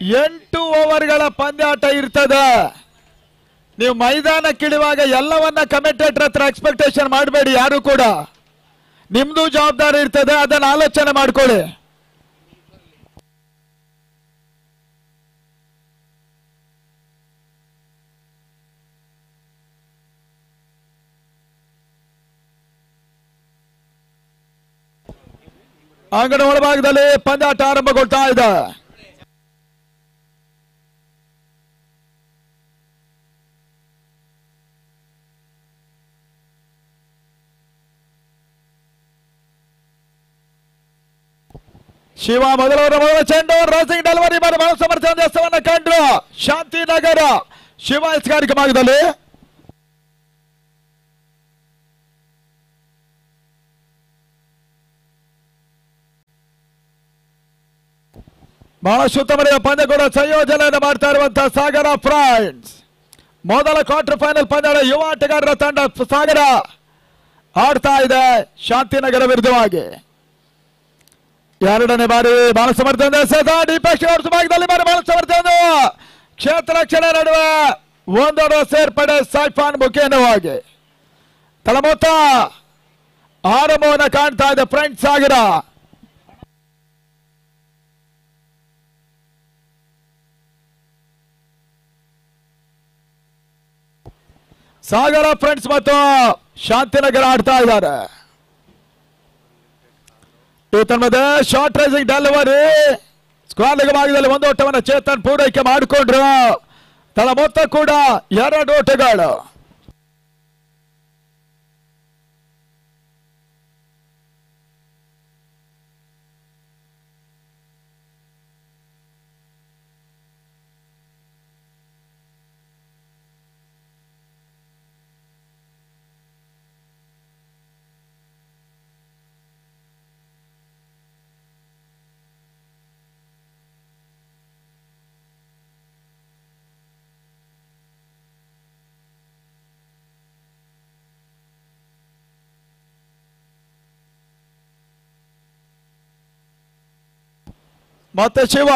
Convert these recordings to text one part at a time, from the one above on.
8 ಓವರ್ಗಳ ಪಂದ್ಯಾಟ ಇರ್ತದೆ. ನೀವು ಮೈದಾನಕ್ಕಿಳಿಯುವಾಗ ಎಲ್ಲವನ್ನ ಕಮೆಂಟೇಟರ್ ಹತ್ರ ಎಕ್ಸ್ಪೆಕ್ಟೇಷನ್ ಮಾಡಬೇಡಿ. ಯಾರು ಕೂಡ ನಿಮ್ದು ಜವಾಬ್ದಾರಿ ಇರ್ತದೆ, ಅದನ್ನ ಆಲೋಚನೆ ಮಾಡ್ಕೊಳ್ಳಿ. ಅಂಗಣ ಒಳಭಾಗದಲ್ಲಿ ಪಂದ್ಯಾಟ ಆರಂಭಗೊಳ್ತಾ ಇದೆ. ಶಿವ ಮೊದಲ ಚೆಂಡು ರೋಸಿಂಗ್ ಡೆಲಿವರಿ ಮಾಡಿ ಬಹಳ ಸಮರ್ಥ ದೇಶವನ್ನ ಕಂಡ್ರು. ಶಾಂತಿನಗರ ಶಿವ ಎಸ್ಗಾರಿಕೆ ಭಾಗದಲ್ಲಿ ಬಹಳ ಸುತ್ತಮುತ್ತ ಪಂದ್ಯ ಕೂಡ ಸಂಯೋಜನೆಯನ್ನು ಮಾಡ್ತಾ ಇರುವಂತಹ ಸಾಗರ ಫ್ರೆಂಡ್ಸ್. ಮೊದಲ ಕ್ವಾರ್ಟರ್ ಫೈನಲ್ ಪಂದ್ಯ ಯುವ ಆಟಗಾರರ ತಂಡ ಸಾಗರ ಆಡ್ತಾ ಇದೆ ಶಾಂತಿನಗರ ವಿರುದ್ಧವಾಗಿ. ಎರಡನೇ ಬಾರಿ ಬಹಳ ಸಮರ್ಥನೆ ಭಾಗದಲ್ಲಿ ಬಹಳ ಸಮರ್ಥನೆ ಕ್ಷೇತ್ರ ರಕ್ಷಣೆ ನಡುವೆ ಒಂದೊಂದು ಸೇರ್ಪಡೆ ಸೈಫಾನ್ ಮುಖೇನವಾಗಿ ತಳಮೊತ್ತ ಆರಂಭವನ್ನು ಕಾಣ್ತಾ ಇದೆ ಫ್ರೆಂಡ್ಸ್ ಸಾಗರ. ಸಾಗರ ಫ್ರೆಂಡ್ಸ್ ಮತ್ತು ಶಾಂತಿನಗರ ಆಡ್ತಾ ಇದ್ದಾರೆ. ಈ ತನ್ಮಧ್ಯೆ short rising delivery square leg ಭಾಗದಲ್ಲಿ ಒಂದು ಓಟವನ್ನು ಚೇತನ್ ಪೂರೈಕೆ ಮಾಡಿಕೊಂಡ್ರು. ತಳ ಮೊತ್ತ ಕೂಡ 2 ಓಟಗಳು. ಮತ್ತೆ ಶಿವ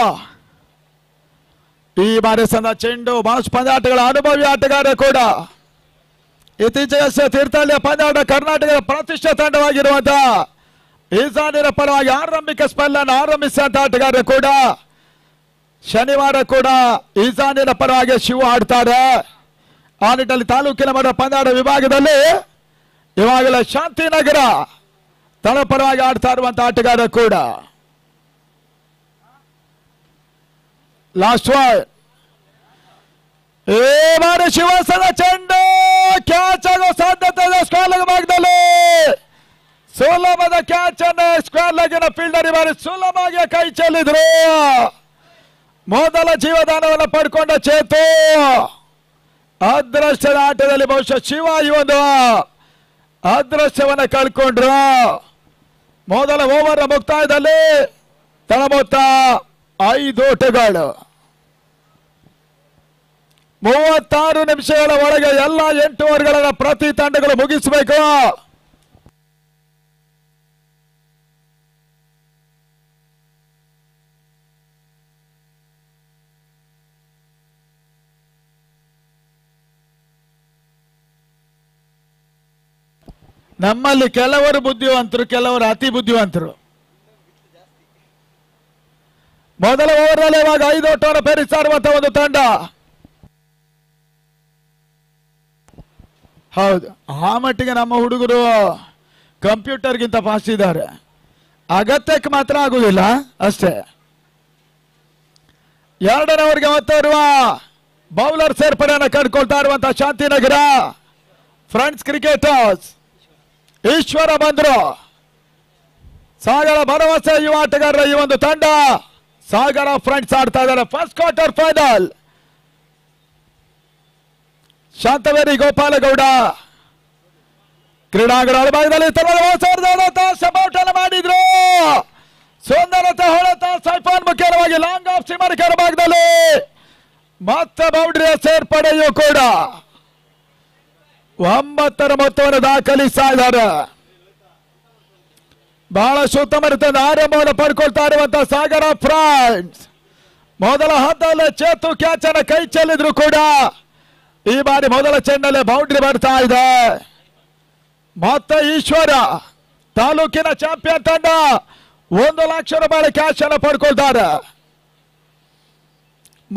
ಈ ಬಾರಿ ಸಂದ ಚೆಂಡು ಬಹಳಷ್ಟು ಪಂದ್ಯಾಟಗಳ ಅನುಭವಿ ಆಟಗಾರ ಕೂಡ. ಇತ್ತೀಚೆಗೆ ತೀರ್ಥಹಳ್ಳಿಯ ಪಂದ್ಯಾಟ ಕರ್ನಾಟಕದ ಪ್ರತಿಷ್ಠಿತ ತಂಡವಾಗಿರುವಂತಹ ಈಶಾನ್ಯರ ಪರವಾಗಿ ಆರಂಭಿಕ ಸ್ಪೆಲ್ ಅನ್ನು ಆರಂಭಿಸಿದಂತ ಆಟಗಾರ ಕೂಡ. ಶನಿವಾರ ಕೂಡ ಈಶಾನ್ಯರ ಪರವಾಗಿ ಶಿವ ಆಡ್ತಾರೆ. ಆ ನಿಟ್ಟಿನಲ್ಲಿ ತಾಲೂಕಿನ ಮಟ್ಟ ಪಂದ್ಯಾಟ ವಿಭಾಗದಲ್ಲಿ ಇವಾಗಲೇ ಶಾಂತಿನಗರ ತಳ ಪರವಾಗಿ ಆಡ್ತಾ ಇರುವಂತಹ ಆಟಗಾರ ಕೂಡ. ಲಾಸ್ಟ್ ಒನ್ ಈ ಬಾರಿ ಶಿವಸನ ಚೆಂಡು ಕ್ಯಾಚ್ ಆಗೋ ಸಾಧ್ಯತೆ ಇದೆ. ಸ್ಕ್ವೇರ್ ಲೆಗ್ ಭಾಗದಲ್ಲಿ ಸುಲಭದ ಕ್ಯಾಚ್ ಅನ್ನು ಸ್ಕ್ವೇರ್ ಲೆಗ್ಗಿನ ಫೀಲ್ಡರ್ ಈ ಬಾರಿ ಸುಲಭವಾಗಿ ಕೈ ಚೆಲ್ಲಿದ್ರು. ಮೊದಲ ಜೀವದಾನವನ್ನು ಪಡ್ಕೊಂಡ ಚೇತು ಅದೃಷ್ಟದ ಆಟದಲ್ಲಿ ಬಹುಶಃ ಶಿವ ಈ ಒಂದು ಅದೃಷ್ಟವನ್ನು ಕಳ್ಕೊಂಡ್ರು. ಮೊದಲ ಓವರ್ ಮುಕ್ತಾಯದಲ್ಲಿ ತಳ ಮೊತ್ತ 5 ಓಟಗಳು. 36 ನಿಮಿಷಗಳ ಒಳಗೆ ಎಲ್ಲ 8 ಓವರ್ಗಳನ್ನು ಪ್ರತಿ ತಂಡಗಳು ಮುಗಿಸಬೇಕು. ನಮ್ಮಲ್ಲಿ ಕೆಲವರು ಬುದ್ಧಿವಂತರು, ಕೆಲವರು ಅತಿ ಬುದ್ಧಿವಂತರು. ಮೊದಲ ಓವರ್ನಲ್ಲಿ ಇವಾಗ 5 ಓಟವನ್ನು ಪೇರಿಸ್ತಾ ಇರುವಂತಹ ಒಂದು ತಂಡ. ಹೌದು, ಆ ಮಟ್ಟಿಗೆ ನಮ್ಮ ಹುಡುಗರು ಕಂಪ್ಯೂಟರ್ಗಿಂತ ಫಾಸ್ಟ್ ಇದ್ದಾರೆ. ಅಗತ್ಯಕ್ಕೆ ಮಾತ್ರ ಆಗುವುದಿಲ್ಲ ಅಷ್ಟೇ. ಎರಡನೇ ಓವರ್ಗೆ ಮತ್ತೆ ಇರುವ ಬೌಲರ್ ಸೇರ್ಪಡೆಯನ್ನು ಕಂಡುಕೊಳ್ತಾ ಇರುವಂತಹ ಶಾಂತಿನಗರ ಫ್ರೆಂಡ್ಸ್ ಕ್ರಿಕೆಟರ್ಸ್ ಈಶ್ವರ ಬಂದ್ರು. ಸಾಗರ ಭರವಸೆ ಯುವ ಆಟಗಾರರ ಈ ಒಂದು ತಂಡ ಸಾಗರ ಫ್ರೆಂಡ್ಸ್ ಆಡ್ತಾ ಇದ್ದಾರೆ first quarter final. Shantaveri Gopalagowda ಕ್ರೀಡಾಂಗಣ ಒಳಭಾಗದಲ್ಲಿ ಸಪೋರ್ಟ್ ಮಾಡಿದ್ರು. ಸುಂದರತೆ ಹೊಳೆತ ಸೈಫಾನ್ ಮುಖ್ಯವಾಗಿ ಲಾಂಗ್ ಆಫ್ ಸಿಮರ್ ಭಾಗದಲ್ಲಿ ಮತ್ತೆ ಬೌಂಡ್ರಿಯ ಸೇರ್ಪಡೆಯೂ ಕೂಡ 9ರ ಮೊತ್ತವನ್ನು ದಾಖಲಿಸ್ತಾ ಇದ್ದಾರೆ. ಬಹಳ ಸುತ್ತಮುತ್ತ ಆರಂಭವನ್ನು ಪಡ್ಕೊಳ್ತಾ ಇರುವಂತಹ ಸಾಗರ ಫ್ರೆಂಡ್ಸ್ ಮೊದಲ ಹಂತದಲ್ಲೇ ಚೇತು ಕ್ಯಾಚ್ ಅನ್ನ ಕೈ ಚೆಲ್ಲಿದ್ರು ಕೂಡ ಈ ಬಾರಿ ಮೊದಲ ಚೆಂಡಲ್ಲೇ ಬೌಂಡ್ರಿ ಬರ್ತಾ ಇದೆ. ಮತ್ತೆ ಈಶ್ವರ ತಾಲೂಕಿನ ಚಾಂಪಿಯನ್ ತಂಡ 1 ಲಕ್ಷ ರೂಪಾಯಿ ಕ್ಯಾಶ್ ಅನ್ನು ಪಡ್ಕೊಳ್ತಾರೆ.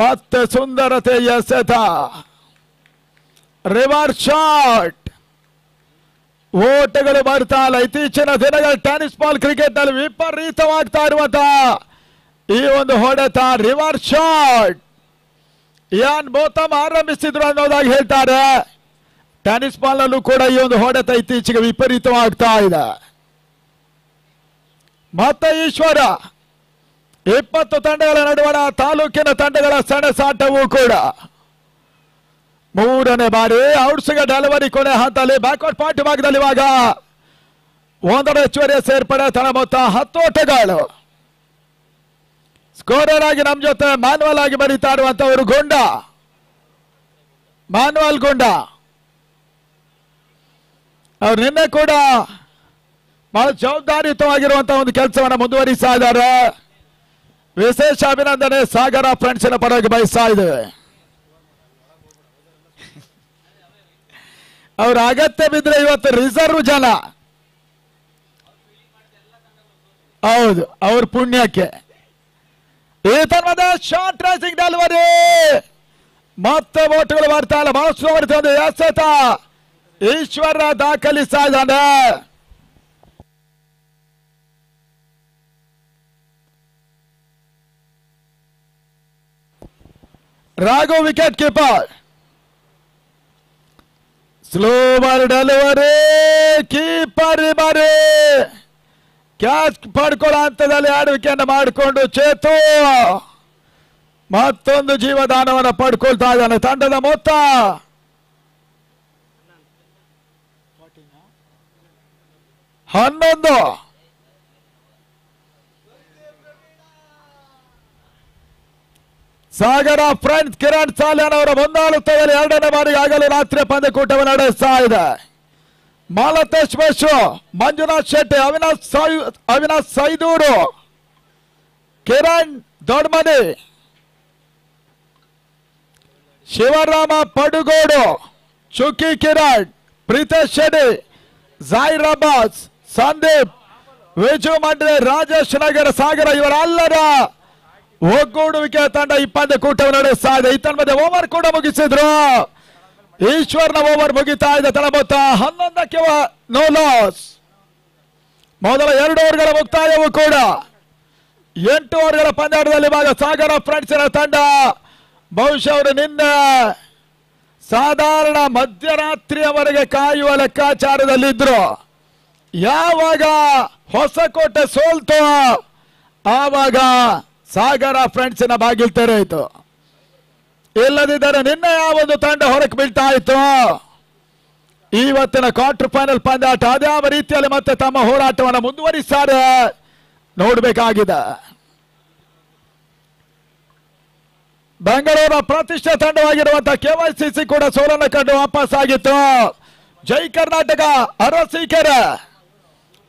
ಮತ್ತೆ ಸುಂದರತೆ ಎಸೆತ, ರಿವರ್ಸ್ ಶಾಟ್, ಓಟಗಳು ಬರ್ತಾ ಇಲ್ಲ. ಇತ್ತೀಚಿನ ದಿನಗಳ ಟೆನ್ನಿಸ್ ಬಾಲ್ ಕ್ರಿಕೆಟ್ ನಲ್ಲಿ ವಿಪರೀತವಾಗ್ತಾ ಇರುವಂತಹ ಈ ಒಂದು ಹೊಡೆತ ರಿವರ್ಸ್ ಶಾಟ್ ಯಾನ್ ಬೋತಮ್ ಆರಂಭಿಸಿದ್ರು ಅನ್ನೋದಾಗಿ ಹೇಳ್ತಾರೆ. ಟೆನ್ನಿಸ್ ಬಾಲ್ ನಲ್ಲೂ ಕೂಡ ಈ ಒಂದು ಹೊಡೆತ ಇತ್ತೀಚೆಗೆ ವಿಪರೀತವಾಗ್ತಾ ಇದೆ. ಮತ್ತೆ ಈಶ್ವರ 20 ತಂಡಗಳ ನಡುವಣ ತಾಲೂಕಿನ ತಂಡಗಳ ಸೆಣಸಾಟವೂ ಕೂಡ 3ನೇ ಬಾರಿ ಔಟ್ಸ್ಗೆ ಡೆಲಿವರಿ ಕೊನೆ ಹಂತದಲ್ಲಿ ಬ್ಯಾಕ್ವರ್ಡ್ ಪಾಯಿಂಟ್ ಭಾಗದಲ್ಲಿ ಇವಾಗ 1 ಹೆಚ್ಚುವರಿ ಸೇರ್ಪಡೆ ತಳ ಮೊತ್ತ 10 ಓಟಗಳು. ಸ್ಕೋರರ್ ಆಗಿ ನಮ್ಮ ಜೊತೆ ಮ್ಯಾನ್ಯುವಲ್ ಆಗಿ ಬರೀತಾ ಇರುವಂತವರು ಗೊಂಡ, ಮ್ಯಾನ್ಯುವಲ್ ಗೊಂಡ. ಅವ್ರು ನಿನ್ನೆ ಕೂಡ ಬಹಳ ಜವಾಬ್ದಾರಿಯುತವಾಗಿರುವಂತಹ ಒಂದು ಕೆಲಸವನ್ನ ಮುಂದುವರಿಸ್ತಾ ಇದ್ದಾರೆ. ವಿಶೇಷ ಅಭಿನಂದನೆ ಸಾಗರ ಫ್ರೆಂಡ್ಸಿನ ಪರವಾಗಿ ಬಯಸ್ತಾ ಇದ್ದೇವೆ. ಅವ್ರ ಅಗತ್ಯ ಬಿದ್ರೆ ಇವತ್ತು ರಿಸರ್ವ್ ಜನ, ಹೌದು ಅವ್ರ ಪುಣ್ಯಕ್ಕೆ. ಈ ತನ್ಮದ ಶಾರ್ಟ್ ರೇಸಿಂಗ್ ಡೆಲಿವರಿ ಮತ್ತೆ ಓಟುಗಳು ಬರ್ತಾ ಇಲ್ಲ. ಬಹಳ ಸುವರ್ತ ಒಂದು ಎಸೆತ ಈಶ್ವರ ದಾಖಲಿಸ್ತಾ ಇದ್ದಾನೆ. Raghu wicket keeper. Slow ball delivery, keeper ಬಾರಿ ಕ್ಯಾಚ್ ಪಡ್ಕೊಳ್ಳೋ ಹಂತದಲ್ಲಿ 2 ವಿಕೆಟ್ ಮಾಡಿಕೊಂಡು ಚೇತು ಮತ್ತೊಂದು ಜೀವದಾನವನ್ನು ಪಡ್ಕೊಳ್ತಾ ಇದ್ದಾನೆ. ತಂಡದ ಮೊತ್ತ 11. ಸಾಗರ ಫ್ರೆಂಡ್ಸ್ ಕಿರಣ್ ಸಾಲ್ಯಾನ್ ಅವರ ಮುಂದಾಳುತ್ವದಲ್ಲಿ 2ನೇ ಬಾರಿಗೆ ಆಗಲೇ ರಾತ್ರಿ ಪಂದ್ಯಕೂಟವನ್ನು ನಡೆಸ್ತಾ ಇದೆ. ಮಾಲತೇಶ್ ಬಶು, ಮಂಜುನಾಥ್ ಶೆಟ್ಟಿ, ಅವಿನಾಶ್ ಸೈದೂರು, ಕಿರಣ್ ದೊಡ್ಮನಿ, ಶಿವರಾಮ ಪಡುಗೋಡು, ಚುಕ್ಕಿ ಕಿರಣ್, ಪ್ರೀತೇಶ್ ಶೆಟ್ಟಿ, ಜಾಹಿರ್ ಅಬ್ಬಾಸ್, ಸಂದೀಪ್, ವಿಜು ಮಂಡ್ರೆ, ರಾಜೇಶ್ ನಗರ, ಸಾಗರ ಇವರೆಲ್ಲರ ಒಗ್ಗೂಡುವಿಕೆ ತಂಡ ಈ ಪಂದ್ಯಕೂಟವನ್ನು ನಡೆಸ್ತಾ ಇದೆ. ಈ ತಂಡದ ಓವರ್ ಕೂಡ ಮುಗಿಸಿದ್ರು. ಈಶ್ವರ್ನ ಓವರ್ ಮುಗಿತಾ ಇದೆ. ತಳ ಮೊತ್ತ 11ಕ್ಕೆ ನೋ ಲಾಸ್. ಮೊದಲ 2 ಓವರ್ಗಳ ಮುಕ್ತಾಯವೂ ಕೂಡ 8 ಓವರ್ಗಳ ಪಂದ್ಯಾಟದಲ್ಲಿ ಇವಾಗ ಸಾಗರ ಫ್ರೆಂಡ್ಸಿನ ತಂಡ ಬಹುಶಃ ಅವರು ನಿನ್ನೆ ಸಾಧಾರಣ ಮಧ್ಯರಾತ್ರಿಯವರೆಗೆ ಕಾಯುವ ಲೆಕ್ಕಾಚಾರದಲ್ಲಿದ್ರು. ಯಾವಾಗ ಹೊಸಕೋಟೆ ಸೋಲ್ತು ಆವಾಗ ಸಾಗರ ಫ್ರೆಂಡ್ಸಿನ ಬಾಗಿಲು ತೆರೆಯಿತು. ಇಲ್ಲದಿದ್ದರೆ ನಿನ್ನೆ ಯಾವೊಂದು ತಂಡ ಹೊರಕ್ಕೆ ಬೀಳ್ತಾ ಇತ್ತು. ಇವತ್ತಿನ ಕ್ವಾರ್ಟರ್ ಫೈನಲ್ ಪಂದ್ಯಾಟ ಅದ್ಯಾವ ರೀತಿಯಲ್ಲಿ ಮತ್ತೆ ತಮ್ಮ ಹೋರಾಟವನ್ನು ಮುಂದುವರಿಸ್ತಾರೆ ನೋಡಬೇಕಾಗಿದೆ. ಬೆಂಗಳೂರಿನ ಪ್ರತಿಷ್ಠೆ ತಂಡವಾಗಿರುವಂತಹ ಕೆವೈಸಿಸಿ ಕೂಡ ಸೋಲನ್ನು ಕಂಡು ವಾಪಸ್ ಆಗಿತ್ತು. ಜೈ ಕರ್ನಾಟಕ ಅರಸೀಕೆರೆ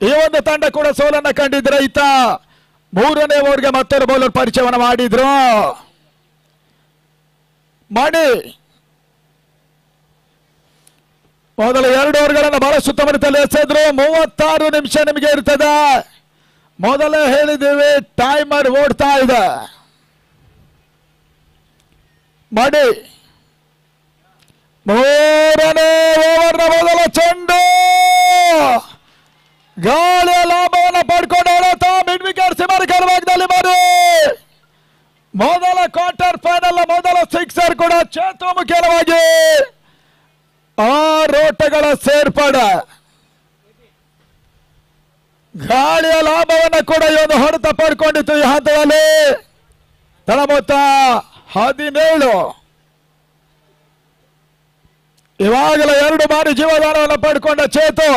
ಈ ಒಂದು ತಂಡ ಕೂಡ ಸೋಲನ್ನು ಕಂಡಿದ್ರೆ ಈತ 3ನೇ ಓವರ್ಗೆ ಮತ್ತೊಂದು ಬೌಲರ್ ಪರಿಚಯವನ್ನು ಮಾಡಿದ್ರು. ಮಣಿ ಮೊದಲ 2 ಓವರ್ಗಳನ್ನು ಬಹಳ ಸುತ್ತಮುತ್ತಲು ಎಸೆದ್ರು. 36 ನಿಮಿಷ ನಿಮಗೆ ಇರ್ತದೆ. ಮೊದಲೇ ಹೇಳಿದ್ದೀವಿ ಟೈಮರ್ ಓಡ್ತಾ ಇದೆ. ಮಣಿ 3ನೇ ಓವರ್ನ ಮೊದಲ ಚೆಂಡು ಗಾಳಿಯ ಲಾಭವನ್ನು ಪಡ್ಕೊಂಡು ಮಿಡ್ ವಿಕೆಟ್ ಸಿಮರ್ಕರ್ ಭಾಗದಲ್ಲಿ ಮಾಡಿ ಮೊದಲ ಕ್ವಾರ್ಟರ್ ಫೈನಲ್ ಮೊದಲ ಸಿಕ್ಸರ್ ಕೂಡ ಚೇತು ಮುಖ್ಯವಾಗಿ 6 ಓಟಗಳ ಸೇರ್ಪಡೆ. ಗಾಳಿಯ ಲಾಭವನ್ನು ಕೂಡ ಇವನು ಹೊಡೆತ ಪಡ್ಕೊಂಡಿತ್ತು. ಈ ಹಂತದಲ್ಲಿ ತಳ ಮೊತ್ತ 17. ಇವಾಗಲೇ 2 ಬಾರಿ ಜೀವದಾನವನ್ನು ಪಡ್ಕೊಂಡ ಚೇತು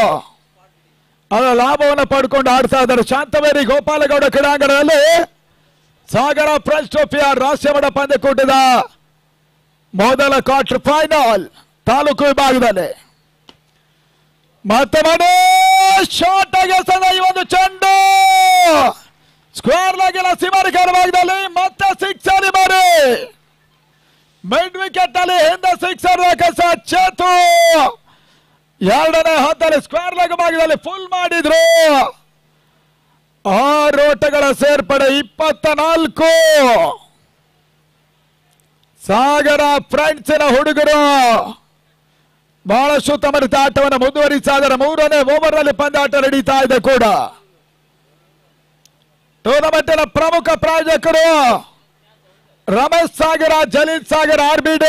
ಅದರ ಲಾಭವನ್ನು ಪಡ್ಕೊಂಡು ಆಡ್ತಾ ಇದ್ದಾರೆ. ಶಾಂತವೇರಿ ಗೋಪಾಲಗೌಡ ಕ್ರೀಡಾಂಗಣದಲ್ಲಿ ಸಾಗರ ಫ್ರೆಂಡ್ಸ್ ಟ್ರೋಫಿಯ ರಾಷ್ಟ್ರೀಯ ಮಟ್ಟ ಪಂದ್ಯಕೂಟದ ಮೊದಲ ಕ್ವಾರ್ಟರ್ ಫೈನಲ್ ತಾಲೂಕು ವಿಭಾಗದಲ್ಲಿ ಮತ್ತೆ ಶಾಟ್ ಆಗಿ ಈ ಒಂದು ಚೆಂಡು ಸ್ಕ್ವೇರ್ ಲಾಗಿನ ಸೀಮಾರಿಕರ ಭಾಗದಲ್ಲಿ ಮತ್ತೆ ಸಿಕ್ಸರ್ ಬಾರಿ ಮಿಡ್ ವಿಕೆಟ್ ನಲ್ಲಿ ಹಿಂದೆ ಸಿಕ್ಸರ್ ಕಸ ಚೇತು ಎರಡನೇ ಹಂತದಲ್ಲಿ ಸ್ಕ್ವೇರ್ ಲೆಗ್ ಭಾಗದಲ್ಲಿ ಫುಲ್ ಮಾಡಿದ್ರು. 6 ಓಟಗಳ ಸೇರ್ಪಡೆ 24. ಸಾಗರ ಫ್ರೆಂಡ್ಸಿನ ಹುಡುಗರು ಬಹಳಷ್ಟು ತಮರಿತ ಆಟವನ್ನು ಮುಂದುವರಿಸಿದರೆ 3ನೇ ಓವರ್ ನಲ್ಲಿ ಪಂದ್ಯಾಟ ನಡೀತಾ ಇದೆ ಕೂಡ. ಟೂರ್ನಮೆಂಟಿನ ಪ್ರಮುಖ ಪ್ರಾಯೋಜಕರು ರಮೇಶ್ ಸಾಗರ, ಜಲೀಲ್ ಸಾಗರ, RBD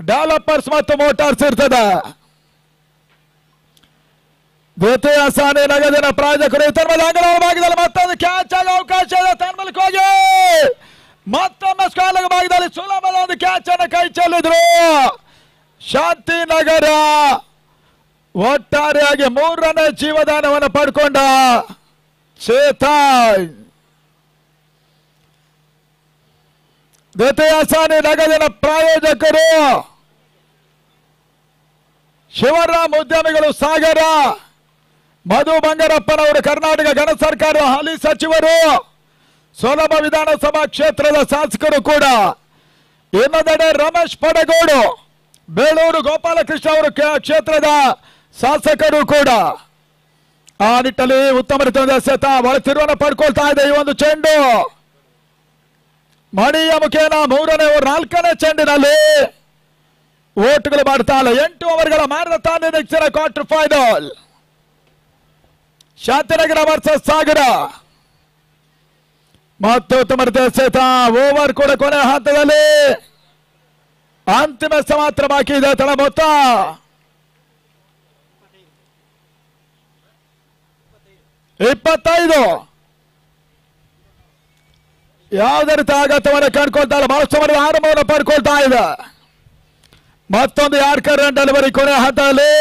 ಡೆವಲಪರ್ಸ್ ಮತ್ತು ಮೋಟಾರ್ಸ್ ಇರ್ತದೆ. ದ್ವಿತೀಯ ಸಾನೆ ನಗದಿನ ಪ್ರಾಯೋಜಕರು ಅಂಗಣ ಭಾಗದಲ್ಲಿ ಮತ್ತೊಂದು ಕ್ಯಾಚ್ ಆಗಿ ಅವಕಾಶ ಇದೆ. ತನ್ಮೂಲಕ ಹೋಗಿ ಮತ್ತೊಮ್ಮೆ ಸ್ಕ್ವೇರ್ ಭಾಗದಲ್ಲಿ ಸುಲಭದ ಒಂದು ಕ್ಯಾಚ್ ಅನ್ನು ಕೈ ಚೆಲ್ಲಿದ್ರು ಶಾಂತಿನಗರ. ಒಟ್ಟಾರೆಯಾಗಿ 3ನೇ ಜೀವದಾನವನ್ನು ಪಡ್ಕೊಂಡ ಚೇತನ್. ದ್ವಿತೀಯ ಸಾನೆ ನಗದಿನ ಪ್ರಾಯೋಜಕರು ಶಿವರಾಮ್ ಉದ್ಯಮಿಗಳು ಸಾಗರ, ಮಧು ಬಂಗಾರಪ್ಪನವರು ಕರ್ನಾಟಕ ಗಣ ಸರ್ಕಾರದ ಹಾಲಿ ಸಚಿವರು, ಸೋಲಭ ವಿಧಾನಸಭಾ ಕ್ಷೇತ್ರದ ಶಾಸಕರು ಕೂಡ. ಇನ್ನೊಂದೆಡೆ ರಮೇಶ್ ಪಡಗೋಡು, ಬೇಳೂರು ಗೋಪಾಲಕೃಷ್ಣ ಅವರು ಕ್ಷೇತ್ರದ ಶಾಸಕರು ಕೂಡ. ಆ ನಿಟ್ಟಲ್ಲಿ ಉತ್ತಮ ರೀತಿಯ ಸೆತ ಒಳತಿರುವನ್ನು ಪಡ್ಕೊಳ್ತಾ ಇದೆ. ಈ ಒಂದು ಚೆಂಡು ಮಣಿಯ ಮುಖೇನ 3ನೇ ಓವರ್ 4ನೇ ಚೆಂಡಿನಲ್ಲಿ ಓಟ್ಗಳು ಮಾಡ್ತಾ ಇಲ್ಲ. 8 ಓವರ್ಗಳ ಮಾರದ ತಾನೇ ನೆಕ್ಸ್ಟಿನ ಕ್ವಾರ್ಟರ್ ಫೈನಲ್ ಶಾಂತಿನಗರ ವರ್ಸಸ್ ಸಾಗರ. ಮತ್ತು ಉತ್ತಮ ರೀತಿಯ ಸೆತ ಓವರ್ ಕೂಡ ಕೊನೆ ಹಂತದಲ್ಲಿ ಅಂತಿಮ ಮಾತ್ರ ಬಾಕಿ ಇದೆ. ತಳ ಮೊತ್ತ 25. ಯಾವುದೇ ರೀತಿ ಆಘಾತವನ್ನು ಕಂಡುಕೊಳ್ತಾ ಇಲ್ಲ. ಬಹಳಷ್ಟು ಸಮಯದ ಆರಂಭವನ್ನು ಪಡ್ಕೊಳ್ತಾ ಇದೆ. ಮತ್ತೊಂದು ಯಾರ್ಕರ್ ರನ್ ಡೆಲಿವರಿ ಕೊನೆ ಹಂತದಲ್ಲಿ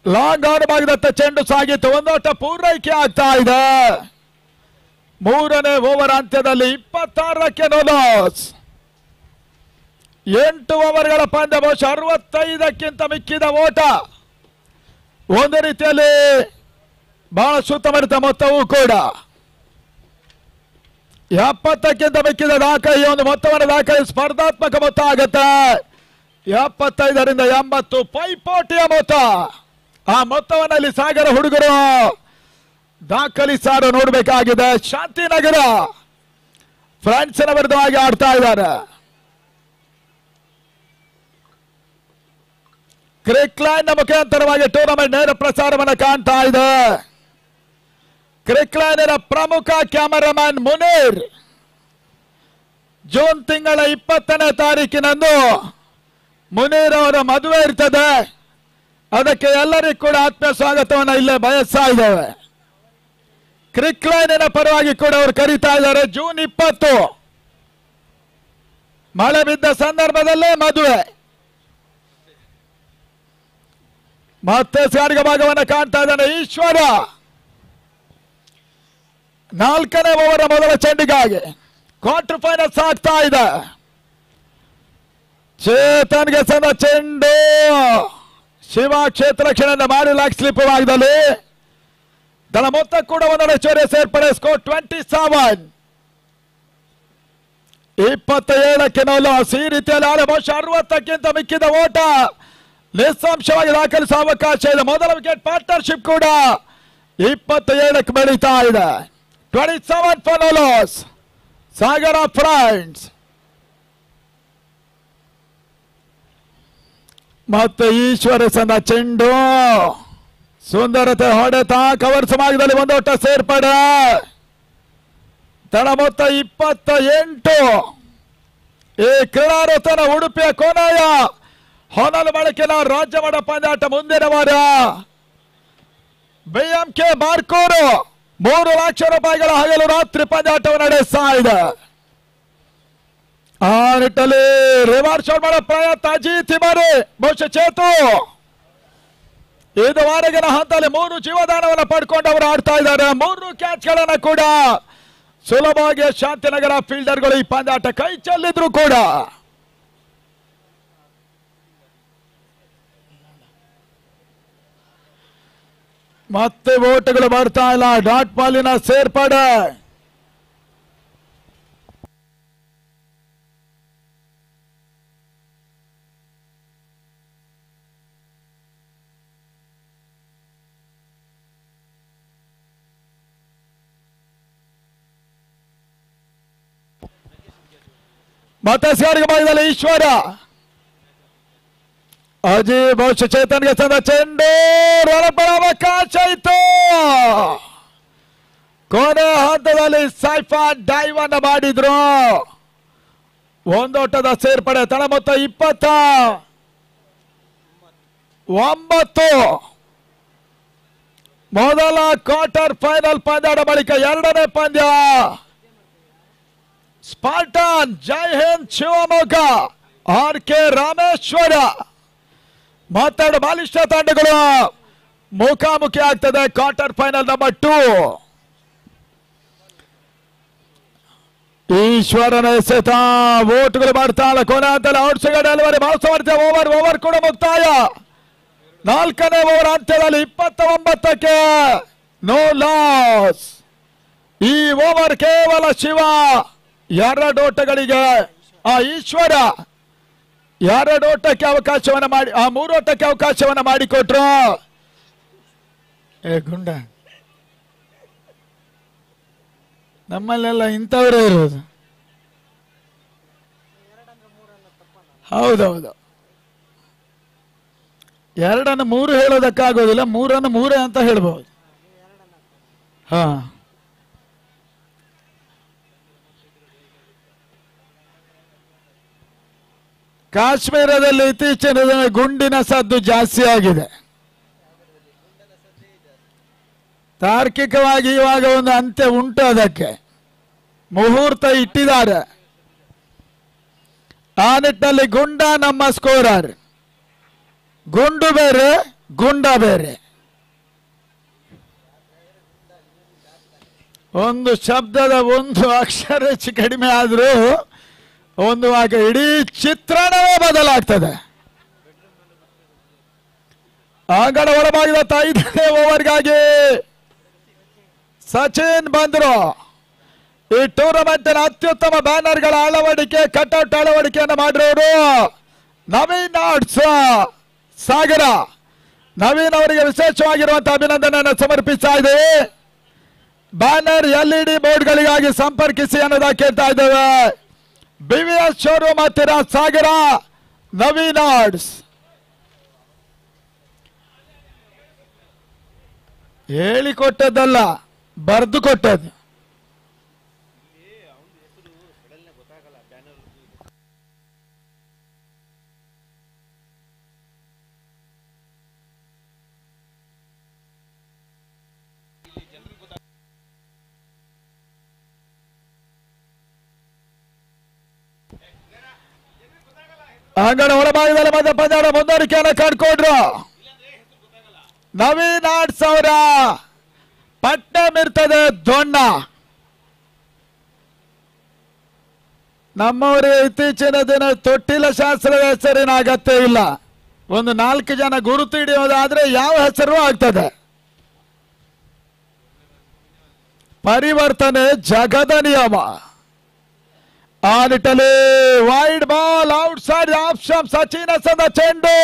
ಲಾಂಗ್ ಆನ್ ಭಾಗದತ್ತ ಚೆಂಡು ಸಾಗಿತ್ತು. ಒಂದೋಟ ಪೂರೈಕೆ ಆಗ್ತಾ ಇದೆ. 3ನೇ ಓವರ್ ಅಂತ್ಯದಲ್ಲಿ 26ಕ್ಕೆ ನೋಲಾಸ್. 8 ಓವರ್ಗಳ ಪಂದ್ಯ ಬಹುಶಃ 65ಕ್ಕಿಂತ ಮಿಕ್ಕಿದ ಓಟ. ಒಂದು ರೀತಿಯಲ್ಲಿ ಬಹಳ ಸುತ್ತಮರಿತ ಮೊತ್ತವೂ ಕೂಡ 70ಕ್ಕಿಂತ ಮಿಕ್ಕಿದ ದಾಖಲೆ. ಈ ಒಂದು ಮೊತ್ತವನ್ನು ದಾಖಲೆ ಸ್ಪರ್ಧಾತ್ಮಕ ಮೊತ್ತ ಆಗುತ್ತೆ. 75ರಿಂದ 80 ಪೈಪೋಟಿಯ ಮೊತ್ತ. ಆ ಮೊತ್ತವನ್ನು ಇಲ್ಲಿ ಸಾಗರ ಹುಡುಗರು ದಾಖಲಿಸಾರು ನೋಡಬೇಕಾಗಿದೆ. ಶಾಂತಿನಗರ ಫ್ರಾನ್ಸಿನ ವಿರುದ್ಧವಾಗಿ ಆಡ್ತಾ ಇದ್ದಾರೆ. ಕ್ರಿಕ್ ಲೈನ್ ಮುಖಾಂತರವಾಗಿ ಟೂರ್ನಮೆಂಟ್ ನೇರ ಪ್ರಸಾರವನ್ನು ಕಾಣ್ತಾ ಇದೆ. ಕ್ರಿಕ್ ಲೈನಿನ ಪ್ರಮುಖ ಕ್ಯಾಮರಾಮನ್ ಮುನೀರ್. ಜೂನ್ ತಿಂಗಳ 20ನೇ ತಾರೀಕಿನಂದು ಮುನೀರ್ ಅವರ ಮದುವೆ ಇರ್ತದೆ. ಅದಕ್ಕೆ ಎಲ್ಲರಿಗೂ ಕೂಡ ಆತ್ಮೀಯ ಸ್ವಾಗತವನ್ನು ಇಲ್ಲೇ ಬಯಸ್ತಾ ಇದ್ದೇವೆ. ಕ್ರಿಕ್ ಲೈನಿನ ಪರವಾಗಿ ಕೂಡ ಅವರು ಕರೀತಾ ಇದ್ದಾರೆ. ಜೂನ್ 20 ಮಳೆ ಬಿದ್ದ ಸಂದರ್ಭದಲ್ಲೇ ಮದುವೆ. ಮತ್ತೆ ಸಾರಿಗೆ ಭಾಗವನ್ನು ಕಾಣ್ತಾ ಇದ್ದಾನೆ ಈಶ್ವರ. 4ನೇ ಓವರ್ ಮೊದಲ ಚೆಂಡಿಗಾಗಿ ಕ್ವಾರ್ಟರ್ ಫೈನಲ್ ಸಾಗ್ತಾ ಇದೆ. ಚೇತನ್ಗೆ ಸಂದ ಚೆಂಡು ಶಿವ ಕ್ಷೇತ್ರ ರಕ್ಷಣೆಯಿಂದ ಮಾಡಿ ಲಾಕ್ ಸ್ಲಿಪ್ ಭಾಗದಲ್ಲಿ ದಳ ಮೊತ್ತ ಕೂಡ ಒಂದೆಡೆ ಚೋರೆ ಸೇರ್ಪಡೆ. ಸ್ಕೋರ್ 27. 27ಕ್ಕೆ ನೋಲಾಸ್. ಈ ರೀತಿಯಲ್ಲಿ ಆಳೆ ಬಹುಶಃ 60ಕ್ಕಿಂತ ಮಿಕ್ಕಿದ ಓಟ ನಿಸ್ಸಂಶಯವಾಗಿ ದಾಖಲಿಸುವ ಅವಕಾಶ ಇದೆ. ಮೊದಲ ವಿಕೆಟ್ ಪಾರ್ಟ್ನರ್ಶಿಪ್ ಕೂಡ 27ಕ್ಕೆ ಬೆಳೀತಾ ಇದೆ. 27 ಫಾರ್ ನೋಲಾಸ್ ಸಾಗರ ಫ್ರೆಂಡ್ಸ್. ಮತ್ತೆ ಈಶ್ವರ ಸಂದ ಚೆಂಡು ಸುಂದರತೆ ಹೊಡೆತ ಕವರ್ಸ್ ಭಾಗದಲ್ಲಿ ಒಂದೋಟ ಸೇರ್ಪಡೆ. ತಳ ಮೊತ್ತ 28. ಈ ಕ್ರೀಡಾರತನ ಉಡುಪಿಯ ಕೋನಾಯ ಹೊನಲು ಬಳಕೆನ ರಾಜ್ಯ ಮಟ್ಟ ಪಂದ್ಯಾಟ ಮುಂದಿನ ವಾರ BMK ಬಾರ್ಕೋರು 3 ಲಕ್ಷ ರೂಪಾಯಿಗಳ ಹಗಲು ರಾತ್ರಿ ಪಂದ್ಯಾಟವನ್ನು ನಡೆಸ್ತಾ ಇದೆ. ಆ ನಿಟ್ಟಲ್ಲಿ ರಿವರ್ಸ್ ಶಾಟ್ ಮಾಡೋ ಪ್ರಯತ್ನ ಅಜಿತ್ ತಿಮರಿ ಬಹುಶಃ ಚೇತು ಇದುವರೆಗಿನ ಹಂತದಲ್ಲಿ 3 ಜೀವದಾನವನ್ನು ಪಡ್ಕೊಂಡವರು ಆಡ್ತಾ ಇದ್ದಾರೆ. 3 ಕ್ಯಾಚ್ಗಳನ್ನು ಕೂಡ ಸುಲಭವಾಗಿ ಶಾಂತಿನಗರ ಫೀಲ್ಡರ್ಗಳು ಈ ಪಂದ್ಯಾಟ ಕೈ ಚೆಲ್ಲಿದ್ರು ಕೂಡ. ಮತ್ತೆ ಓಟುಗಳು ಬರ್ತಾ ಇಲ್ಲ. ಡಾಟ್ ಬಾಲಿನ ಸೇರ್ಪಡೆ. ಮತ್ತೆ ಸ್ಕೋರಿಂಗ್ ಭಾಗದಲ್ಲಿ ಈಶ್ವರ ಅಜಿ ಬಹುಶಃ ಚೇತನ್ಗೆ ಸಂದ ಚೆಂಡು ಅವಕಾಶ ಇತ್ತು. ಕೊನೆ ಹಂತದಲ್ಲಿ ಸೈಫಾನ್ ಡೈವ್ ಅನ್ನು ಮಾಡಿದ್ರು. ಒಂದೋಟದ ಸೇರ್ಪಡೆ. ತಳ ಮೊತ್ತ 29. ಮೊದಲ ಕ್ವಾರ್ಟರ್ ಫೈನಲ್ ಪಂದ್ಯದ ಬಳಿಕ ಎರಡನೇ ಪಂದ್ಯ. ಸ್ಪಾರ್ಟನ್ ಜೈ ಹಿಂದ್ ಶಿವಮೊಗ್ಗ RK ರಾಮೇಶ್ವರ ಮತ್ತೆರಡು ಬಾಲಿಷ್ಠ ತಂಡಗಳು ಮುಖಾಮುಖಿ ಆಗ್ತದೆ ಕ್ವಾರ್ಟರ್ ಫೈನಲ್ ನಂಬರ್ 2. ಈಶ್ವರನ ಎಸೆತ ಓಟ್ಗಳು ಮಾಡ್ತಾಳ. ಕೊನೆ ಹಂತದಲ್ಲಿ ಔಟ್ಸೈಡ್ ಡೆಲಿವರಿ ಮಾಂಸವರ್ತಿಯ ಓವರ್ ಕೂಡ ಮುಕ್ತಾಯ. 4ನೇ ಓವರ್ ಅಂತ್ಯದಲ್ಲಿ 29ಕ್ಕೆ ನೋ ಲಾಸ್. ಈ ಓವರ್ ಕೇವಲ ಶಿವ 2 ಓಟಗಳಿಗೆ ಈಶ್ವರ 2 ಓಟಕ್ಕೆ ಅವಕಾಶವನ್ನ ಮಾಡಿ 3 ಓಟಕ್ಕೆ ಅವಕಾಶವನ್ನ ಮಾಡಿಕೊಟ್ರು. ಗುಂಡ ನಮ್ಮಲ್ಲೆಲ್ಲ ಇಂಥವರೇ ಇರೋದು. ಹೌದೌದು, 2 3 ಹೇಳೋದಕ್ಕಾಗೋದಿಲ್ಲ. 3 3 ಅಂತ ಹೇಳ್ಬಹುದು. ಹಾ, ಕಾಶ್ಮೀರದಲ್ಲಿ ಇತ್ತೀಚಿನ ಗುಂಡಿನ ಸದ್ದು ಜಾಸ್ತಿ ಆಗಿದೆ. ತಾರ್ಕಿಕವಾಗಿ ಇವಾಗ ಒಂದು ಅಂತ್ಯ ಉಂಟು. ಅದಕ್ಕೆ ಮುಹೂರ್ತ ಇಟ್ಟಿದ್ದಾರೆ. ಆ ನಿಟ್ಟಿನಲ್ಲಿ ಗುಂಡ ನಮ್ಮ ಸ್ಕೋರರ್. ಗುಂಡು ಬೇರೆ, ಗುಂಡ ಬೇರೆ. ಒಂದು ಶಬ್ದದ ಒಂದು ಅಕ್ಷರ ಹೆಚ್ಚು ಕಡಿಮೆ ಆದರೂ ಒಂದು ಆಗ ಇಡೀ ಚಿತ್ರಣವೇ ಬದಲಾಗ್ತದೆ. ಅಂಗಡ ಒಳಭಾಗದ 5ನೇ ಓವರ್ಗಾಗಿ ಸಚಿನ್ ಬಂದ್ರು. ಈ ಟೂರ್ನಮೆಂಟಿನ ಅತ್ಯುತ್ತಮ ಬ್ಯಾನರ್ಗಳ ಅಳವಡಿಕೆ, ಕಟ್ಔಟ್ ಅಳವಡಿಕೆಯನ್ನು ಮಾಡಿರೋರು ನವೀನ್ ಆರ್ಟ್ಸ್ ಸಾಗರ. ನವೀನ್ ಅವರಿಗೆ ವಿಶೇಷವಾಗಿರುವಂತಹ ಅಭಿನಂದನೆಯನ್ನು ಸಮರ್ಪಿಸ್ತಾ ಇದ್ದೇವೆ. ಬ್ಯಾನರ್ LED ಬೋರ್ಡ್ಗಳಿಗಾಗಿ ಸಂಪರ್ಕಿಸಿ ಅನ್ನೋದಾಗಿ ಕೇಳ್ತಾ ಇದ್ದೇವೆ. BVS ಶೋರೂಮ್ ಹತ್ತಿರ ಸಾಗರ, ನವೀನ್ ಆರ್ಟ್ಸ್. ಹೇಳಿಕೊಟ್ಟದ್ದಲ್ಲ, ಬರೆದು ಕೊಟ್ಟದ್ದು. ಅಂಗಡ ಒಳಭಾಗದಲ್ಲಿ ಮಧ್ಯ ಪಂದ್ಯದ ಮುಂದುವರಿಕೆಯನ್ನು ಕಂಡುಕೊಂಡ್ರು. ನವೀನ್ ಆರ್ಟ್ಸ್ ಅವರ ಪಟ್ಟಂ ಇರ್ತದೆ ದೊಣ್ಣ. ನಮ್ಮವರಿಗೆ ಇತ್ತೀಚಿನ ದಿನ ತೊಟ್ಟಿಲ ಶಾಸ್ತ್ರದ ಹೆಸರಿನ ಅಗತ್ಯ ಇಲ್ಲ. ಒಂದು 4 ಜನ ಗುರುತು ಹಿಡಿಯೋದಾದ್ರೆ ಯಾವ ಹೆಸರು ಆಗ್ತದೆ. ಪರಿವರ್ತನೆ ಜಗದ ನಿಯಮ. ಆ ನಿಟ್ಟಲ್ಲಿ wide ball outside option. Sachin ಎಸೆದ ಚೆಂಡು.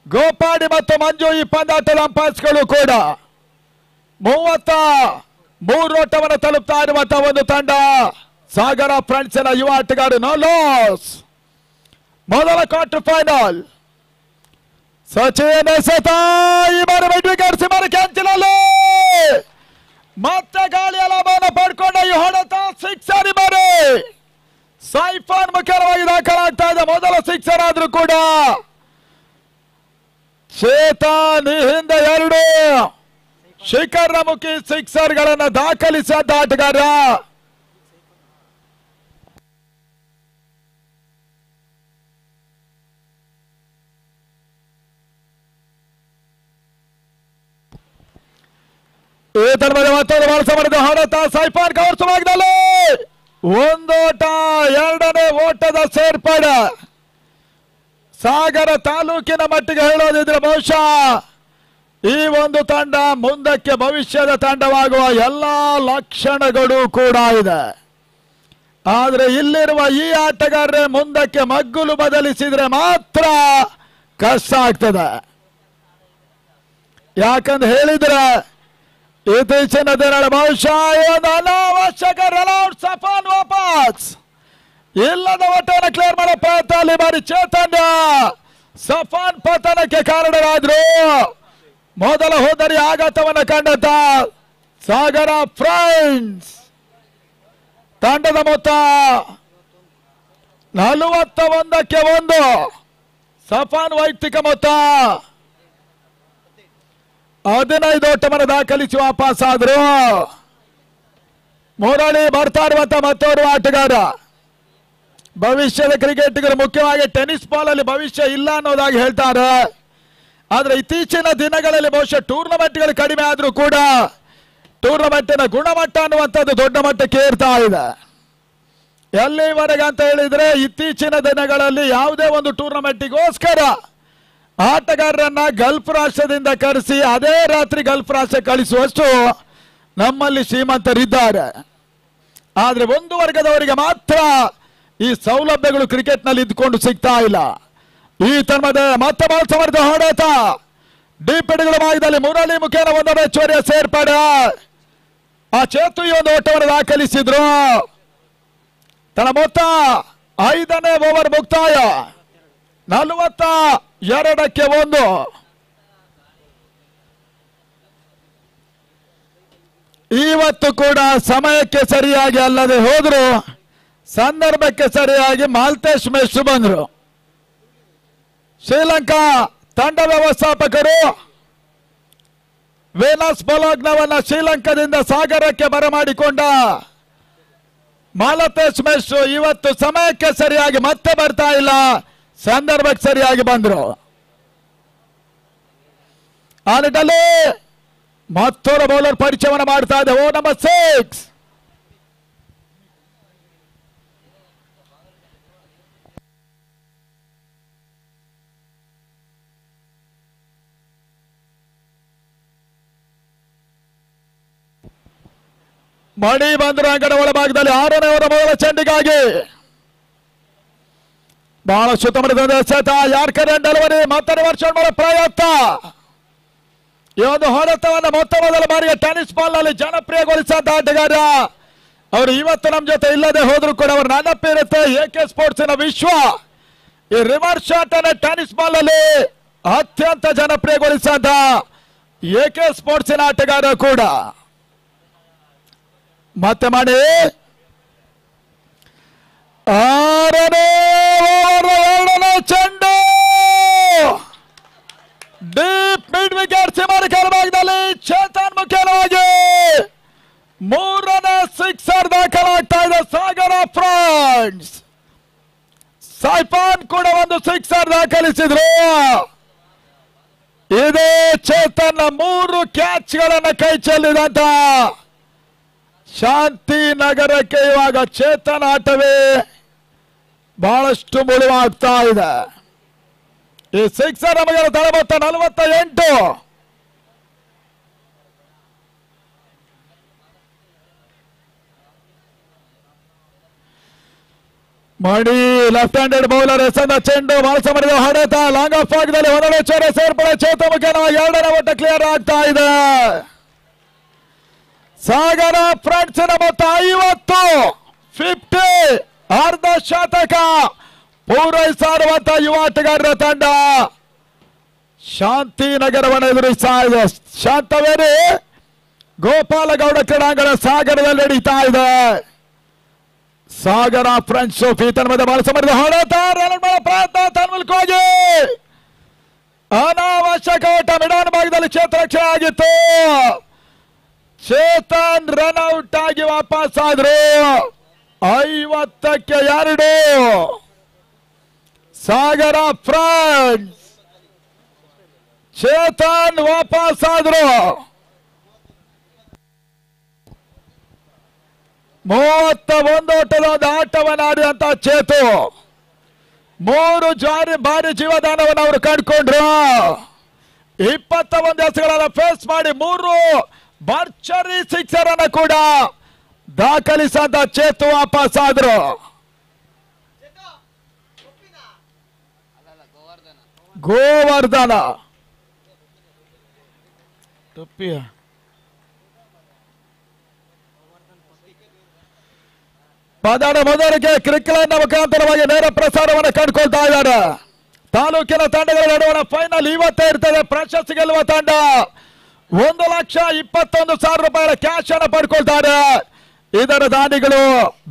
ಗೋಪಾಡಿ ಮತ್ತು ಮಂಜು ಈ ಪಂದ್ಯಾಟದ ಅಂಪೈರ್ಸ್ಗಳು ಕೂಡ 33 ಓಟವನ್ನು ತಲುಪ್ತಾ ಇರುವಂತಹ ಒಂದು ತಂಡ ಸಾಗರ ಫ್ರೆಂಡ್ಸ್ನ ಯುವ ಆಟಗಾರರು. No loss. ಮೊದಲ ಕ್ವಾರ್ಟರ್ ಫೈನಲ್. ಸಚಿನ್ ಎಸೆತ ಈ ಬಾರಿ ಮಿಡ್ ವಿಕೆಟ್ ಸಿಮರ್ ಕ್ಯಾಂಚಿನಲ್ಲಿ ಮತ್ತೆ ಗಾಳಿಯ ಲಾಭವನ್ನು ಪಡ್ಕೊಂಡ ಈ ಹೊಡೆತ ಸಿಕ್ಸರ್. ಈ ಬಾರಿ ಸೈಫಾನ್ ಮುಖ್ಯವಾಗಿ ದಾಖಲಾಗ್ತಾ ಇದೆ. ಮೊದಲ ಸಿಕ್ಸರ್ ಆದ್ರೂ ಕೂಡ ಚೇತನ್ ಹಿಂದೆ 2 ಶಿಖರ್ ಮುಖಿ ಸಿಕ್ಸರ್ ಗಳನ್ನು ದಾಖಲಿಸಿದ ಆಟಗಾರ. ಈ ತರಹದ ಮತ್ತೊಂದು ಬಳಸ ಮಾಡಿದ ಹೊಡೆತ ಸೈಫಾನ್ ಕವರ್ಸ್ ಭಾಗದಲ್ಲಿ 1 ಓಟ. 2ನೇ ಓಟದ ಸೇರ್ಪಡೆ. ಸಾಗರ ತಾಲೂಕಿನ ಮಟ್ಟಿಗೆ ಹೇಳೋದಿದ್ರೆ ಬಹುಶಃ ಈ ಒಂದು ತಂಡ ಮುಂದಕ್ಕೆ ಭವಿಷ್ಯದ ತಂಡವಾಗುವ ಎಲ್ಲಾ ಲಕ್ಷಣಗಳು ಕೂಡ ಇದೆ. ಆದರೆ ಇಲ್ಲಿರುವ ಈ ಆಟಗಾರರೇ ಮುಂದಕ್ಕೆ ಮಗ್ಗುಲು ಬದಲಿಸಿದ್ರೆ ಮಾತ್ರ ಕಷ್ಟ ಆಗ್ತದೆ. ಯಾಕಂತ ಹೇಳಿದ್ರೆ ಇತ್ತೀಚಿನ ದಿನಗಳ ಬಹುಶಃ ಒಂದು ಅನಾವಶ್ಯಕ ರನೌಟ್ ಸಫಾನ್ ವಾಪಸ್ ಇಲ್ಲದ ಒಟ್ಟನ್ನು ಕ್ಲಿಯರ್ ಮಾಡೋ ಪ್ರಯತ್ನ ಅಲ್ಲಿ ಬಾರಿ ಚೇತನ್ಯ ಸಫಾನ್ ಪತನಕ್ಕೆ ಕಾರಣರಾದ್ರು. ಮೊದಲ ಹೋದರಿ ಆಘಾತವನ್ನು ಕಂಡಂತ ಸಾಗರ ಫ್ರೆಂಡ್ಸ್ ತಂಡದ ಮೊತ್ತ 41ಕ್ಕೆ 1. ಸಫಾನ್ ವೈಯಕ್ತಿಕ ಮೊತ್ತ 15 ಓಟವನ್ನು ದಾಖಲಿಸಿ ವಾಪಸ್ ಆದ್ರು. ಮುರಳಿ ಬರ್ತಾ ಇರುವಂತ ಮತ್ತೋರ್ವ ಆಟಗಾರ. ಭವಿಷ್ಯದ ಕ್ರಿಕೆಟಿಗರು ಮುಖ್ಯವಾಗಿ ಟೆನ್ನಿಸ್ ಬಾಲ್ ಅಲ್ಲಿ ಭವಿಷ್ಯ ಇಲ್ಲ ಅನ್ನೋದಾಗಿ ಹೇಳ್ತಾರೆ. ಆದ್ರೆ ಇತ್ತೀಚಿನ ದಿನಗಳಲ್ಲಿ ಬಹುಶಃ ಟೂರ್ನಮೆಂಟ್ಗಳು ಕಡಿಮೆ ಆದ್ರೂ ಕೂಡ ಟೂರ್ನಮೆಂಟಿನ ಗುಣಮಟ್ಟ ಅನ್ನುವಂಥದ್ದು ದೊಡ್ಡ ಮಟ್ಟಕ್ಕೆ ಏರ್ತಾ ಇದೆ. ಎಲ್ಲಿವರೆಗೆ ಅಂತ ಹೇಳಿದ್ರೆ ಇತ್ತೀಚಿನ ದಿನಗಳಲ್ಲಿ ಯಾವುದೇ ಒಂದು ಟೂರ್ನಮೆಂಟಿಗೋಸ್ಕರ ಆಟಗಾರರನ್ನ ಗಲ್ಫ್ ರಾಷ್ಟ್ರದಿಂದ ಕರೆಸಿ ಅದೇ ರಾತ್ರಿ ಗಲ್ಫ್ ರಾಷ್ಟ್ರ ಕಳಿಸುವಷ್ಟು ನಮ್ಮಲ್ಲಿ ಶ್ರೀಮಂತರಿದ್ದಾರೆ. ಆದ್ರೆ ಒಂದು ವರ್ಗದವರಿಗೆ ಮಾತ್ರ ಈ ಸೌಲಭ್ಯಗಳು ಕ್ರಿಕೆಟ್ ನಲ್ಲಿ ಇದ್ಕೊಂಡು ಸಿಗ್ತಾ ಇಲ್ಲ. ಈ ತನ್ಮಧ್ಯೆ ಮತ್ತೆ ಬಾಲ್ ಸಮರ್ಥ ಹೊಡೆತ ಡೀಪ್ ಹಿಡಿಗಳ ಭಾಗದಲ್ಲಿ ಮುರಳಿ ಮುಖೇನ 1 ಹೆಚ್ಚುವರಿಯ ಸೇರ್ಪಡೆ. ಆ ಚೇತು ಈ ಒಂದು ಓಟವನ್ನು ದಾಖಲಿಸಿದ್ರು. ತನ್ನ ಮೊತ್ತ 5ನೇ ಓವರ್ ಮುಕ್ತಾಯ 42ಕ್ಕೆ 1. ಇವತ್ತು ಕೂಡ ಸಮಯಕ್ಕೆ ಸರಿಯಾಗಿ ಅಲ್ಲದೆ ಹೋದ್ರು ಸಂದರ್ಭಕ್ಕೆ ಸರಿಯಾಗಿ ಮಾಲ್ತೇಶ್ ಮೆಶ್ರು ಬಂದ್ರು. ಶ್ರೀಲಂಕಾ ತಂಡ ವ್ಯವಸ್ಥಾಪಕರು ವೇನಸ್ ಬೊಲಾಗ್ನವನ್ನ ಶ್ರೀಲಂಕಾದಿಂದ ಸಾಗರಕ್ಕೆ ಬರಮಾಡಿಕೊಂಡ ಮಾಲತೇಶ್ ಮೆಶ್ರು ಇವತ್ತು ಸಮಯಕ್ಕೆ ಸರಿಯಾಗಿ ಮತ್ತೆ ಬರ್ತಾ ಇಲ್ಲ, ಸಂದರ್ಭಕ್ಕೆ ಸರಿಯಾಗಿ ಬಂದ್ರು. ಆ ನಿಟ್ಟಲ್ಲಿ ಮತ್ತೊಬ್ಬ ಬೌಲರ್ ಪರಿಚಯವನ್ನು ಮಾಡ್ತಾ ಇದೆ. ಓ ನಂಬರ್ 6 ಮಣಿ ಬಂದ್ರು ಅಂಗಡ ಒಳಭಾಗದಲ್ಲಿ 6ನೇ ಓವರ್ ಮೊದಲ ಚೆಂಡಿಗಾಗಿ ಬಹಳ ಸುತ್ತಮುತ್ತದ ಎಸೆತ ಯಾರ್ಕರ್ ಡೆಲಿವರಿ ಮತ್ತೊಂದು ವರ್ಷ ಮಾಡೋ ಪ್ರಯತ್ನ. ಈ ಒಂದು ಹೊಡೆತವನ್ನು ಮೊತ್ತ ಮೊದಲ ಬಾರಿಗೆ ಟೆನ್ನಿಸ್ ಬಾಲ್ ನಲ್ಲಿ ಜನಪ್ರಿಯಗೊಳಿಸಿದ ಆಟಗಾರ ಅವರು ಇವತ್ತು ನಮ್ಮ ಜೊತೆ ಇಲ್ಲದೆ ಹೋದ್ರು ಕೂಡ ಅವರು ನೆನಪಿರುತ್ತೆ. ಎಕೆ ಸ್ಪೋರ್ಟ್ಸ್ ವಿಶ್ವ ಈ ರಿವರ್ಸ್ ಶಾಟ್ ಅನ್ನ ಟೆನ್ನಿಸ್ ಬಾಲ್ ಅಲ್ಲಿ ಅತ್ಯಂತ ಜನಪ್ರಿಯಗೊಳಿಸಿದ ಎಕೆ ಸ್ಪೋರ್ಟ್ಸ್ ಆಟಗಾರ ಕೂಡ. ಮತ್ತೆ ಮಾಡಿ 6ನೇ ಓವರ್ 2ನೇ ಚೆಂಡು ಡೀಪ್ ಮಿಡ್ ವಿಕೆಟ್ ಸೀಮಾರೇಖೆ ಭಾಗದಲ್ಲಿ ಚೇತನ್ ಮುಖೇನವಾಗಿ 3ನೇ ಸಿಕ್ಸರ್ ದಾಖಲಾಗ್ತಾ ಇದೆ ಸಾಗರ ಫ್ರೆಂಡ್ಸ್. ಸೈಫಾನ್ ಕೂಡ ಒಂದು ಸಿಕ್ಸರ್ ದಾಖಲಿಸಿದ್ರು. ಇದೇ ಚೇತನ್ 3 ಕ್ಯಾಚ್ಗಳನ್ನು ಕೈ ಚೆಲ್ಲಿದಂತ ಶಾಂತಿನಗರಕ್ಕೆ ಇವಾಗ ಚೇತನ್ ಆಟವೇ ಬಹಳಷ್ಟು ಮುಳುವಾಗ್ತಾ ಇದೆ. ಈ ಸಿಕ್ಸರ್ ನಮಗೆ ತಳಮೊತ್ತ 48. ಮಣಿ ಲೆಫ್ಟ್ ಹ್ಯಾಂಡೆಡ್ ಬೌಲರ್ ಎಸೆದ ಚೆಂಡು ಬಾಲ್ ಸಮರದ ಹೊಡೆತ ಲಾಂಗ್ ಆಫ್ ಭಾಗದಲ್ಲಿ 1 ಚೋರೆ ಸೇರ್ಪಡೆ ಚೇತನ್ ಮುಖೇನ 2ನೇ ಓಟ ಕ್ಲಿಯರ್ ಆಗ್ತಾ ಇದೆ. ಸಾಗರ ಫ್ರೆಂಡ್ಸ್ ಮೊತ್ತ 50 ಅರ್ಧ ಶತಕ ಪೂರೈಸಿರುವಂತ ಯುವ ಆಟಗಾರರ ತಂಡ ಶಾಂತಿನಗರವನ್ನು ಎದುರಿಸ್ತಾ ಇದೆ. ಶಾಂತವೇರಿ ಗೋಪಾಲಗೌಡ ಕ್ರೀಡಾಂಗಣ ಸಾಗರದಲ್ಲಿ ನಡೀತಾ ಇದೆ. ಸಾಗರ ಫ್ರೆಂಡ್ಸ್ ಪೀತನ್ ಮಧ್ಯೆ ಬಾಳ ಸಮರದ ಹೊಡೆತ ರನ್ ಮಾಡೋ ಪ್ರಯತ್ನ ತನ್ಮೂಲಕವಾಗಿ ಅನಾವಶ್ಯಕ ಓಟ ಮಿಡಾನ್ ಭಾಗದಲ್ಲಿ ಕ್ಷೇತ್ರ ರಕ್ಷಣೆ ಆಗಿತ್ತು. ಚೇತನ್ ರನ್ ಔಟ್ ಆಗಿ ವಾಪಸ್ ಆದ್ರು. 50ಕ್ಕೆ 2 ಸಾಗರ ಫ್ರೆಂಡ್ಸ್. ಚೇತನ್ ವಾಪಸ್ ಆದ್ರು. 31 ಓಟದ ಒಂದು ಆಟವನ್ನು ಆಡಿದಂತ ಚೇತು 3 ಬಾರಿ ಜೀವದಾನವನ್ನು ಅವರು ಕಂಡುಕೊಂಡ್ರು. 21 ಎಸೆಗಳನ್ನು ಫೇಸ್ ಮಾಡಿ 3 ಭರ್ಜರಿ ಸಿಕ್ಸರ್ ಅನ್ನು ಕೂಡ ದಾಖಲಿಸಿದ ಚೇತು ವಾಪಸ್ ಆದ್ರು. ಗೋವರ್ಧನ ಪದಾಡ ಮೊದಲಿಗೆ ಕ್ರಿಕೆಟ್ ಮುಖಾಂತರವಾಗಿ ನೇರ ಪ್ರಸಾರವನ್ನು ಕಂಡುಕೊಳ್ತಾ ಇದ್ದಾರೆ. ತಾಲೂಕಿನ ತಂಡಗಳ ನಡುವಣ ಫೈನಲ್ ಇವತ್ತೇ ಇರ್ತದೆ. ಪ್ರಶಸ್ತಿ ಗೆಲ್ಲುವ ತಂಡ 1,21,000 ರೂಪಾಯಿಗಳ ಕ್ಯಾಶ್ ಅನ್ನು ಪಡ್ಕೊಳ್ತಾರೆ. ಇದರ ದಾನಿಗಳು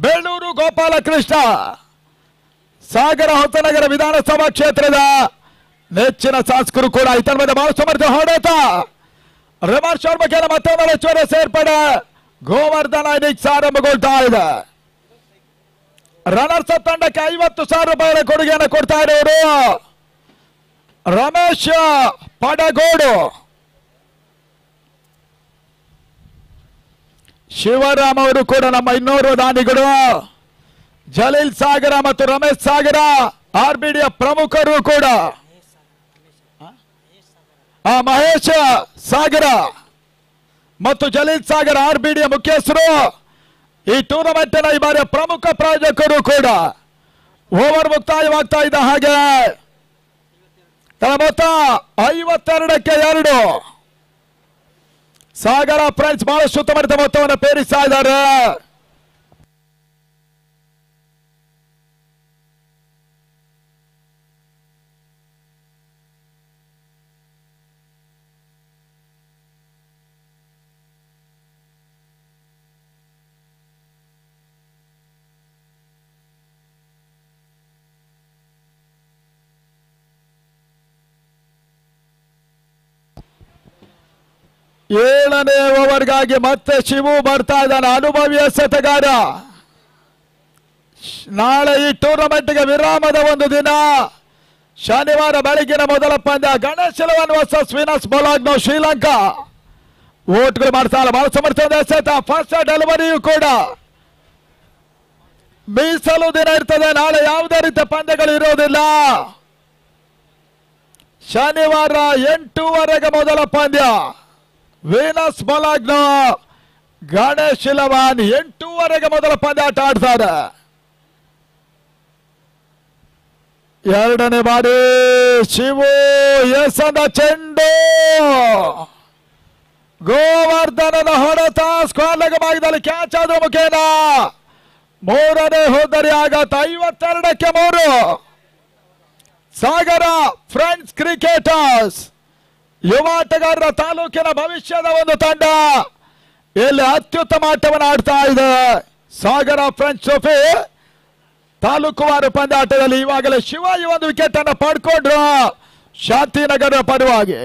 ಬೇಳೂರು ಗೋಪಾಲಕೃಷ್ಣ, ಸಾಗರ ಹೊಸನಗರ ವಿಧಾನಸಭಾ ಕ್ಷೇತ್ರದ ನೆಚ್ಚಿನ ಶಾಸಕರು ಕೂಡ. ಇತರ ಮೇಲೆ ಬಹಳ ಸಮರ್ಥ ಹೊಡೆತ ರಿವರ್ಸ್ ಶರ್ಮಕ್ಕೆ ಮತ್ತೊಂದು ಹೆಚ್ಚುವರಿ ಸೇರ್ಪಡೆ. ಗೋವರ್ಧನ ಇನ್ನಿಂಗ್ಸ್ ಆರಂಭಗೊಳ್ತಾ ಇದೆ. ರನ್ನರ್ಸ್ ಅಪ್ ತಂಡಕ್ಕೆ 50,000 ರೂಪಾಯಿಗಳ ಕೊಡುಗೆಯನ್ನು ಕೊಡ್ತಾ ಇರೋರು ರಮೇಶ್ ಪಡಗೋಡು. ಶಿವರಾಮ್ ಅವರು ಕೂಡ ನಮ್ಮ ಇನ್ನೋರ್ವ ದಾನಿಗಳು. ಜಲೀಲ್ ಸಾಗರ ಮತ್ತು ರಮೇಶ್ ಸಾಗರ RBDಯ ಪ್ರಮುಖರು ಕೂಡ. ಮಹೇಶ್ ಸಾಗರ ಮತ್ತು ಜಲೀಲ್ ಸಾಗರ RBDಯ ಮುಖ್ಯಸ್ಥರು. ಈ ಟೂರ್ನಮೆಂಟ್ನ ಈ ಬಾರಿಯ ಪ್ರಮುಖ ಪ್ರಾಯೋಜಕರು ಕೂಡ. ಓವರ್ ಮುಕ್ತಾಯವಾಗ್ತಾ ಇದ್ದ ಹಾಗೆ ಮೊತ್ತ 52ಕ್ಕೆ 2 ಸಾಗರ ಫ್ರೆಂಡ್ಸ್ ಬಹಳಷ್ಟು ಉತ್ತಮವಾದ ಮೊತ್ತವನ್ನು ಪೇರಿಸ್ತಾ ಇದ್ದಾರೆ. ಏಳನೇ ಓವರ್ಗಾಗಿ ಮತ್ತೆ ಶಿವು ಬರ್ತಾ ಇದ್ದಾನೆ, ಅನುಭವಿ ಎಸೆತಗಾರ. ನಾಳೆ ಈ ಟೂರ್ನಮೆಂಟ್ಗೆ ವಿರಾಮದ ಒಂದು ದಿನ. ಶನಿವಾರ ಬೆಳಗಿನ ಮೊದಲ ಪಂದ್ಯ ಗಣೇಶ್ ಇಲೆವನ್ ವರ್ಸಸ್ ವೀನಸ್ ಬೊಲಾಗ್ನೋ ಶ್ರೀಲಂಕಾ. ಓಟ್ಗಳು ಮಾಡ್ತಾರೆ. ಬಹಳ ಸಮರ್ಥವಾದ ಎಸೆತ. ಫಸ್ಟ್ ಡೆಲಿವರಿಯೂ ಕೂಡ ಮೀಸಲು ದಿನ ಇರ್ತದೆ. ನಾಳೆ ಯಾವುದೇ ರೀತಿಯ ಪಂದ್ಯಗಳು ಇರೋದಿಲ್ಲ. ಶನಿವಾರ 8:00 ಮೊದಲ ಪಂದ್ಯ. ವೀನಸ್ ಬೊಲಾಗ್ನೋ ಗಣೇಶ್ ಇಲೆವನ್ 8:00 ಮೊದಲ ಪಂದ್ಯ ಆಟ ಆಡ್ತಾರೆ. ಎರಡನೇ ಬಾರಿ ಶಿವು ಎಸೆದ ಚೆಂಡು ಗೋವರ್ಧನನ ಹೊಡೆತ ಸ್ಕ್ವೇರ್ ಲೆಗ್ ಭಾಗದಲ್ಲಿ ಕ್ಯಾಚ್ ಆದ ಮುಖೇನ ಮೂರನೇ ಹೋದರೆ ಆಗತ್ತ. 52ಕ್ಕೆ 3 ಸಾಗರ ಫ್ರೆಂಡ್ಸ್ ಕ್ರಿಕೆಟರ್ಸ್ ಯುವ ಆಟಗಾರರ ತಾಲೂಕಿನ ಭವಿಷ್ಯದ ಒಂದು ತಂಡ ಇಲ್ಲಿ ಅತ್ಯುತ್ತಮ ಆಟವನ್ನು ಆಡ್ತಾ ಇದೆ. ಸಾಗರ ಫ್ರೆಂಡ್ಸ್ ಟ್ರೋಫಿ ತಾಲೂಕುವಾರು ಪಂದ್ಯಾಟದಲ್ಲಿ ಇವಾಗಲೇ ಶಿವ ಈ ಒಂದು ವಿಕೆಟ್ ಅನ್ನು ಪಡ್ಕೊಂಡ್ರು ಶಾಂತಿನಗರ ಪರವಾಗಿ.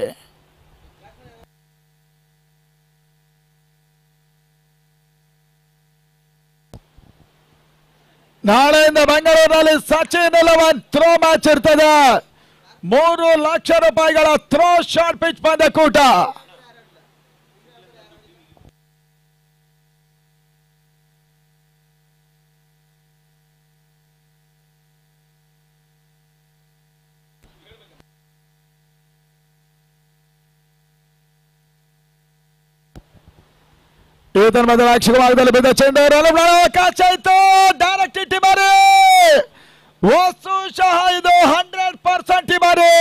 ನಾಳೆಯಿಂದ ಬೆಂಗಳೂರಿನಲ್ಲಿ ಸಚಿನ್ ಇಲೆವನ್ ಥ್ರೋ ಮ್ಯಾಚ್ ಇರ್ತದೆ. 3 ಲಕ್ಷ ರೂಪಾಯಿಗಳ ಥ್ರೋ ಶಾರ್ಟ್ ಪಿಚ್ ಪಂದ್ಯಕೂಟ. ಇದರ ಮೊದಲ ಭಾಗದಲ್ಲಿ ಬಿದ್ದ ಚೆಂಡು ಅವಕಾಶ ಆಯ್ತು. ಡೈರೆಕ್ಟ್ ಇಟ್ಟಿ ಬಾರಿ ವಸ್ತುಶಃ ಇದು 100% ಬಾರಿ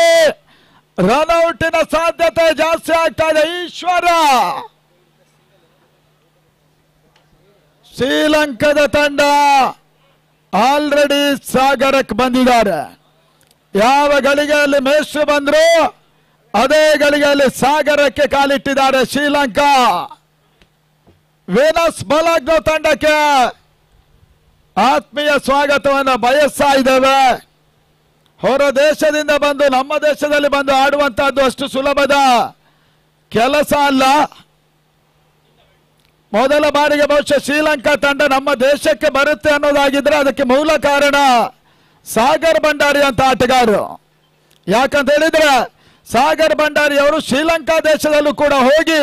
ರನ್ಔಟಿನ ಸಾಧ್ಯತೆ ಜಾಸ್ತಿ ಆಗ್ತಾ ಇದೆ. ಈಶ್ವರ ಶ್ರೀಲಂಕಾದ ತಂಡ ಆಲ್ರೆಡಿ ಸಾಗರಕ್ಕೆ ಬಂದಿದ್ದಾರೆ. ಯಾವ ಗಳಿಗೆಯಲ್ಲಿ ಮೇಷ್ಟ್ರು ಬಂದ್ರು ಅದೇ ಗಳಿಗೆಯಲ್ಲಿ ಸಾಗರಕ್ಕೆ ಕಾಲಿಟ್ಟಿದ್ದಾರೆ ಶ್ರೀಲಂಕಾ. ವೀನಸ್ ಬೊಲಾಗ್ನೋ ತಂಡಕ್ಕೆ ಆತ್ಮೀಯ ಸ್ವಾಗತವನ್ನು ಬಯಸ್ತಾ ಇದ್ದೇವೆ. ಹೊರ ದೇಶದಿಂದ ಬಂದು ನಮ್ಮ ದೇಶದಲ್ಲಿ ಬಂದು ಆಡುವಂತಹದ್ದು ಅಷ್ಟು ಸುಲಭದ ಕೆಲಸ ಅಲ್ಲ. ಮೊದಲ ಬಾರಿಗೆ ಬಹುಶಃ ಶ್ರೀಲಂಕಾ ತಂಡ ನಮ್ಮ ದೇಶಕ್ಕೆ ಬರುತ್ತೆ ಅನ್ನೋದಾಗಿದ್ರೆ ಅದಕ್ಕೆ ಮೂಲ ಕಾರಣ ಸಾಗರ್ ಭಂಡಾರಿ ಅಂತ ಆಟಗಾರರು. ಯಾಕಂತ ಹೇಳಿದ್ರೆ ಸಾಗರ್ ಭಂಡಾರಿ ಅವರು ಶ್ರೀಲಂಕಾ ದೇಶದಲ್ಲೂ ಕೂಡ ಹೋಗಿ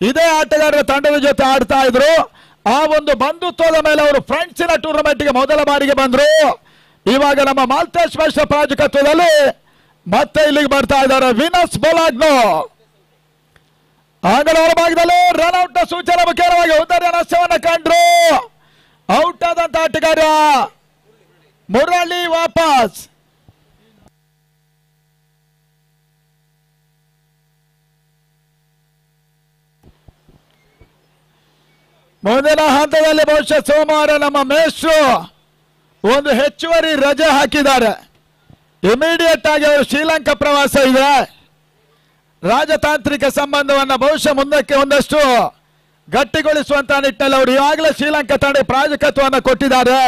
ಇದೇ ಆಟಗಾರರ ತಂಡದ ಜೊತೆ ಆಡ್ತಾ ಇದ್ರು. ಆ ಒಂದು ಬಂಧುತ್ವದ ಮೇಲೆ ಅವರು ಫ್ರೆಂಡ್ಸಿನ ಟೂರ್ನಮೆಂಟ್ಗೆ ಮೊದಲ ಬಾರಿಗೆ ಬಂದ್ರು. ಇವಾಗ ನಮ್ಮ ಮಾಲ್ತೇಶ್ ಮಿಶ್ರ ಪ್ರಾಯೋಜಕತ್ವದಲ್ಲಿ ಮತ್ತೆ ಇಲ್ಲಿಗೆ ಬರ್ತಾ ಇದ್ದಾರೆ ವಿನಸ್ ಬೊಲಾಗ್ನೋ. ಅಂಗಡ ಹೊರಭಾಗದಲ್ಲಿ ರನ್ಔಟ್ ನ ಸೂಚನೆ ಮುಖ್ಯವಾಗಿ ಉದರ ನಷ್ಟವನ್ನು ಕಂಡ್ರು. ಔಟ್ ಆದಂತ ಆಟಗಾರ ಮುರಳಿ ವಾಪಸ್. ಮುಂದಿನ ಹಂತದಲ್ಲಿ ಬಹುಶಃ ಸೋಮವಾರ ನಮ್ಮ ಮೇಷ್ಟ್ರು ಒಂದು ಹೆಚ್ಚುವರಿ ರಜೆ ಹಾಕಿದ್ದಾರೆ. ಇಮಿಡಿಯೇಟ್ ಆಗಿ ಅವರು ಶ್ರೀಲಂಕಾ ಪ್ರವಾಸ ಇದೆ. ರಾಜತಾಂತ್ರಿಕ ಸಂಬಂಧವನ್ನು ಬಹುಶಃ ಮುಂದಕ್ಕೆ ಒಂದಷ್ಟು ಗಟ್ಟಿಗೊಳಿಸುವಂತಹ ನಿಟ್ಟಿನಲ್ಲಿ ಅವರು ಈಗಾಗಲೇ ಶ್ರೀಲಂಕಾ ತಂಡ ಪ್ರಾಯೋಜಕತ್ವವನ್ನು ಕೊಟ್ಟಿದ್ದಾರೆ.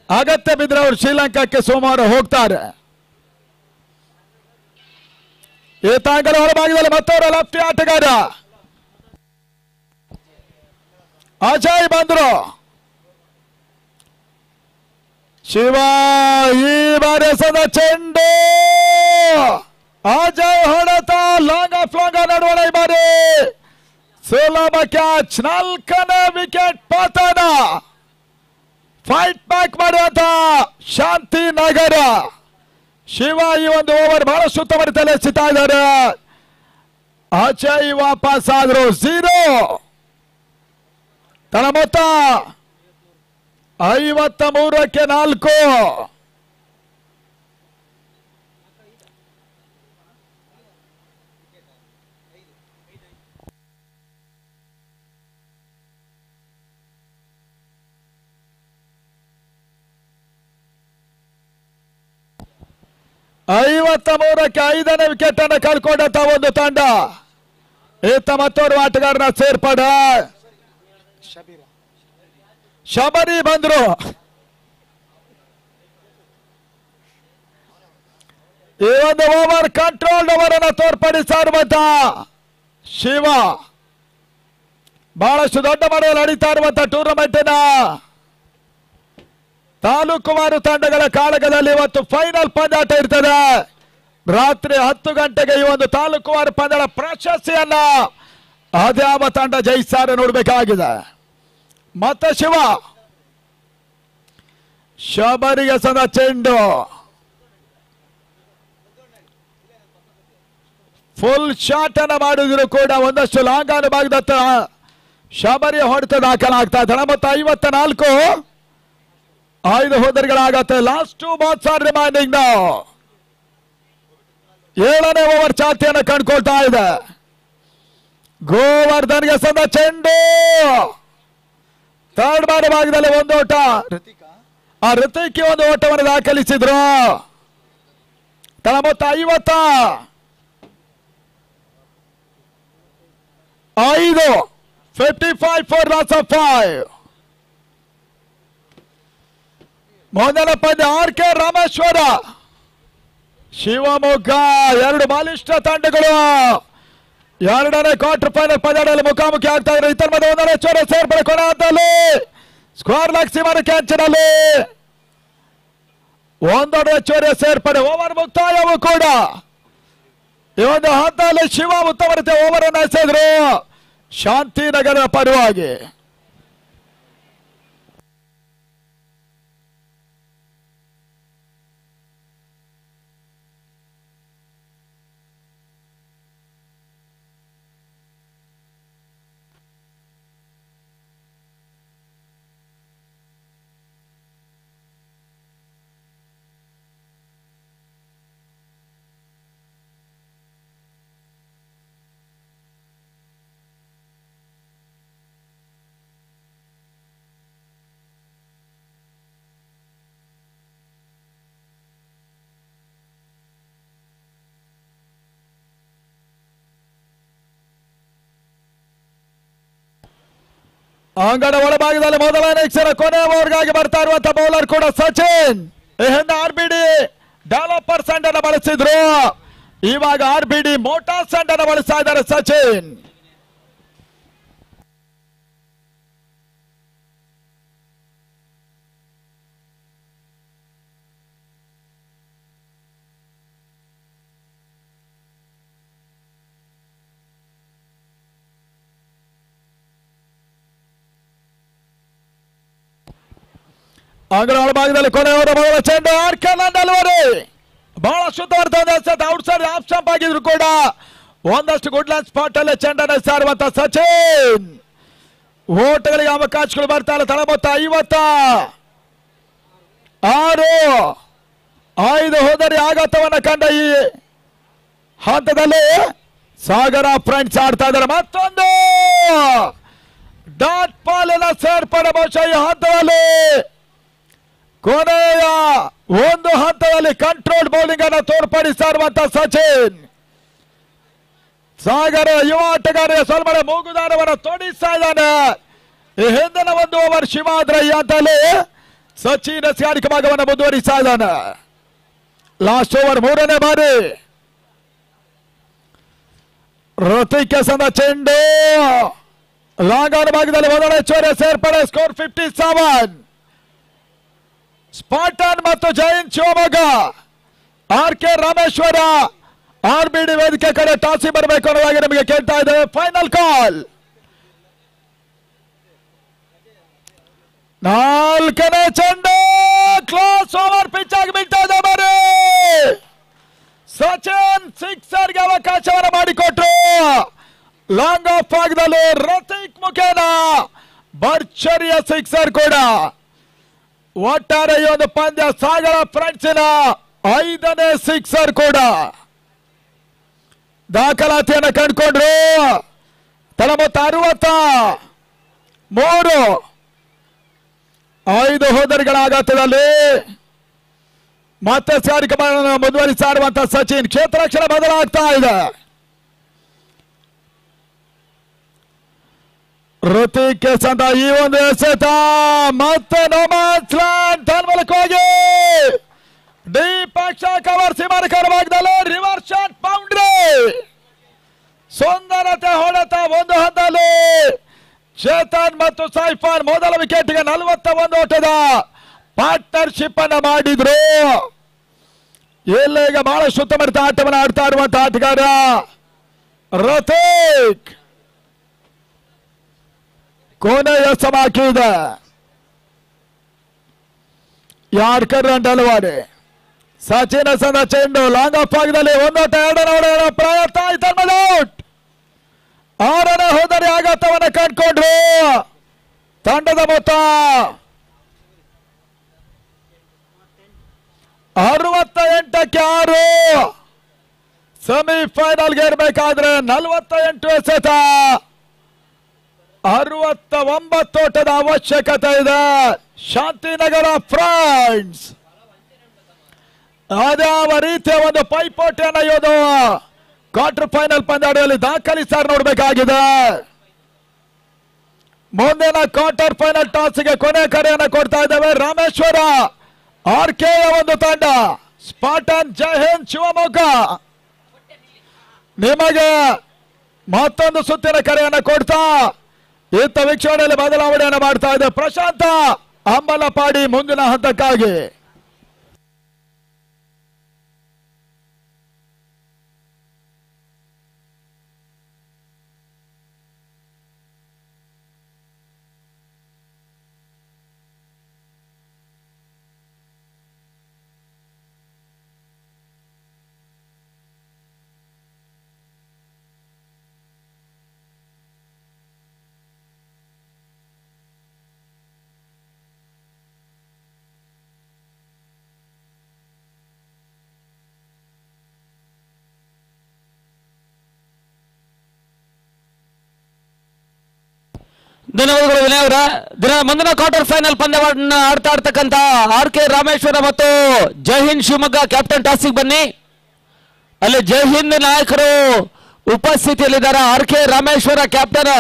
ಅಗತ್ಯ ಬಿದ್ದರೆ ಅವರು ಶ್ರೀಲಂಕಾಕ್ಕೆ ಸೋಮವಾರ ಹೋಗ್ತಾರೆ. ಈ ತಾಂಗಲ ಹೊರಭಾಗದಲ್ಲಿ ಮತ್ತವರ ಲೆಫ್ಟಿ ಆಟಗಾರ ಅಜಯ್ ಬಂದ್ರು. ಶಿವ ಈ ಬಾರಿ ಎಸೆದ ಚೆಂಡು ಅಜಯ್ ಹೊಡೆತ ಲಾಂಗ್ ಆಫ್ ಲಾಂಗ್ ನಡುವಣ. ಈ ಬಾರಿ ಸುಲಭ ಕ್ಯಾಚ್, 4ನೇ ವಿಕೆಟ್ ಪತನ. ಫೈಟ್ ಬ್ಯಾಕ್ ಮಾಡುವಂತ ಶಾಂತಿನಗರ. ಶಿವ ಈ ಒಂದು ಓವರ್ ಬಹಳಷ್ಟು ಉತ್ತಮ ರೀತಿಯಲ್ಲಿ ಎಸೆತಾ ಇದ್ದಾರೆ. ಅಜಯ್ ವಾಪಸ್ ಆದ್ರು 0. ತನ್ನ ಮೊತ್ತ 53ಕ್ಕೆ 4. ಕ್ಕೆ 5ನೇ ವಿಕೆಟ್ ಅನ್ನು ಕಳ್ಕೊಂಡಂತ ಒಂದು ತಂಡ. ಈತ ಮತ್ತೋರ್ವ ಆಟಗಾರನ ಸೇರ್ಪಡೆ ಶಬರಿ ಬಂದ್ರು. ಈ ಒಂದು ಓವರ್ ಕಂಟ್ರೋಲ್ಡ್ ಓವರ್ ಅನ್ನು ತೋರ್ಪಡಿಸಿರುವಂತ ಶಿವ. ಬಹಳಷ್ಟು ದೊಡ್ಡ ಮಟ್ಟದಲ್ಲಿ ನಡೀತಾ ಇರುವಂತಹ ಟೂರ್ನಮೆಂಟಿನ ತಾಲೂಕುವಾರು ತಂಡಗಳ ಕಾಳಗದಲ್ಲಿ ಇವತ್ತು ಫೈನಲ್ ಪಂದ್ಯಾಟ ಇರ್ತದೆ. ರಾತ್ರಿ 10 ಗಂಟೆಗೆ ಈ ಒಂದು ತಾಲೂಕುವಾರು ಪಂದ್ಯದ ಪ್ರಶಸ್ತಿಯನ್ನ ಅದ್ಯಾವ ತಂಡ ಜಯಿಸ್ತಾರೆ ನೋಡಬೇಕಾಗಿದೆ. ಮತ್ತೆ ಶಿವ ಶಬರಿಗೆ ಸದ ಚೆಂಡು ಫುಲ್ ಶಾಟ್ ಅನ್ನ ಮಾಡಿದ್ರು ಕೂಡ ಒಂದಷ್ಟು ಲಾಂಗ್ ಆನ್ ಭಾಗದತ್ತ ಶಬರಿ ಹೊಡೆತ ದಾಖಲಾಗ್ತಾ ಇದ್ದಾನೆ. ಮತ್ತೆ 54 5 ಹೋದರ್ಗಳಾಗತ್ತೆ. Last 2 balls are remaining now. 7ನೇ ಓವರ್ ಚಾತಿಯನ್ನು ಕಂಡುಕೊಳ್ತಾ ಇದೆ. ಗೋವರ್ಧನ್ಗೆ ಸದ ಚೆಂಡು ಥರ್ಡ್ ಬಾರಿ ಭಾಗದಲ್ಲಿ ಒಂದು ಓಟ. ಋತಿಕ್ ಒಂದು ಓಟವನ್ನು ದಾಖಲಿಸಿದ್ರು. ತನ್ನ ಮೊತ್ತ 55. 55 ಫಾರ್ ಲಾಸ್ ಆಫ್ 5. ಮೊದಲ ಪಂದ್ಯ RK ರಾಮೇಶ್ವರ ಶಿವಮೊಗ್ಗ. 2 ಬಾಲಿಷ್ಠ ತಂಡಗಳು 2ನೇ ಕ್ವಾರ್ಟರ್ ಫೈನಲ್ ಪಂದ್ಯದಲ್ಲಿ ಮುಖಾಮುಖಿ ಆಗ್ತಾ ಇದ್ದಾರೆ. ಇತರ ಮಧ್ಯೆ 1ನೇ ಚೋರ ಸೇರ್ಪಡೆ ಕೊನೆ ಹಂತದಲ್ಲಿ ಸ್ಕ್ವೇರ್ ಲೆಗ್ ಸೀಮನ ಕ್ಯಾಚಿನಲ್ಲಿ 1ನೇ ಚೋರ ಸೇರ್ಪಡೆ. ಓವರ್ ಮುಕ್ತಾಯವೂ ಕೂಡ ಈ ಒಂದು ಹಂತದಲ್ಲಿ ಶಿವ ಉತ್ತಮ ರೀತಿಯ ಓವರ್ ಅನ್ನು ಎಸೆದ್ರು ಶಾಂತಿನಗರ ಪರವಾಗಿ. ಅಂಗಡ ಒಳಭಾಗದಲ್ಲಿ ಮೊದಲ ಇನ್ನಿಂಗ್ಸ್ ಕೊನೆ ಓವರ್ಗಾಗಿ ಬರ್ತಾ ಇರುವಂತಹ ಬೌಲರ್ ಕೂಡ ಸಚಿನ್. ಈ ಹಿಂದೆ RBD ಡೆವಲಪರ್ ಸಂಡ್ ಅನ್ನು ಬಳಸಿದ್ರು. ಇವಾಗ RBD ಮೋಟಾರ್ ಸಂಡ್ ಅನ್ನು ಬಳಸ್ತಾ ಇದ್ದಾರೆ ಸಚಿನ್. ಅಂಗಡ ಒಳಭಾಗದಲ್ಲಿ ಕೊನೆಯವರ ಮೊದಲ ಚೆಂಡು RK ಡೆಲಿವರಿ ಬಹಳ ಶುದ್ಧವಾದ ಔಟ್ ಸೈಡ್ ಆಫ್ ಸ್ಟಂಪ್ ಆಗಿದ್ರು ಕೂಡ ಒಂದಷ್ಟು ಗುಡ್ ಲೈನ್ ಸ್ಪಾಟ್ ಅಲ್ಲಿ ಚೆಂಡನ್ನು ಸಾರುವಂತ ಸಚಿನ್. ಓಟಗಳಿಗೆ ಅವಕಾಶಗಳು ಬರ್ತಾ ಇಲ್ಲ. ತಳ ಮೊತ್ತ 56. 5 ಹೋದರಿ ಆಘಾತವನ್ನ ಕಂಡ ಈ ಹಂತದಲ್ಲಿ ಸಾಗರ ಫ್ರೆಂಡ್ಸ್ ಆಡ್ತಾ ಇದ್ದಾರೆ. ಮತ್ತೊಂದು ಡಾಟ್ ಪಾಲಿನ ಸೇರ್ಪಡೆ ಬಹುಶಃ ಈ ಹಂತದಲ್ಲಿ ಕೊನೆಯ ಒಂದು ಹಂತದಲ್ಲಿ ಕಂಟ್ರೋಲ್ ಬೌಲಿಂಗ್ ಅನ್ನು ತೋರ್ಪಡಿಸ್ತಾ ಇರುವಂತ ಸಚಿನ್. ಸಾಗರ ಯುವ ಆಟಗಾರ ಸ್ವಲ್ಪ ಮೂಗುದಾರವನ್ನು ತೋಡಿಸ್ತಾ ಇದ್ದಾನೆ. ಈ ಹಿಂದಿನ ಒಂದು ಓವರ್ ಶಿವಾದ್ರಯ್ಯ ಅಂತಲ್ಲಿ ಸಚಿನ್ ಸ್ಯಾರಿಕ ಭಾಗವನ್ನು ಮುಂದುವರಿಸ್ತಾ ಇದ್ದಾನೆ. ಲಾಸ್ಟ್ ಓವರ್ 3ನೇ ಬಾರಿ ಋತಿಕ್ ಸಂದ ಚೆಂಡು ಲಾಂಗ್ ಆನ್ ಭಾಗದಲ್ಲಿ ಮೊದಲ ಹೆಚ್ಚುವರಿ ಸೇರ್ಪಡೆ. ಸ್ಕೋರ್ 57. ಸ್ಪಾಟನ್ ಮತ್ತು ಜೈನ್ ಶಿವಮೊಗ್ಗ. RK ರಾಮೇಶ್ವರ RBD ವೇದಿಕೆ ಕಡೆ ಟಾಸಿ ಬರಬೇಕು ಅನ್ನೋದಾಗಿ ನಮಗೆ ಕೇಳ್ತಾ ಇದ್ದೇವೆ. Final call. 4ನೇ ಚೆಂಡು ಕ್ಲಾಸ್ ಓವರ್ ಪಿಚ್ ಆಗಿ ಬೀಳ್ತಾ ಇದೆ. ಬರೀ ಸಚಿನ್ ಸಿಕ್ಸರ್ಗೆ ಅವಕಾಶವನ್ನು ಮಾಡಿಕೊಟ್ರು. ಲಾಂಗ್ ಆಫ್ ಭಾಗದಲ್ಲಿ ಋತಿಕ್ ಮುಖೇನ ಭರ್ಜರಿಯ ಸಿಕ್ಸರ್ ಕೂಡ. ಒಟ್ಟಾರೆ ಈ ಒಂದು ಪಂದ್ಯ ಸಾಗರ ಫ್ರೆಂಡ್ಸಿನ 5ನೇ ಸಿಕ್ಸರ್ ಕೂಡ. ದಾಖಲಾತಿಯನ್ನು ಕಂಡುಕೊಂಡ್ರು. ತಳ ಮೊತ್ತ 63. 5 ಹೋದರಿಗಳ ಆಘಾತದಲ್ಲಿ ಮತ್ತೆ ಕಾರ್ಯಕ್ರಮವನ್ನು ಮುಂದುವರಿಸಿರುವಂತ ಸಚಿನ್. ಕ್ಷೇತ್ರ ರಕ್ಷಣೆ ಬದಲಾಗ್ತಾ ಇದೆ. ಋತಿಕ್ ಸಂದ ಈ ಒಂದು ಎಸೆತ ಮತ್ತೆ ನೋಮ್ಯಾನ್ಸ್ ಲ್ಯಾಂಡ್ ತನ್ಮೂಲಕ ಹೋಗಿ ಡೀಪ್ ಆಕ್ಷನ್ ಕವರ್ ಸೀಮಾರೇಖಾ ಭಾಗದಲ್ಲಿ ರಿವರ್ಸ್ ಶಾಟ್ ಬೌಂಡ್ರಿ. ಸುಂದರತೆ ಹೊಡೆತ ಒಂದು ಹಂತದಲ್ಲಿ ಚೇತನ್ ಮತ್ತು ಸೈಫಾನ್ ಮೊದಲ ವಿಕೆಟ್ಗೆ 41 ಓಟದ ಪಾರ್ಟ್ನರ್ಶಿಪ್ ಅನ್ನ ಮಾಡಿದ್ರು. ಇಲ್ಲೀಗ ಬಹಳ ಸುತ್ತಮುತ್ತ ಆಟವನ್ನು ಆಡ್ತಾ ಇರುವಂತಹ ಆಟಗಾರ ಋತಿಕ್. ಕೊನೆಯ ಸಮಾಕಿದೆ. Yorker delivery. ಸಚಿನ್ ಸಂದ ಚೆಂಡು ಲಾಂಗ್ ಆಫ್ ಭಾಗದಲ್ಲಿ 1 ಓಟ 2 ಪ್ರಯತ್ನ. ಔಟ್. 6ನೇ ಹೋದರೆ ಆಘಾತವನ್ನು ಕಂಡುಕೊಂಡ್ರು. ತಂಡದ ಮೊತ್ತ 68ಕ್ಕೆ 6. ಸೆಮಿಫೈನಲ್ಗೆ ಇರಬೇಕಾದ್ರೆ 48 ಎಸೆತ 69 ಓಟದ ಅವಶ್ಯಕತೆ ಇದೆ. ಶಾಂತಿನಗರ ಫ್ರೆಂಡ್ಸ್ ಅದ್ಯಾವ ರೀತಿಯ ಒಂದು ಪೈಪೋಟಿಯನ್ನು ಇವತ್ತು ಕ್ವಾರ್ಟರ್ ಫೈನಲ್ ಪಂದ್ಯಾಟದಲ್ಲಿ ದಾಖಲಿಸಾರ್ ನೋಡಬೇಕಾಗಿದೆ. ಮುಂದಿನ ಕ್ವಾರ್ಟರ್ ಫೈನಲ್ ಟಾಸ್ಗೆ ಕೊನೆ ಕರೆಯನ್ನು ಕೊಡ್ತಾ ಇದ್ದೇವೆ. ರಾಮೇಶ್ವರ RK ಒಂದು ತಂಡ, ಸ್ಪಾಟನ್ ಜೈ ಹಿಂದ್ ಶಿವಮೊಗ್ಗ ನಿಮಗೆ ಮತ್ತೊಂದು ಸುತ್ತಿನ ಕರೆಯನ್ನು ಕೊಡ್ತಾ ಇತ್ತ ವೀಕ್ಷಣೆಯಲ್ಲಿ ಬದಲಾವಣೆಯನ್ನು ಮಾಡ್ತಾ ಇದೆ. ಪ್ರಶಾಂತ ಅಂಬಲಪಾಡಿ ಮುಂದಿನ ಹಂತಕ್ಕಾಗಿ. ಧನ್ಯವಾದಗಳು ವಿನಯ್ ಅವರ. ಮುಂದಿನ ಕ್ವಾರ್ಟರ್ ಫೈನಲ್ ಪಂದ್ಯವನ್ನು ಆಡ್ತಾ ಇರ್ತಕ್ಕಂಥ RK ರಾಮೇಶ್ವರ ಮತ್ತು ಜೈ ಹಿಂದ್ ಶಿವಮೊಗ್ಗ ಕ್ಯಾಪ್ಟನ್ ಟಾಸಿಗೆ ಬನ್ನಿ. ಅಲ್ಲಿ ಜೈ ಹಿಂದ್ ನಾಯಕರು ಉಪಸ್ಥಿತಿಯಲ್ಲಿದ್ದಾರೆ. RK Rameshwara captain.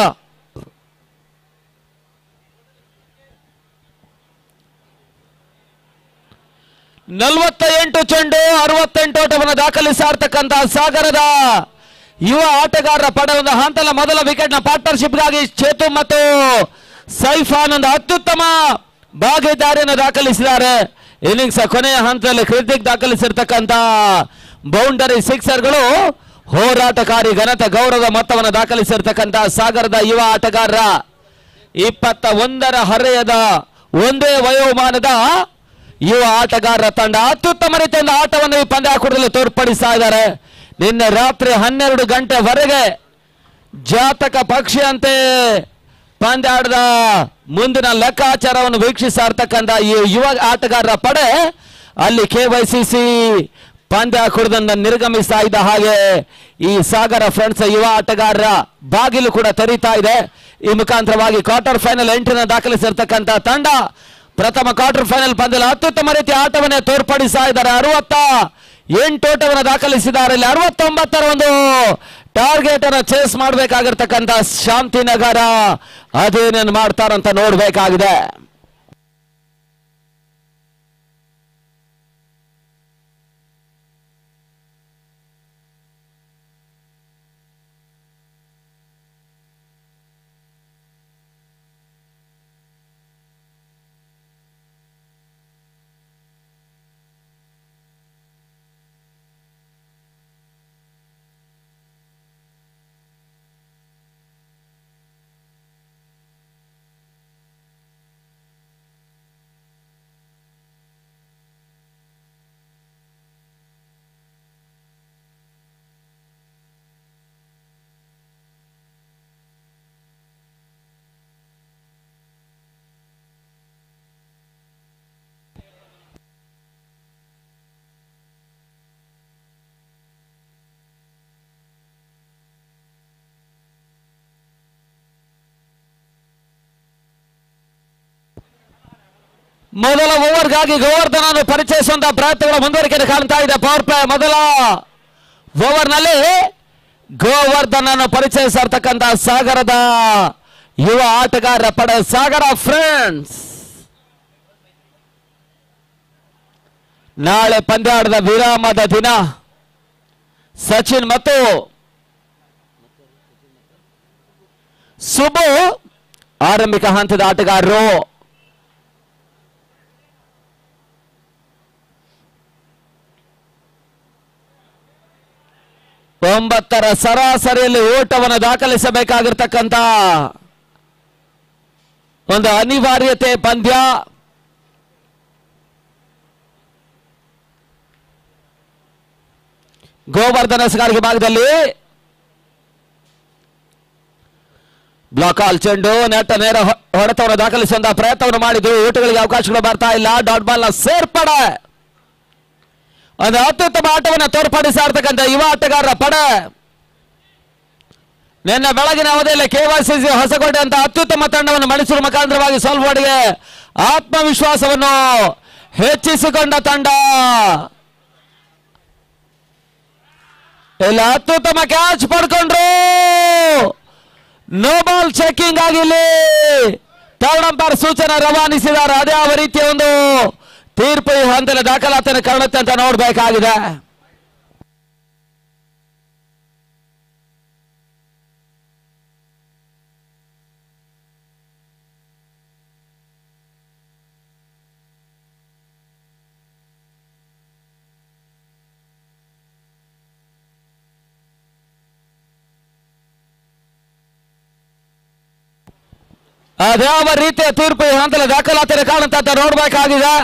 ನಲವತ್ತೆಂಟು ಚೆಂಡು 68 ಓಟವನ್ನು ದಾಖಲಿಸಿರ್ತಕ್ಕಂಥ ಸಾಗರದ ಯುವ ಆಟಗಾರರ ಪಡೆ ಒಂದು ಹಂತದ ಮೊದಲ ವಿಕೆಟ್ ನ ಪಾರ್ಟ್ನರ್ಶಿಪ್ಗಾಗಿ ಚೇತು ಮತ್ತು ಸೈಫಾನ್ ಒಂದು ಅತ್ಯುತ್ತಮ ಭಾಗಿದಾರಿಯನ್ನು ದಾಖಲಿಸಿದ್ದಾರೆ. ಇನ್ನಿಂಗ್ಸ್ ಕೊನೆಯ ಹಂತದಲ್ಲಿ ಕೃತಿಕ್ ದಾಖಲಿಸಿರ್ತಕ್ಕಂಥ ಬೌಂಡರಿ ಸಿಕ್ಸರ್ಗಳು ಹೋರಾಟಕಾರಿ ಘನತೆ ಗೌರವದ ಮೊತ್ತವನ್ನು ದಾಖಲಿಸಿರ್ತಕ್ಕಂಥ ಸಾಗರದ ಯುವ ಆಟಗಾರರ 21ರ ಹರೆಯದ ಒಂದೇ ವಯೋಮಾನದ ಯುವ ಆಟಗಾರರ ತಂಡ ಅತ್ಯುತ್ತಮ ರೀತಿಯಿಂದ ಆಟವನ್ನು ಈ ಪಂದ್ಯಾಕೂಟದಲ್ಲಿ ತೋರ್ಪಡಿಸ್ತಾ ಇದ್ದಾರೆ. ನಿನ್ನೆ ರಾತ್ರಿ 12 ಗಂಟೆವರೆಗೆ ಜಾತಕ ಪಕ್ಷಿಯಂತೆ ಪಂದ್ಯಾಟದ ಮುಂದಿನ ಲೆಕ್ಕಾಚಾರವನ್ನು ವೀಕ್ಷಿಸ್ತಾ ಇರ್ತಕ್ಕಂಥ ಈ ಯುವ ಆಟಗಾರರ ಪಡೆ ಅಲ್ಲಿ KYCC ಪಂದ್ಯಾಕೂಟದಿಂದ ನಿರ್ಗಮಿಸ್ತಾ ಇದ್ದ ಹಾಗೆ ಈ ಸಾಗರ ಫ್ರೆಂಡ್ಸ್ ಯುವ ಆಟಗಾರರ ಬಾಗಿಲು ಕೂಡ ತೆರೀತಾ ಇದೆ. ಈ ಮುಖಾಂತರವಾಗಿ ಕ್ವಾರ್ಟರ್ ಫೈನಲ್ ಎಂಟ್ರಿನ ದಾಖಲಿಸಿರ್ತಕ್ಕಂಥ ತಂಡ ಪ್ರಥಮ ಕ್ವಾರ್ಟರ್ ಫೈನಲ್ ಪಂದ್ಯದಲ್ಲಿ ಅತ್ಯುತ್ತಮ ರೀತಿಯ ಆಟವನ್ನೇ ತೋರ್ಪಡಿಸ್ತಾ ಇದ್ದಾರೆ. 68 ಓಟವನ್ನು ದಾಖಲಿಸಿದ್ದಾರೆ. ಇಲ್ಲಿ 69ರ ಒಂದು ಟಾರ್ಗೆಟ್ ಅನ್ನು ಚೇಸ್ ಮಾಡಬೇಕಾಗಿರ್ತಕ್ಕಂಥ ಶಾಂತಿನಗರ ಅದೇನೇನು ಮಾಡ್ತಾರಂತ ನೋಡ್ಬೇಕಾಗಿದೆ. ಮೊದಲ ಓವರ್ಗಾಗಿ ಗೋವರ್ಧನ ಪರಿಚಯಿಸುವಂತಹ ಪ್ರಯತ್ನಗಳ ಮುಂದುವರಿಕೆಯನ್ನು ಕಾಣ್ತಾ ಇದೆ. ಪವರ್ ಪ್ಲೇ ಮೊದಲ ಓವರ್ನಲ್ಲಿ ಗೋವರ್ಧನ ಪರಿಚಯಿಸಿರ್ತಕ್ಕಂಥ ಸಾಗರದ ಯುವ ಆಟಗಾರರ ಪಡೆ ಸಾಗರ ಫ್ರೆಂಡ್ಸ್. ನಾಳೆ ಪಂದ್ಯಾಟದ ವಿರಾಮದ ದಿನ ಸಚಿನ್ ಮತ್ತು ಸುಬು ಆರಂಭಿಕ ಹಂತದ ಆಟಗಾರರು. ಒಂಬತ್ತರ ಸರಾಸರಿಯಲ್ಲಿ ಓಟವನ್ನು ದಾಖಲಿಸಬೇಕಾಗಿರ್ತಕ್ಕಂಥ ಒಂದು ಅನಿವಾರ್ಯತೆ ಪಂದ್ಯ. ಗೋವರ್ಧನ ಸ್ಕಾರ್ಗೆ ಭಾಗದಲ್ಲಿ ಬ್ಲಾಕ್ ಆಲ್ ಚೆಂಡು ನೆಟ್ಟ ನೇರ ಹೊಡೆತವನ್ನು ದಾಖಲಿಸುವಂತಹ ಪ್ರಯತ್ನವನ್ನು ಮಾಡಿದ್ರು. ಓಟಗಳಿಗೆ ಅವಕಾಶಗಳು ಬರ್ತಾ ಇಲ್ಲ. ಡಾಟ್ ಬಾಲ್ ನ ಸೇರ್ಪಡೆ ಒಂದು ಅತ್ಯುತ್ತಮ ಆಟವನ್ನು ತೋರ್ಪಡಿಸ್ತಾ ಇರ್ತಕ್ಕಂಥ ಯುವ ಆಟಗಾರರ ಪಡೆ ನಿನ್ನೆ ಬೆಳಗಿನ ಅವಧಿಯಲ್ಲಿ KYCC ಹೊಸಕೋಟೆ ಅಂತ ಅತ್ಯುತ್ತಮ ತಂಡವನ್ನು ಮಣಿಸುವ ಮುಖಾಂತರವಾಗಿ ಸೋಲ್ವಾಡಿಗೆ ಆತ್ಮವಿಶ್ವಾಸವನ್ನು ಹೆಚ್ಚಿಸಿಕೊಂಡ ತಂಡ. ಇಲ್ಲಿ ಅತ್ಯುತ್ತಮ ಕ್ಯಾಚ್ ಪಡ್ಕೊಂಡ್ರು. ನೋ ಬಾಲ್ ಚೆಕಿಂಗ್ ಆಗಿಲ್ಲಿ ಥರ್ಡ್ ಅಂಪೈರ್ ಸೂಚನೆ ರವಾನಿಸಿದ್ದಾರೆ. ಅದೇ ಯಾವ ರೀತಿಯ ಒಂದು ತೀರ್ಪು ಈ ಹಂತದಲ್ಲಿ ದಾಖಲಾತಿಯನ್ನು ಕಾಣುತ್ತೆ ಅಂತ ನೋಡಬೇಕಾಗಿದೆ. ಅದ್ಯಾವ ರೀತಿಯ ತೀರ್ಪು ಈ ಹಂತದಲ್ಲಿ ದಾಖಲಾತಿಯನ್ನು ಕಾಣುತ್ತೆ ಅಂತ ನೋಡಬೇಕಾಗಿದೆ.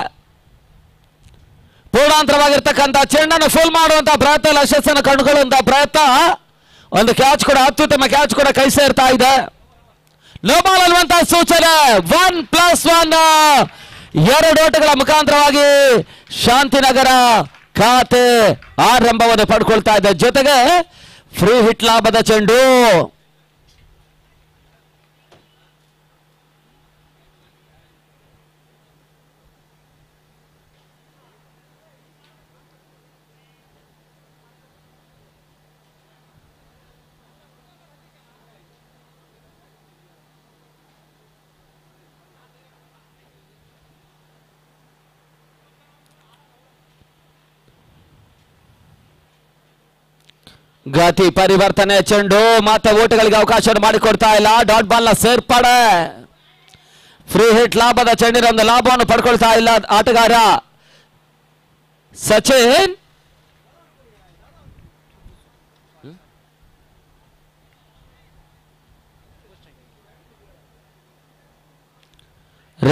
ಪೂರ್ಣಾಂತರವಾಗಿರ್ತಕ್ಕಂಥ ಚೆಂಡನ್ನು ಫುಲ್ ಮಾಡುವಂತಹ ಪ್ರಯತ್ನ, ಯಶಸ್ಸನ್ನು ಕಂಡುಕೊಳ್ಳುವಂತಹ ಪ್ರಯತ್ನ. ಒಂದು ಕ್ಯಾಚ್ ಕೂಡ ಅತ್ಯುತ್ತಮ ಕ್ಯಾಚ್ ಕೂಡ ಕೈ ಸೇರ್ತಾ ಇದೆ. ನೋ ಬಾಲ್ ಅನ್ನುವಂತಹ ಸೂಚನೆ. 1+1 2 ಓಟಗಳ ಮುಖಾಂತರವಾಗಿ ಶಾಂತಿನಗರ ಖಾತೆ ಆರಂಭವನ್ನು ಪಡ್ಕೊಳ್ತಾ ಇದೆ. ಜೊತೆಗೆ ಫ್ರೀ ಹಿಟ್ ಲಾಭದ ಚೆಂಡು. ಗತಿ ಪರಿವರ್ತನೆ ಚೆಂಡು ಮತ್ತೆ ಓಟಗಳಿಗೆ ಅವಕಾಶವನ್ನು ಮಾಡಿಕೊಡ್ತಾ ಇಲ್ಲ. ಡಾಟ್ ಬಾಲ್ ನ ಸೇರ್ಪಡೆ. ಫ್ರೀ ಹಿಟ್ ಲಾಭದ ಚೆಂಡಿನ ಒಂದು ಲಾಭವನ್ನು ಪಡ್ಕೊಳ್ತಾ ಇಲ್ಲ ಆಟಗಾರ ಸಚಿನ್.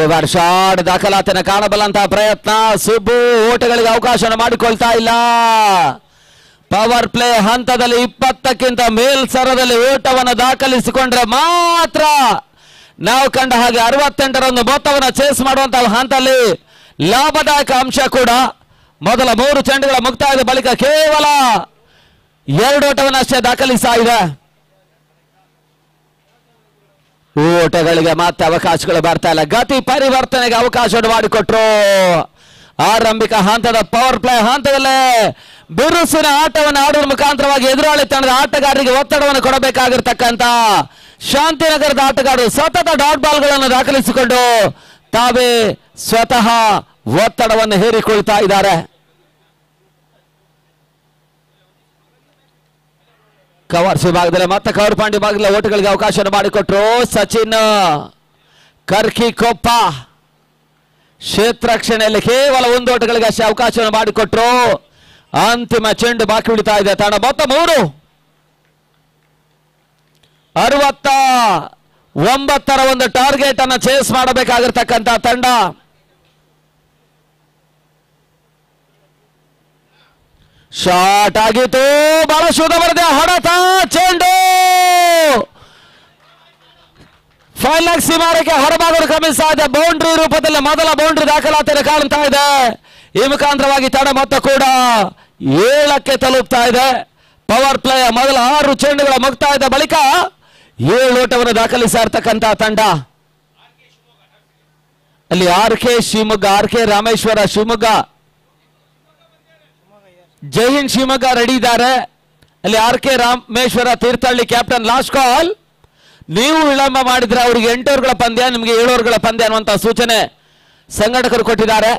ರಿವರ್ಸ್ ಶಾಟ್ ದಾಖಲಾತಿನ ಕಾಣಬಲ್ಲಂತಹ ಪ್ರಯತ್ನ. ಸುಬ್ಬು ಓಟಗಳಿಗೆ ಅವಕಾಶವನ್ನು ಮಾಡಿಕೊಳ್ತಾ ಇಲ್ಲ. ಪವರ್ ಪ್ಲೇ ಹಂತದಲ್ಲಿ 20ಕ್ಕಿಂತ ಮೇಲ್ಸರದಲ್ಲಿ ಓಟವನ್ನು ದಾಖಲಿಸಿಕೊಂಡ್ರೆ ಮಾತ್ರ ನಾವು ಕಂಡ ಹಾಗೆ 68 ಮೊತ್ತವನ್ನು ಚೇಸ್ ಮಾಡುವಂತಹ ಹಂತದಲ್ಲಿ ಲಾಭದಾಯಕ ಅಂಶ ಕೂಡ. ಮೊದಲ 3 ಚೆಂಡುಗಳ ಮುಕ್ತಾಯದ ಬಳಿಕ ಕೇವಲ 2 ಓಟವನ್ನು ಅಷ್ಟೇ ದಾಖಲಿಸ್ತಾ ಇದೆ. ಓಟಗಳಿಗೆ ಮತ್ತೆ ಅವಕಾಶಗಳು ಬರ್ತಾ ಇಲ್ಲ. ಗತಿ ಪರಿವರ್ತನೆಗೆ ಅವಕಾಶವನ್ನು ಮಾಡಿಕೊಟ್ರು. ಆರಂಭಿಕ ಹಂತದ ಪವರ್ ಪ್ಲೇ ಹಂತದಲ್ಲೇ ಬಿರುಸಿನ ಆಟವನ್ನು ಆಡುವ ಮುಖಾಂತರವಾಗಿ ಎದುರಾಳಿ ತಂಡದ ಆಟಗಾರರಿಗೆ ಒತ್ತಡವನ್ನು ಕೊಡಬೇಕಾಗಿರ್ತಕ್ಕಂಥ ಶಾಂತಿನಗರದ ಆಟಗಾರರು ಸತತ ಡಾಟ್ ಬಾಲ್ಗಳನ್ನು ದಾಖಲಿಸಿಕೊಂಡು ತಾವೇ ಸ್ವತಃ ಒತ್ತಡವನ್ನು ಹೇರಿಕೊಳ್ತಾ ಇದ್ದಾರೆ. ಕವರ್ಸ್ ವಿಭಾಗದಲ್ಲಿ ಮತ್ತೆ ಕವರ್ ಪಾಂಡಿ ಭಾಗದಲ್ಲಿ ಓಟಗಳಿಗೆ ಅವಕಾಶವನ್ನು ಮಾಡಿಕೊಟ್ರು. ಸಚಿನ್ ಕರ್ಕಿಕೊಪ್ಪ ಕ್ಷೇತ್ರ ರಕ್ಷಣೆಯಲ್ಲಿ ಕೇವಲ 1 ಓಟಗಳಿಗೆ ಅಷ್ಟೇ ಅವಕಾಶವನ್ನು ಮಾಡಿಕೊಟ್ರು. ಅಂತಿಮ ಚೆಂಡು ಬಾಕಿ ಉಳಿತಾ ಇದೆ. ತಂಡ ಮೊತ್ತ 3. 69 ಒಂದು ಟಾರ್ಗೆಟ್ ಅನ್ನು ಚೇಸ್ ಮಾಡಬೇಕಾಗಿರ್ತಕ್ಕಂಥ ತಂಡ. ಶಾಟ್ ಆಗಿತ್ತು. ಬಹಳ ಶುದ್ಧ ಬರದೆ ಹೊಡೆತ ಚೆಂಡು ಫೈನಲ್ ಸೀಮಾರೆಗೆ ಹೊರಭಾಗವನ್ನು ಕ್ರಮಿಸ್ತಾ ಇದೆ. ಬೌಂಡ್ರಿ ರೂಪದಲ್ಲಿ ಮೊದಲ ಬೌಂಡ್ರಿ ದಾಖಲಾತಿಯನ್ನು ಕಾಣ್ತಾ ಇದೆ. ಈ ಮುಖಾಂತರವಾಗಿ ತಂಡ ಮೊತ್ತ ಕೂಡ 7ಕ್ಕೆ ತಲುಪ್ತಾ ಇದೆ. ಪವರ್ ಪ್ಲೇ ಮೊದಲ 6 ಚೆಂಡುಗಳ ಮುಕ್ತಾಯದ ಬಳಿಕ 7 ಓಟವನ್ನು ದಾಖಲಿಸ್ತಾ ಇರ್ತಕ್ಕಂಥ ತಂಡ. ಅಲ್ಲಿ RK Shivamogga, RK Rameshwara Shivamogga, Jai Hind Shivamogga ready ಇದ್ದಾರೆ. ಅಲ್ಲಿ RK Rameshwara Tirthahalli captain last call. ನೀವು ವಿಳಂಬ ಮಾಡಿದ್ರೆ ಅವರಿಗೆ 8 ಓವರ್ಗಳ ಪಂದ್ಯ, ನಿಮಗೆ 7 ಓವರ್ಗಳ ಪಂದ್ಯ ಅನ್ನುವಂತಹ ಸೂಚನೆ ಸಂಘಟಕರು ಕೊಟ್ಟಿದ್ದಾರೆ.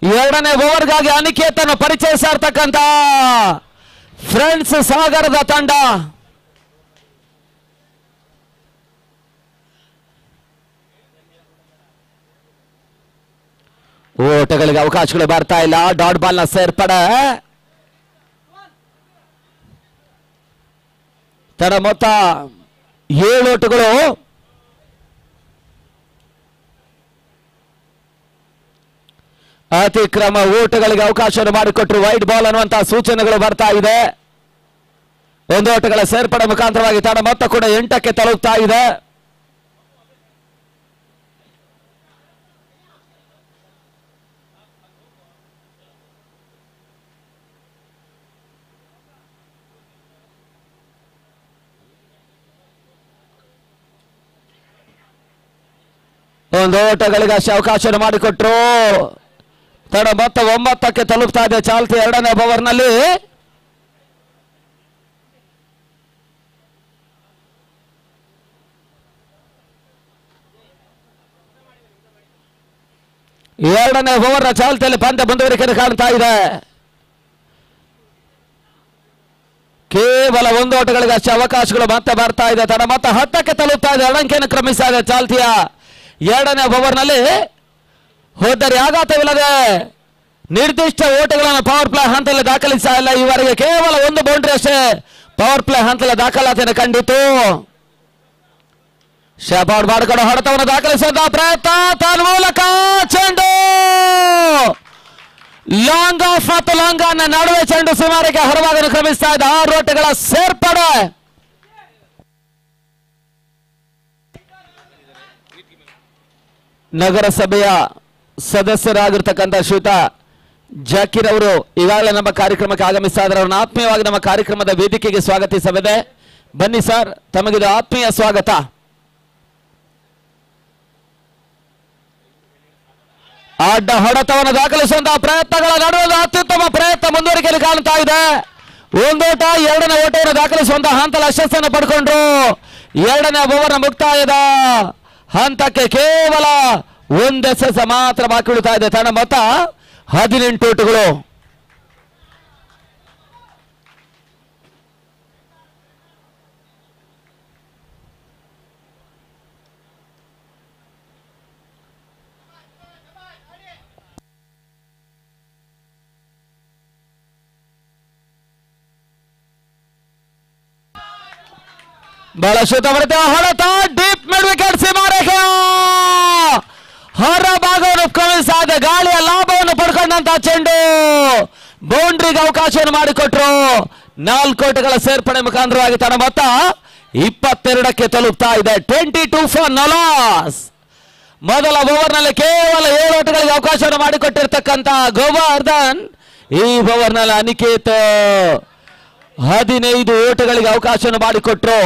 ಎರಡನೇ ಓವರ್ಗಾಗಿ ಅನಿಕೇತನ ಪರಿಚಯಿಸ್ತಾ ಇರ್ತಕ್ಕಂಥ ಫ್ರೆಂಡ್ಸ್ ಸಾಗರದ ತಂಡ. ಓಟಗಳಿಗೆ ಅವಕಾಶಗಳು ಬರ್ತಾ ಇಲ್ಲ. ಡಾಟ್ ಬಾಲ್ ನ ಸೇರ್ಪಡೆ. ತಡ ಮೊತ್ತ 7 ಓಟಗಳು. ಅತಿಕ್ರಮ ಓಟಗಳಿಗೆ ಅವಕಾಶವನ್ನು ಮಾಡಿಕೊಟ್ಟರು. ವೈಟ್ ಬಾಲ್ ಅನ್ನುವಂತಹ ಸೂಚನೆಗಳು ಬರ್ತಾ ಇದೆ. 1 ಓಟಗಳ ಸೇರ್ಪಡೆ ಮುಖಾಂತರವಾಗಿ ತಂಡ ಮೊತ್ತ ಕೂಡ 8ಕ್ಕೆ ತಲುಪ್ತಾ ಇದೆ. ಒಂದು ಓಟಗಳಿಗೆ ಅಷ್ಟೇ ಅವಕಾಶವನ್ನು ಮಾಡಿಕೊಟ್ರು. ತಡ ಮೊತ್ತ 9ಕ್ಕೆ ತಲುಪ್ತಾ ಇದೆ. ಚಾಲ್ತಿ 2ನೇ ಓವರ್ನಲ್ಲಿ. ಎರಡನೇ ಓವರ್ ಚಾಲ್ತಿಯಲ್ಲಿ ಪಂದ್ಯ ಮುಂದುವರಿಕೆಯನ್ನು ಕಾಣ್ತಾ ಇದೆ. ಕೇವಲ 1 ಓಟಗಳಿಗೆ ಅಷ್ಟೇ ಅವಕಾಶಗಳು ಮತ್ತೆ ಬರ್ತಾ ಇದೆ. ತಡ ಮೊತ್ತ 10ಕ್ಕೆ ತಲುಪ್ತಾ ಇದೆ. 2 ಅಂಕೆಯನ್ನು ಕ್ರಮಿಸ್ತಾ ಇದೆ ಚಾಲ್ತಿಯ 2ನೇ ಓವರ್ನಲ್ಲಿ. ಹೋದರೆ ಆಘಾತವಿಲ್ಲದೆ ನಿರ್ದಿಷ್ಟ ಓಟಗಳನ್ನು ಪವರ್ ಪ್ಲೇ ಹಂತದಲ್ಲಿ ದಾಖಲಿಸ್ತಾ ಇಲ್ಲ. ಈವರೆಗೆ ಕೇವಲ 1 ಬೌಂಡ್ರಿ ಅಷ್ಟೇ ಪವರ್ ಪ್ಲೇ ಹಂತದಲ್ಲಿ ದಾಖಲಾತಿಯನ್ನು ಕಂಡಿತು. ಶಾಬೌಟ್ ಮಾಡಿಕೊಂಡು ಹೊಡೆತವನ್ನು ದಾಖಲಿಸುವಂತಹ ಪ್ರಯತ್ನ. ತನ್ಮೂಲಕ ಚೆಂಡು ಲಾಂಗ್ ಆಫ್ ಮತ್ತು ಲಾಂಗ್ ಆನ್ ನಡುವೆ ಚೆಂಡು ಸುಮಾರಿಗೆ ಹೊರಭಾಗವನ್ನು ಕ್ರಮಿಸ್ತಾ ಇದೆ. 6 ಓಟಗಳ ಸೇರ್ಪಡೆ. ನಗರಸಭೆಯ ಸದಸ್ಯರಾಗಿರ್ತಕ್ಕಂಥ ಶ್ರೀಯುತ ಜಾಕೀರ್ ಅವರು ಈಗಾಗಲೇ ನಮ್ಮ ಕಾರ್ಯಕ್ರಮಕ್ಕೆ ಆಗಮಿಸ್ತಾ ಇದ್ದಾರೆ. ಅವರನ್ನು ಆತ್ಮೀಯವಾಗಿ ನಮ್ಮ ಕಾರ್ಯಕ್ರಮದ ವೇದಿಕೆಗೆ ಸ್ವಾಗತಿಸಬೇದೆ. ಬನ್ನಿ ಸರ್, ತಮಗಿದು ಆತ್ಮೀಯ ಸ್ವಾಗತ. ಅಡ್ಡ ಹೊಡೆತವನ್ನು ದಾಖಲಿಸುವಂತಹ ಪ್ರಯತ್ನಗಳ ನಡುವೆ ಅತ್ಯುತ್ತಮ ಪ್ರಯತ್ನ ಮುಂದುವರಿಕೆಯಲ್ಲಿ ಕಾಣ್ತಾ ಇದೆ. ಒಂದೋಟ ಎರಡನೇ ಓಟವನ್ನು ದಾಖಲಿಸುವಂತಹ ಹಂತದ ಯಶಸ್ಸನ್ನು ಪಡ್ಕೊಂಡ್ರು. ಎರಡನೇ ಓವರ್ನ ಮುಕ್ತಾಯದ ಹಂತಕ್ಕೆ ಕೇವಲ ಒಂದು ಎಸೆತ ಮಾತ್ರ ಬಾಕಿ ಉಳಿತಾ ಇದೆ. ತನ್ನ ಮೊತ್ತ 18 ಓಟಗಳು. ಬಹಳ ಶುದ್ಧ ಬರುತ್ತೆ. ಹೊಡೆತ ಡೀಪ್ ಮಿಡ್ ವಿಕೆಟ್ ಸೀಮಾರೇಖೆ ಹೊರ ಭಾಗವನ್ನು ಕ್ರಮಿಸಾದ ಗಾಳಿಯ ಲಾಭವನ್ನು ಪಡ್ಕೊಂಡಂತಹ ಚೆಂಡು ಬೌಂಡ್ರಿಗೆ ಅವಕಾಶವನ್ನು ಮಾಡಿಕೊಟ್ರು. 4 ಓಟಗಳ ಸೇರ್ಪಡೆ ಮುಖಾಂತರವಾಗಿ ತನ್ನ ಮೊತ್ತ 22ಕ್ಕೆ ತಲುಪ್ತಾ ಇದೆ. 22 ಫಾರ್ ನಲಾಸ್. ಮೊದಲ ಓವರ್ನಲ್ಲಿ ಕೇವಲ 7 ಓಟಗಳಿಗೆ ಅವಕಾಶವನ್ನು ಮಾಡಿಕೊಟ್ಟಿರ್ತಕ್ಕಂಥ ಗೋವರ್ಧನ್ ಈ ಓವರ್ನಲ್ಲಿ ಅನಿಕೇತ್ 15 ಓಟಗಳಿಗೆ ಅವಕಾಶವನ್ನು ಮಾಡಿಕೊಟ್ರು.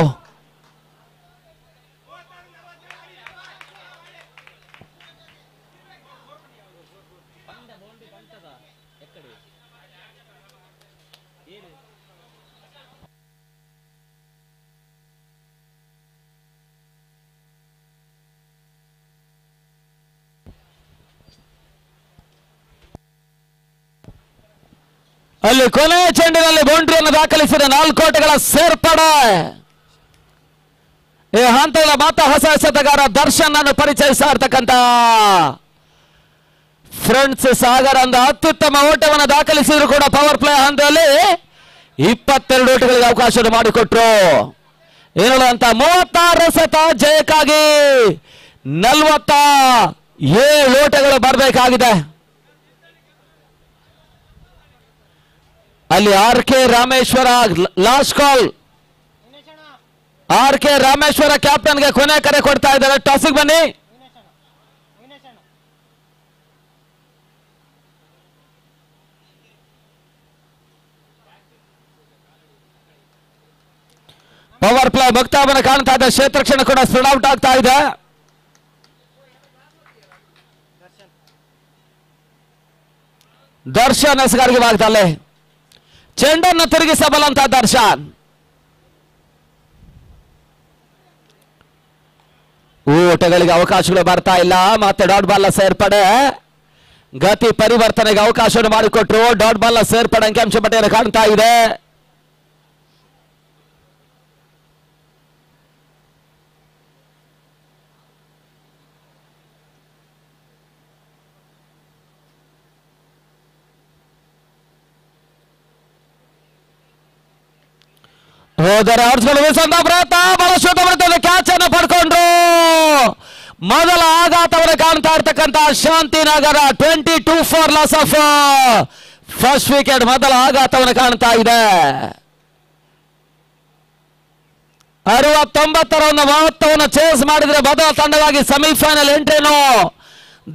ಅಲ್ಲಿ ಕೊನೆಯ ಚೆಂಡಿನಲ್ಲಿ ಬೌಂಡ್ರಿಯನ್ನು ದಾಖಲಿಸಿದ 4 ಓಟಗಳ ಸೇರ್ಪಡೆ. ಈ ಹಂತದ ಮಾತ್ರ ಹೊಸ ಎಸೆತಗಾರ ದರ್ಶನ್ ಅನ್ನು ಪರಿಚಯಿಸ್ತಾ ಇರ್ತಕ್ಕಂಥ ಫ್ರೆಂಡ್ಸ್ ಸಾಗರ್ ಒಂದು ಅತ್ಯುತ್ತಮ ಓಟವನ್ನು ದಾಖಲಿಸಿದ್ರು ಕೂಡ ಪವರ್ ಪ್ಲೇ ಹಂತದಲ್ಲಿ 22 ಓಟಗಳಿಗೆ ಅವಕಾಶವನ್ನು ಮಾಡಿಕೊಟ್ರು. ಏನುವಂತ 36 ಎಸೆತ ಜಯಕ್ಕಾಗಿ 47 ಓಟಗಳು ಬರಬೇಕಾಗಿದೆ. ಅಲ್ಲಿ R K. Rameshwara last call. R K. Rameshwara ಕ್ಯಾಪ್ಟನ್ಗೆ ಕೊನೆ ಕರೆ ಕೊಡ್ತಾ ಇದ್ದಾರೆ. ಟಾಸಿಗೆ ಬನ್ನಿ. ಪವರ್ ಪ್ಲೇ ಮುಕ್ತಾಯವನ್ನು ಕಾಣ್ತಾ ಇದೆ. ಕ್ಷೇತ್ರಕ್ಷಣ ಕೂಡ ಸ್ಪ್ರೆಡ್ ಔಟ್ ಆಗ್ತಾ ಇದೆ. ದರ್ಶನ್ ಎಸಗಾರಿಗೆ ಭಾಗದಲ್ಲಿ ಚೆಂಡನ್ನು ತಿರುಗಿಸಬಲ್ಲಂತ ದರ್ಶನ್. ಓಟಗಳಿಗೆ ಅವಕಾಶಗಳು ಬರ್ತಾ ಇಲ್ಲ. ಮತ್ತೆ ಡಾಟ್ ಬಾಲ್ ಸೇರ್ಪಡೆ, ಗತಿ ಪರಿವರ್ತನೆಗೆ ಅವಕಾಶವನ್ನು ಮಾಡಿಕೊಟ್ರು. ಡಾಟ್ ಬಾಲ್ ಸೇರ್ಪಡೆ ಅಂಕಿಅಂಶ ಪಟ್ಟಿಯನ್ನು ಕಾಣ್ತಾ ಇದೆ. ಹೋದರೆ ಪ್ರಯತ್ನ ಬಹಳ ಶುದ್ಧ ಬರುತ್ತದೆ. ಕ್ಯಾಚ್ ಅನ್ನು ಪಡ್ಕೊಂಡ್ರು. ಮೊದಲ ಆಘಾತವನ್ನು ಕಾಣ್ತಾ ಇರ್ತಕ್ಕಂಥ Shantinagar 22 for loss of first wicket. ಮೊದಲ ಆಘಾತವನ್ನು ಕಾಣ್ತಾ ಇದೆ. 69 ರನ್ನ ಮೊತ್ತವನ್ನು ಚೇಸ್ ಮಾಡಿದ್ರೆ ಮೊದಲ ತಂಡವಾಗಿ ಸೆಮಿಫೈನಲ್ ಎಂಟ್ರಿಯನ್ನು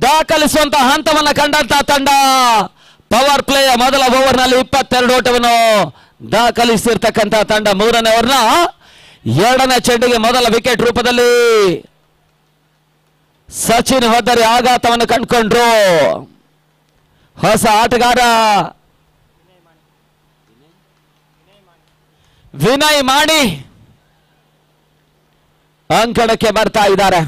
ದಾಖಲಿಸುವಂತಹ ಹಂತವನ್ನು ಕಂಡಂತಹ ತಂಡ ಪವರ್ ಪ್ಲೇಯ ಮೊದಲ ಓವರ್ನಲ್ಲಿ 22 ಓಟವನ್ನು ದಾಖಲಿಸಿರ್ತಕ್ಕಂಥ ತಂಡ. 3ನೇ ಓವರ್ನ 2ನೇ ಚೆಂಡಿಗೆ ಮೊದಲ ವಿಕೆಟ್ ರೂಪದಲ್ಲಿ ಸಚಿನ್ ಹೊದ್ದರಿ ಆಘಾತವನ್ನು ಕಂಡುಕೊಂಡ್ರು. ಹೊಸ ಆಟಗಾರ ವಿನಯ್ ಮಾಣಿ ಅಂಕಣಕ್ಕೆ ಬರ್ತಾ ಇದ್ದಾರೆ.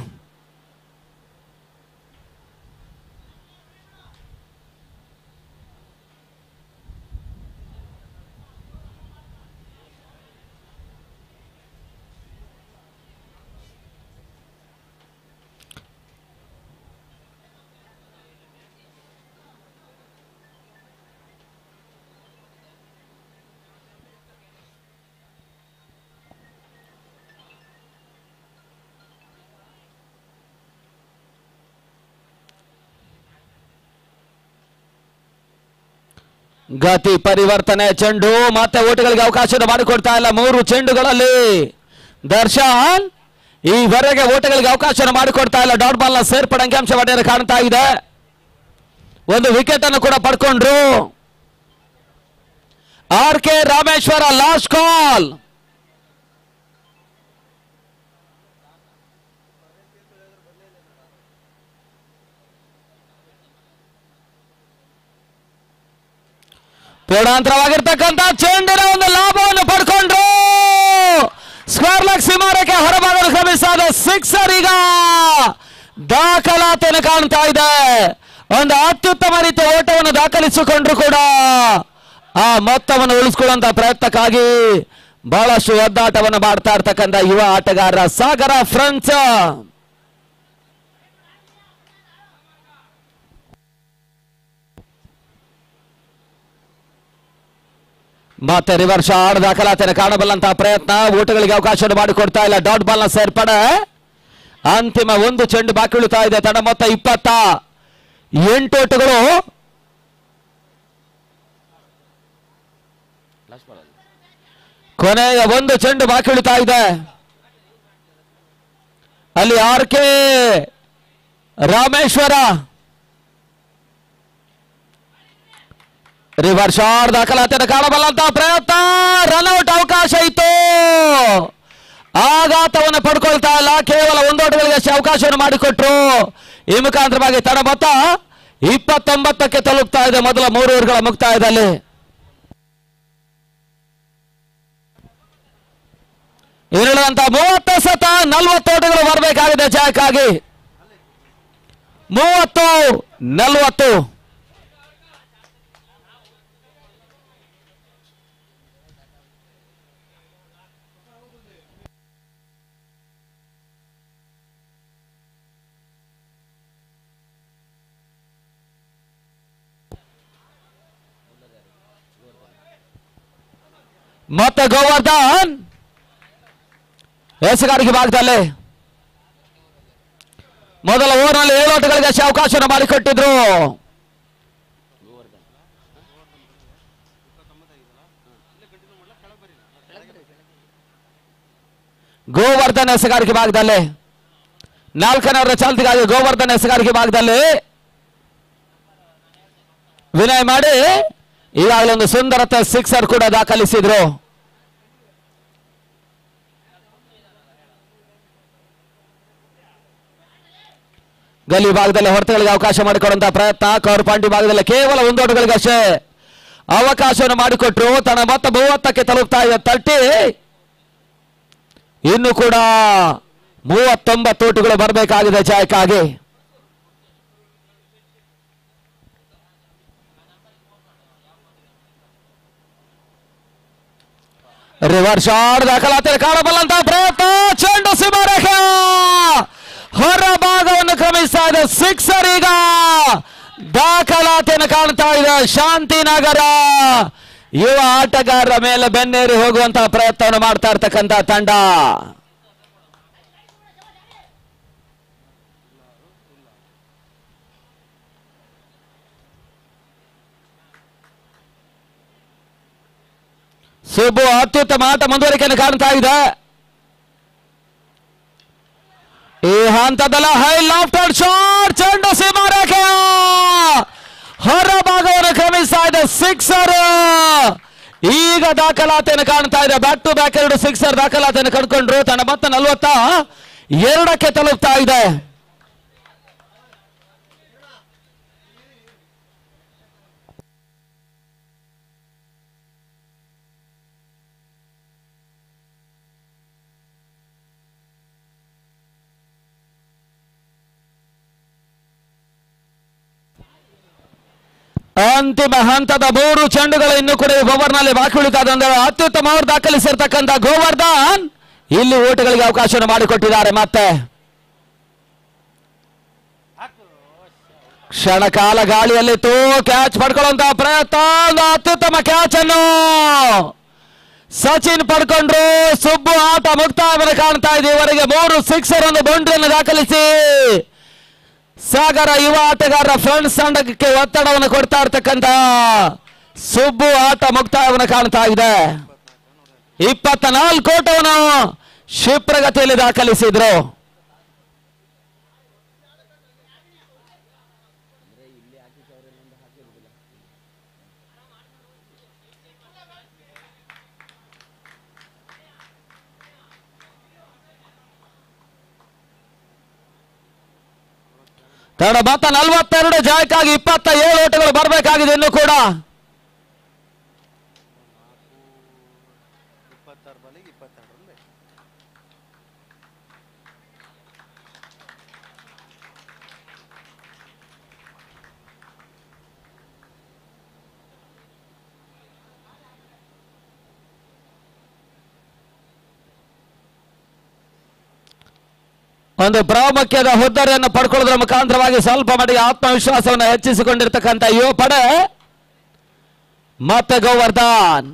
ಗತಿ ಪರಿವರ್ತನೆ ಚೆಂಡು ಮತ್ತೆ ಓಟಗಳಿಗೆ ಅವಕಾಶ ಮಾಡಿಕೊಡ್ತಾ ಇಲ್ಲ. 3 ಚೆಂಡುಗಳಲ್ಲಿ ದರ್ಶನ್ ಈವರೆಗೆ ಓಟಗಳಿಗೆ ಅವಕಾಶ ಮಾಡಿಕೊಡ್ತಾ ಇಲ್ಲ. ಡಾಟ್ ಬಾಲ್ ನ ಸೇರ್ಪಡೆ ಅಂಕಿಅಂಶ ಪಟ್ಟಿಯನ್ನು ಕಾಣ್ತಾ ಇದೆ. ಒಂದು ವಿಕೆಟ್ ಅನ್ನು ಕೂಡ ಪಡ್ಕೊಂಡ್ರು. ಆರ್.ಕೆ. Rameshwara last call. ಪೂರ್ಣಾಂತರವಾಗಿರ್ತಕ್ಕಂಥ ಚೆಂಡಿನ ಒಂದು ಲಾಭವನ್ನು ಪಡ್ಕೊಂಡ್ರು. ಸ್ಕ್ವೇರ್ ಲೆಗ್ ಸೀಮಾರೇಖೆ ಹೊರಭಾಗದ ಕ್ರಮಿಸಾದ ಸಿಕ್ಸರ್ ಈಗ ದಾಖಲಾತಿಯನ್ನು ಕಾಣ್ತಾ ಇದೆ. ಒಂದು ಅತ್ಯುತ್ತಮ ರೀತಿಯ ಓಟವನ್ನು ದಾಖಲಿಸಿಕೊಂಡ್ರು ಕೂಡ ಆ ಮೊತ್ತವನ್ನು ಉಳಿಸಿಕೊಳ್ಳುವಂತ ಪ್ರಯತ್ನಕ್ಕಾಗಿ ಬಹಳಷ್ಟು ಒದ್ದಾಟವನ್ನು ಮಾಡ್ತಾ ಇರ್ತಕ್ಕಂಥ ಯುವ ಆಟಗಾರ ಸಾಗರ ಫ್ರೆಂಡ್ಸ್. ಮತ್ತೆ ರಿವರ್ಸ್ ಆಡ್ ದಾಖಲಾತಿಯನ್ನು ಕಾಣಬಲ್ಲಂತಹ ಪ್ರಯತ್ನ, ಓಟಗಳಿಗೆ ಅವಕಾಶವನ್ನು ಮಾಡಿಕೊಡ್ತಾ ಇಲ್ಲ. ಡಾಟ್ ಬಾಲ್ ನ ಸೇರ್ಪಡೆ. ಅಂತಿಮ ಒಂದು ಚೆಂಡು ಬಾಕಿ ಉಳಿತಾ ಇದೆ. ತಂಡ ಮೊತ್ತ 28 ಓಟಗಳು. ಕೊನೆಯ ಒಂದು ಚೆಂಡು ಬಾಕಿ ಉಳಿತಾ ಇದೆ. ಅಲ್ಲಿ RK ರಾಮೇಶ್ವರ ರಿವರ್ಸ್ ಶಾಟ್ ದಾಖಲಾತಿಯನ್ನು ಕಾಣಬಲ್ಲಂತಹ ಪ್ರಯತ್ನ. ರನ್ಔಟ್ ಅವಕಾಶ ಇತ್ತು. ಆಘಾತವನ್ನು ಪಡ್ಕೊಳ್ತಾ ಇಲ್ಲ. ಕೇವಲ ಒಂದು ಓಟಗಳಿಗೆ ಅವಕಾಶವನ್ನು ಮಾಡಿಕೊಟ್ರು. ಈ ಮುಖಾಂತರವಾಗಿ ತಂಡ ಮೊತ್ತ 29ಕ್ಕೆ ತಲುಪ್ತಾ ಇದೆ ಮೊದಲ 3 ಓವರ್ಗಳ ಮುಕ್ತಾಯದಲ್ಲಿ. ಇರುವಂತ 30 ಸತ 40 ಓಟಗಳು ಬರಬೇಕಾಗಿದೆ ಜಯಕ್ಕಾಗಿ. 30-40. ಮತ್ತೆ ಗೋವರ್ಧನ್ ಎಸೆಗಾರಿಕೆ ಭಾಗದಲ್ಲಿ ಮೊದಲ ಓವರ್ನಲ್ಲಿ 7 ಓಟಗಳಿಗೆ ಅವಕಾಶವನ್ನು ಮಾಡಿಕೊಟ್ಟಿದ್ರು. ಗೋವರ್ಧನ್ ಎಸೆಗಾರಿಕೆ ಭಾಗದಲ್ಲಿ 4ನೇ ಓವರ್ ಚಾಲ್ತಿಗಾಗಿ ಗೋವರ್ಧನ್ ಎಸೆಗಾರಿಕೆ ಭಾಗದಲ್ಲಿ ವಿನಯ್ ಮಾಡಿ ಈಗಾಗಲೇ ಒಂದು ಸುಂದರತೆ ಸಿಕ್ಸರ್ ಕೂಡ ದಾಖಲಿಸಿದ್ರು. ಗಲಿ ಭಾಗದಲ್ಲಿ ಹೊರತುಗಳಿಗೆ ಅವಕಾಶ ಮಾಡಿಕೊಡುವಂತಹ ಪ್ರಯತ್ನ. ಕವರ್ ಪಾಯಿಂಟ್ ಭಾಗದಲ್ಲಿ ಕೇವಲ 1 ಓಟಗಳಿಗಷ್ಟೇ ಅವಕಾಶವನ್ನು ಮಾಡಿಕೊಟ್ರು. ತನ್ನ ಮೊತ್ತ 30ಕ್ಕೆ ತಲುಪ್ತಾ ಇದೆ. 30. ಇನ್ನು ಕೂಡ 39 ಓಟಗಳು ಬರಬೇಕಾಗಿದೆ ಜಯಕ್ಕಾಗಿ. ರಿವರ್ಸ್ ಶಾಟ್ ದಾಖಲಾತಿ ಕಾಣಬಲ್ಲಂತಹ ಪ್ರಯತ್ನ. ಚೆಂಡು ಸೀಮಾರೇಖೆ ಹೊರ ಭಾಗವನ್ನು ಕ್ರಮಿಸ್ತಾ ಇದೆ. ಸಿಕ್ಸರ್ ಈಗ ದಾಖಲಾತಿಯನ್ನು ಕಾಣ್ತಾ ಇದೆ. ಶಾಂತಿನಗರ ಯುವ ಆಟಗಾರರ ಮೇಲೆ ಬೆನ್ನೇರಿ ಹೋಗುವಂತಹ ಪ್ರಯತ್ನವನ್ನು ಮಾಡ್ತಾ ಇರ್ತಕ್ಕಂಥ ತಂಡ. ಸುಬ್ಬು ಅತ್ಯುತ್ತಮ ಆಟ ಮುಂದುವರಿಕೆಯನ್ನು ಕಾಣ್ತಾ ಇದೆ. ಈ ಹಂತದಲ್ಲ ಹೈ ಲಾಫ್ಟೆಡ್ ಶಾಟ್. ಚೆಂಡು ಸೀಮಾರೇಖೆ ಹೊರ ಭಾಗವನ್ನು ಕ್ರಮಿಸ್ತಾ ಇದೆ. ಸಿಕ್ಸರ್ ಈಗ ದಾಖಲಾತಿಯನ್ನು ಕಾಣ್ತಾ ಇದೆ. ಬ್ಯಾಕ್ ಟು ಬ್ಯಾಕ್ 2 ಸಿಕ್ಸರ್ ದಾಖಲಾತಿಯನ್ನು ಕಂಡುಕೊಂಡ್ರು. ತನ್ನ ಮೊತ್ತ 42ಕ್ಕೆ ತಲುಪ್ತಾ ಇದೆ. ಅಂತಿಮ ಹಂತದ 3 ಚೆಂಡುಗಳು ಇನ್ನು ಕೂಡ ಓವರ್ನಲ್ಲಿ ಬಾಕಿ ಉಳಿತಾದಂದ್ರೆ ಅತ್ಯುತ್ತಮ ಓವರ್ ದಾಖಲಿಸಿರ್ತಕ್ಕಂಥ ಗೋವರ್ಧನ್ ಇಲ್ಲಿ ಓಟಗಳಿಗೆ ಅವಕಾಶವನ್ನು ಮಾಡಿಕೊಟ್ಟಿದ್ದಾರೆ. ಮತ್ತೆ ಕ್ಷಣಕಾಲ ಗಾಳಿಯಲ್ಲಿತ್ತು. ಕ್ಯಾಚ್ ಪಡ್ಕೊಳ್ಳುವಂತಹ ಪ್ರಯತ್ನ. ಅತ್ಯುತ್ತಮ ಕ್ಯಾಚ್ ಅನ್ನು ಸಚಿನ್ ಪಡ್ಕೊಂಡ್ರು. ಸುಬ್ಬು ಆಟ ಮುಕ್ತಾಯವನ್ನು ಕಾಣ್ತಾ ಇದೆ. ಇವರಿಗೆ 3 ಸಿಕ್ಸರ್, 1 ಬೌಂಡ್ರಿಯನ್ನು ದಾಖಲಿಸಿ ಸಾಗರ ಯುವ ಆಟಗಾರರ ಫ್ರೆಂಡ್ಸ್ ತಂಡಕ್ಕೆ ಒತ್ತಡವನ್ನು ಕೊಡ್ತಾ ಇರ್ತಕ್ಕಂಥ ಸುಬ್ಬು ಆಟ ಮುಕ್ತಾಯವನ್ನು ಕಾಣ್ತಾ ಇದೆ. 24 ಓಟವನ್ನು ಕ್ಷಿಪ್ರಗತಿಯಲ್ಲಿ ದಾಖಲಿಸಿದ್ರು. ತಂಡ ಮೊತ್ತ 42 ಜಯಕ್ಕಾಗಿ 27 ಓಟಗಳು ಬರಬೇಕಾಗಿದೆ. ಇನ್ನು ಕೂಡ ಒಂದು ಪ್ರಾಮುಖ್ಯದ ಹುದ್ದೆಯನ್ನು ಪಡ್ಕೊಳ್ಳೋದ್ರ ಮುಖಾಂತರವಾಗಿ ಸ್ವಲ್ಪ ಮಟ್ಟಿಗೆ ಆತ್ಮವಿಶ್ವಾಸವನ್ನು ಹೆಚ್ಚಿಸಿಕೊಂಡಿರ್ತಕ್ಕಂಥ ಯುವ ಪಡೆ ಮತ್ತೆ ಗೋವರ್ಧನ್.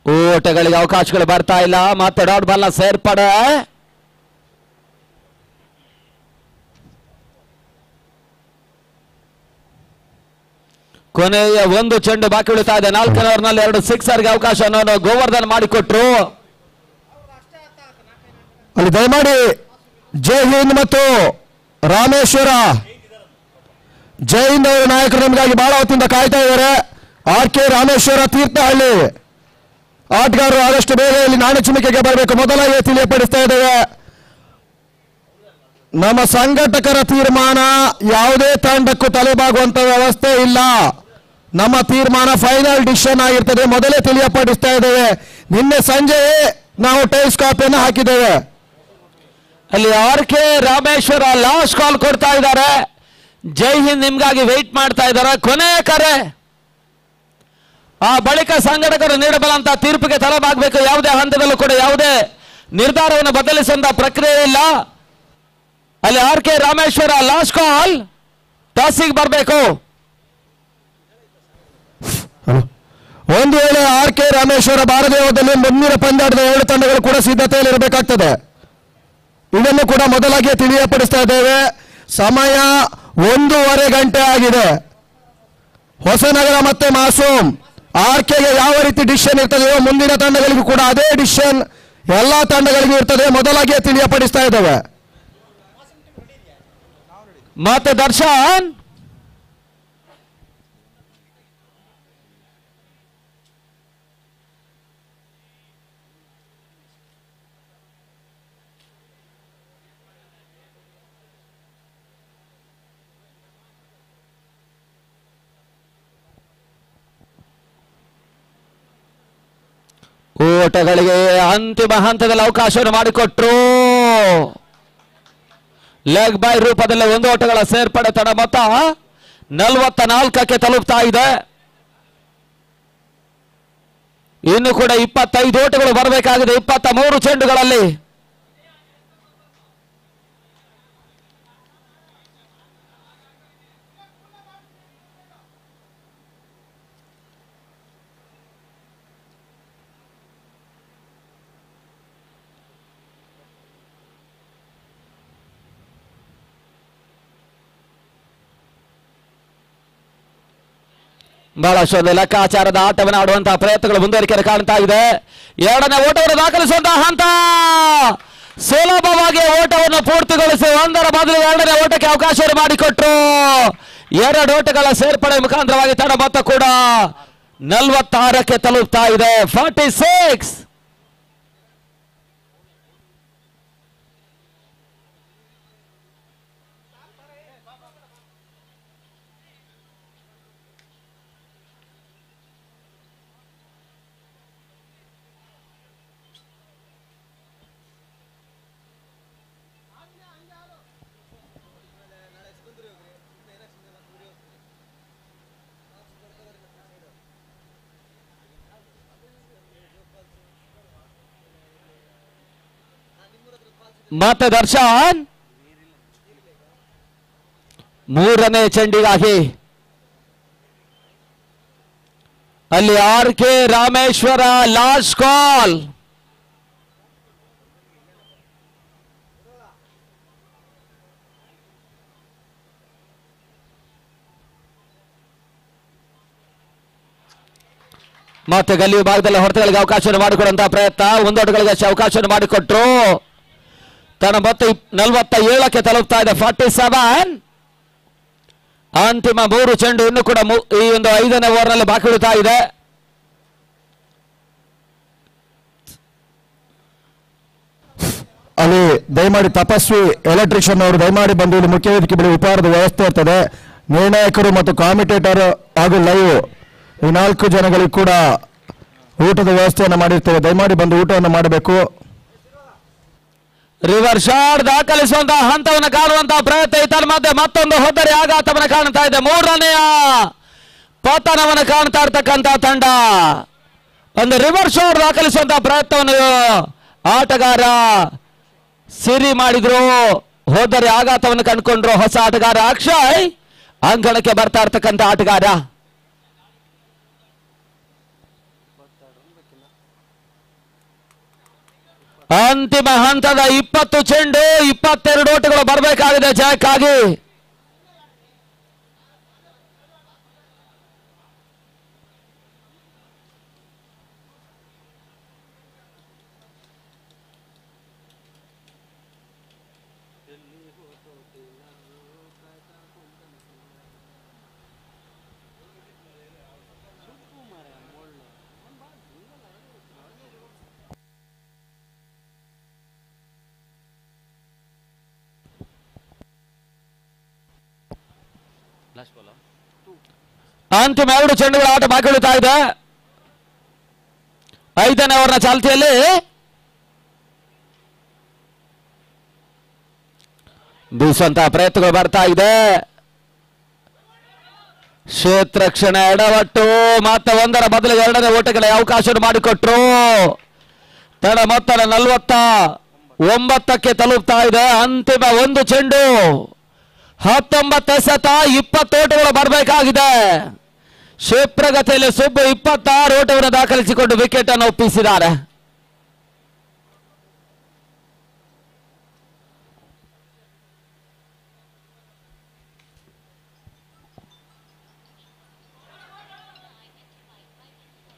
ಓಟಗಳಿಗೆ ಅವಕಾಶಗಳು ಬರ್ತಾ ಇಲ್ಲ. ಮತ್ತೆ ಡಾಟ್ ಬಾಲ್ ನ ಸೇರ್ಪಡೆ. ಕೊನೆಯ ಒಂದು ಚೆಂಡು ಬಾಕಿ ಉಳಿತಾ ಇದೆ. 4ನೇ ಓವರ್ನಲ್ಲಿ 2 ಸಿಕ್ಸರ್ಗೆ ಅವಕಾಶವನ್ನು ಗೋವರ್ಧನ್ ಮಾಡಿಕೊಟ್ರು. ಅಲ್ಲಿ ದಯಮಾಡಿ ಜೈ ಹಿಂದ್ ಮತ್ತು ರಾಮೇಶ್ವರ ಜೈ ಹಿಂದ್ ಅವರ ನಾಯಕರು ನಮಗಾಗಿ ಬಹಳ ಹೊತ್ತಿಂದ ಕಾಯ್ತಾ ಇದ್ದಾರೆ. RK ರಾಮೇಶ್ವರ ತೀರ್ಥಹಳ್ಳಿ ಆಟಗಾರರು ಆದಷ್ಟು ಬೇಗ ಇಲ್ಲಿ ನಾಣ್ಯ ಚಿಮ್ಮಿಕೆಗೆ ಬರಬೇಕು ಮೊದಲಾಗಿ ತಿಳಿಯಪಡಿಸ್ತಾ ಇದ್ದೇವೆ. ನಮ್ಮ ಸಂಘಟಕರ ತೀರ್ಮಾನ ಯಾವುದೇ ತಂಡಕ್ಕೂ ತಲೆಬಾಗುವಂತ ವ್ಯವಸ್ಥೆ ಇಲ್ಲ. ನಮ್ಮ ತೀರ್ಮಾನ ಫೈನಲ್ ಡಿಸಿಷನ್ ಆಗಿರ್ತದೆ. ಮೊದಲೇ ತಿಳಿಯಪಡಿಸ್ತಾ ಇದ್ದೇವೆ. ನಿನ್ನೆ ಸಂಜೆ ನಾವು ಟೈಲ್ಸ್ ಕಾಪಿಯನ್ನು ಹಾಕಿದ್ದೇವೆ. ಅಲ್ಲಿ RK ರಾಮೇಶ್ವರ ಲಾಸ್ಟ್ ಕಾಲ್ ಕೊಡ್ತಾ ಇದ್ದಾರೆ. ಜೈ ಹಿಂದ್ ನಿಮ್ಗಾಗಿ ವೆಯ್ಟ್ ಮಾಡ್ತಾ ಇದ್ದಾರೆ. ಕೊನೆಯ ಕರೆ. ಆ ಬಳಿಕ ಸಂಘಟಕರು ನೀಡಬಲ್ಲಂತ ತೀರ್ಪಿಗೆ ತಲೆಬಾಗಬೇಕು. ಯಾವುದೇ ಹಂತದಲ್ಲೂ ಕೂಡ ಯಾವುದೇ ನಿರ್ಧಾರವನ್ನು ಬದಲಿಸುವಂತ ಪ್ರಕ್ರಿಯೆ ಇಲ್ಲ. ಅಲ್ಲಿ RK ರಾಮೇಶ್ವರ ಲಾಸ್ಟ್ ಕಾಲ್ ಟಾಸಿಗೆ ಬರಬೇಕು. ಒಂದು ವೇಳೆ RK ರಾಮೇಶ್ವರ ಬಾರದೇ ಹೋದಲ್ಲಿ ಮುಂದಿನ ಪಂದ್ಯಾಟದ 2 ತಂಡಗಳು ಕೂಡ ಸಿದ್ಧತೆಯಲ್ಲಿ ಇರಬೇಕಾಗ್ತದೆ. ಇದನ್ನು ಕೂಡ ಮೊದಲಾಗಿ ತಿಳಿಯಪಡಿಸ್ತಾ ಇದ್ದೇವೆ. ಸಮಯ 1.5 ಗಂಟೆ ಆಗಿದೆ. ಹೊಸನಗರ ಮತ್ತೆ ಮಾಸೂಮ್ RKಗೆ ಯಾವ ರೀತಿ ಡಿಸಿಷನ್ ಇರ್ತದೆಯೋ ಮುಂದಿನ ತಂಡಗಳಿಗೂ ಕೂಡ ಅದೇ ಡಿಸಿಷನ್ ಎಲ್ಲಾ ತಂಡಗಳಿಗೂ ಇರ್ತದೆ. ಮೊದಲಾಗಿ ತಿಳಿಯಪಡಿಸ್ತಾ ಇದ್ದೇವೆ. ಮತ್ತೆ ದರ್ಶನ್ ಓಟಗಳಿಗೆ ಅಂತಿಮ ಹಂತದಲ್ಲಿ ಅವಕಾಶವನ್ನು ಮಾಡಿಕೊಟ್ರು. ಲೆಗ್ ಬೈ ರೂಪದಲ್ಲಿ 1 ಓಟಗಳ ಸೇರ್ಪಡೆ. ತಡ ಮೊತ್ತ 44ಕ್ಕೆ ತಲುಪ್ತಾ ಇದೆ. ಇನ್ನು ಕೂಡ 25 ಓಟಗಳು ಬರಬೇಕಾಗಿದೆ 23 ಚೆಂಡುಗಳಲ್ಲಿ. ಬಹಳಷ್ಟು ಲೆಕ್ಕಾಚಾರದ ಆಟವನ್ನು ಆಡುವಂತಹ ಪ್ರಯತ್ನಗಳು ಮುಂದುವರಿಕೆ ಕಾಣ್ತಾ ಇದೆ. 2ನೇ ಓಟವನ್ನು ದಾಖಲಿಸುವಂತಹ ಹಂತ. ಸುಲಭವಾಗಿ ಓಟವನ್ನು ಪೂರ್ತಿಗೊಳಿಸಿ 1ರ ಬದಲು 2ನೇ ಓಟಕ್ಕೆ ಅವಕಾಶವನ್ನು ಮಾಡಿಕೊಟ್ರು. 2 ಓಟಗಳ ಸೇರ್ಪಡೆ ಮುಖಾಂತರವಾಗಿ ತಡ ಮೊತ್ತ ಕೂಡ 46ಕ್ಕೆ ತಲುಪ್ತಾ ಇದೆ. 46. ಮತ್ತೆ ದರ್ಶನ್ 3ನೇ ಚೆಂಡಿಗಾಗಿ ಅಲ್ಲಿ RK ರಾಮೇಶ್ವರ ಲಾಸ್ಟ್ ಕಾಲ್. ಮತ್ತೆ ಗಲ್ಲಿ ಭಾಗದಲ್ಲಿ ಹೊರತುಗಳಿಗೆ ಅವಕಾಶವನ್ನು ಮಾಡಿಕೊಡುವಂತಹ ಪ್ರಯತ್ನ. 1 ಓಟಗಳಿಗೆ ಅವಕಾಶವನ್ನು ಮಾಡಿಕೊಟ್ರು. ತನ್ನ ಮೊತ್ತ 47ಕ್ಕೆ ತಲುಪ್ತಾ ಇದೆ. 47. ಅಂತಿಮ 3 ಚೆಂಡು ಇನ್ನು ಕೂಡ ಈ ಒಂದು 5ನೇ ಓವರ್ನಲ್ಲಿ ಬಾಕಿ ಉಳಿತಾ ಇದೆ. ಅಲ್ಲಿ ದಯಮಾಡಿ ತಪಸ್ವಿ ಎಲೆಕ್ಟ್ರಿಷಿಯನ್ ಅವರು ದಯಮಾಡಿ ಬಂದು ಇಲ್ಲಿ ಮುಖ್ಯ ವೇದಿಕೆ ಬಳಿ ಉಪಹಾರದ ವ್ಯವಸ್ಥೆ ಇರ್ತದೆ. ನಿರ್ಣಾಯಕರು ಮತ್ತು ಕಾಮಿಟೇಟರ್ ಹಾಗೂ ಲೈವ್ ಈ 4 ಜನಗಳಿಗೂ ಕೂಡ ಊಟದ ವ್ಯವಸ್ಥೆಯನ್ನು ಮಾಡಿರ್ತೇವೆ. ದಯಮಾಡಿ ಬಂದು ಊಟವನ್ನು ಮಾಡಬೇಕು. ರಿವರ್ ಶಾಟ್ ದಾಖಲಿಸುವಂತಹ ಹಂತವನ್ನು ಕಾಣುವಂತಹ ಪ್ರಯತ್ನ ಇತರ ಮಧ್ಯೆ ಮತ್ತೊಂದು ಹೊತ್ತರೆ ಆಘಾತವನ್ನು ಕಾಣ್ತಾ ಇದೆ. 3ನೇಯ ಪತನವನ್ನು ಕಾಣ್ತಾ ಇರ್ತಕ್ಕಂಥ ತಂಡ. ಒಂದು ರಿವರ್ ಶಾಟ್ ದಾಖಲಿಸುವಂತಹ ಪ್ರಯತ್ನವನ್ನು ಆಟಗಾರ ಸಿರಿ ಮಾಡಿದ್ರು, ಹೋದರೆ ಆಘಾತವನ್ನು ಕಂಡುಕೊಂಡ್ರು. ಹೊಸ ಆಟಗಾರ ಅಕ್ಷಯ್ ಅಂಕಣಕ್ಕೆ ಬರ್ತಾ ಇರ್ತಕ್ಕಂಥ ಆಟಗಾರ. ಅಂತಿಮ ಹಂತದ 20 ಚೆಂಡು 22 ಓಟಗಳು ಬರಬೇಕಾಗಿದೆ ಜಯಕ್ಕಾಗಿ. ಅಂತಿಮ 2 ಚೆಂಡುಗಳ ಆಟ ಬಾಕಿ ಉಳಿತಾ ಇದೆ. 5ನೇ ಓವರ್ನ ಚಾಲ್ತಿಯಲ್ಲಿ ಬೀಸುವಂತಹ ಪ್ರಯತ್ನಗಳು ಬರ್ತಾ ಇದೆ. ಕ್ಷೇತ್ರ ಕ್ಷಣ ಎಡವಟ್ಟು ಮತ್ತೆ 1ರ ಬದಲು 2ನೇ ಓಟಗಳಿಗೆ ಅವಕಾಶ ಮಾಡಿಕೊಟ್ರು. ತಡ ಮೊತ್ತ 49ಕ್ಕೆ ತಲುಪ್ತಾ ಇದೆ. ಅಂತಿಮ 1 ಚೆಂಡು 19 ಎಸೆತ 20 ಓಟಗಳು ಬರಬೇಕಾಗಿದೆ. ಕ್ಷಿಪ್ರಗತಿಯಲ್ಲಿ ಸುಬ್ಬು 26 ಓಟವನ್ನು ದಾಖಲಿಸಿಕೊಂಡು ವಿಕೆಟ್ ಅನ್ನು ಒಪ್ಪಿಸಿದ್ದಾರೆ.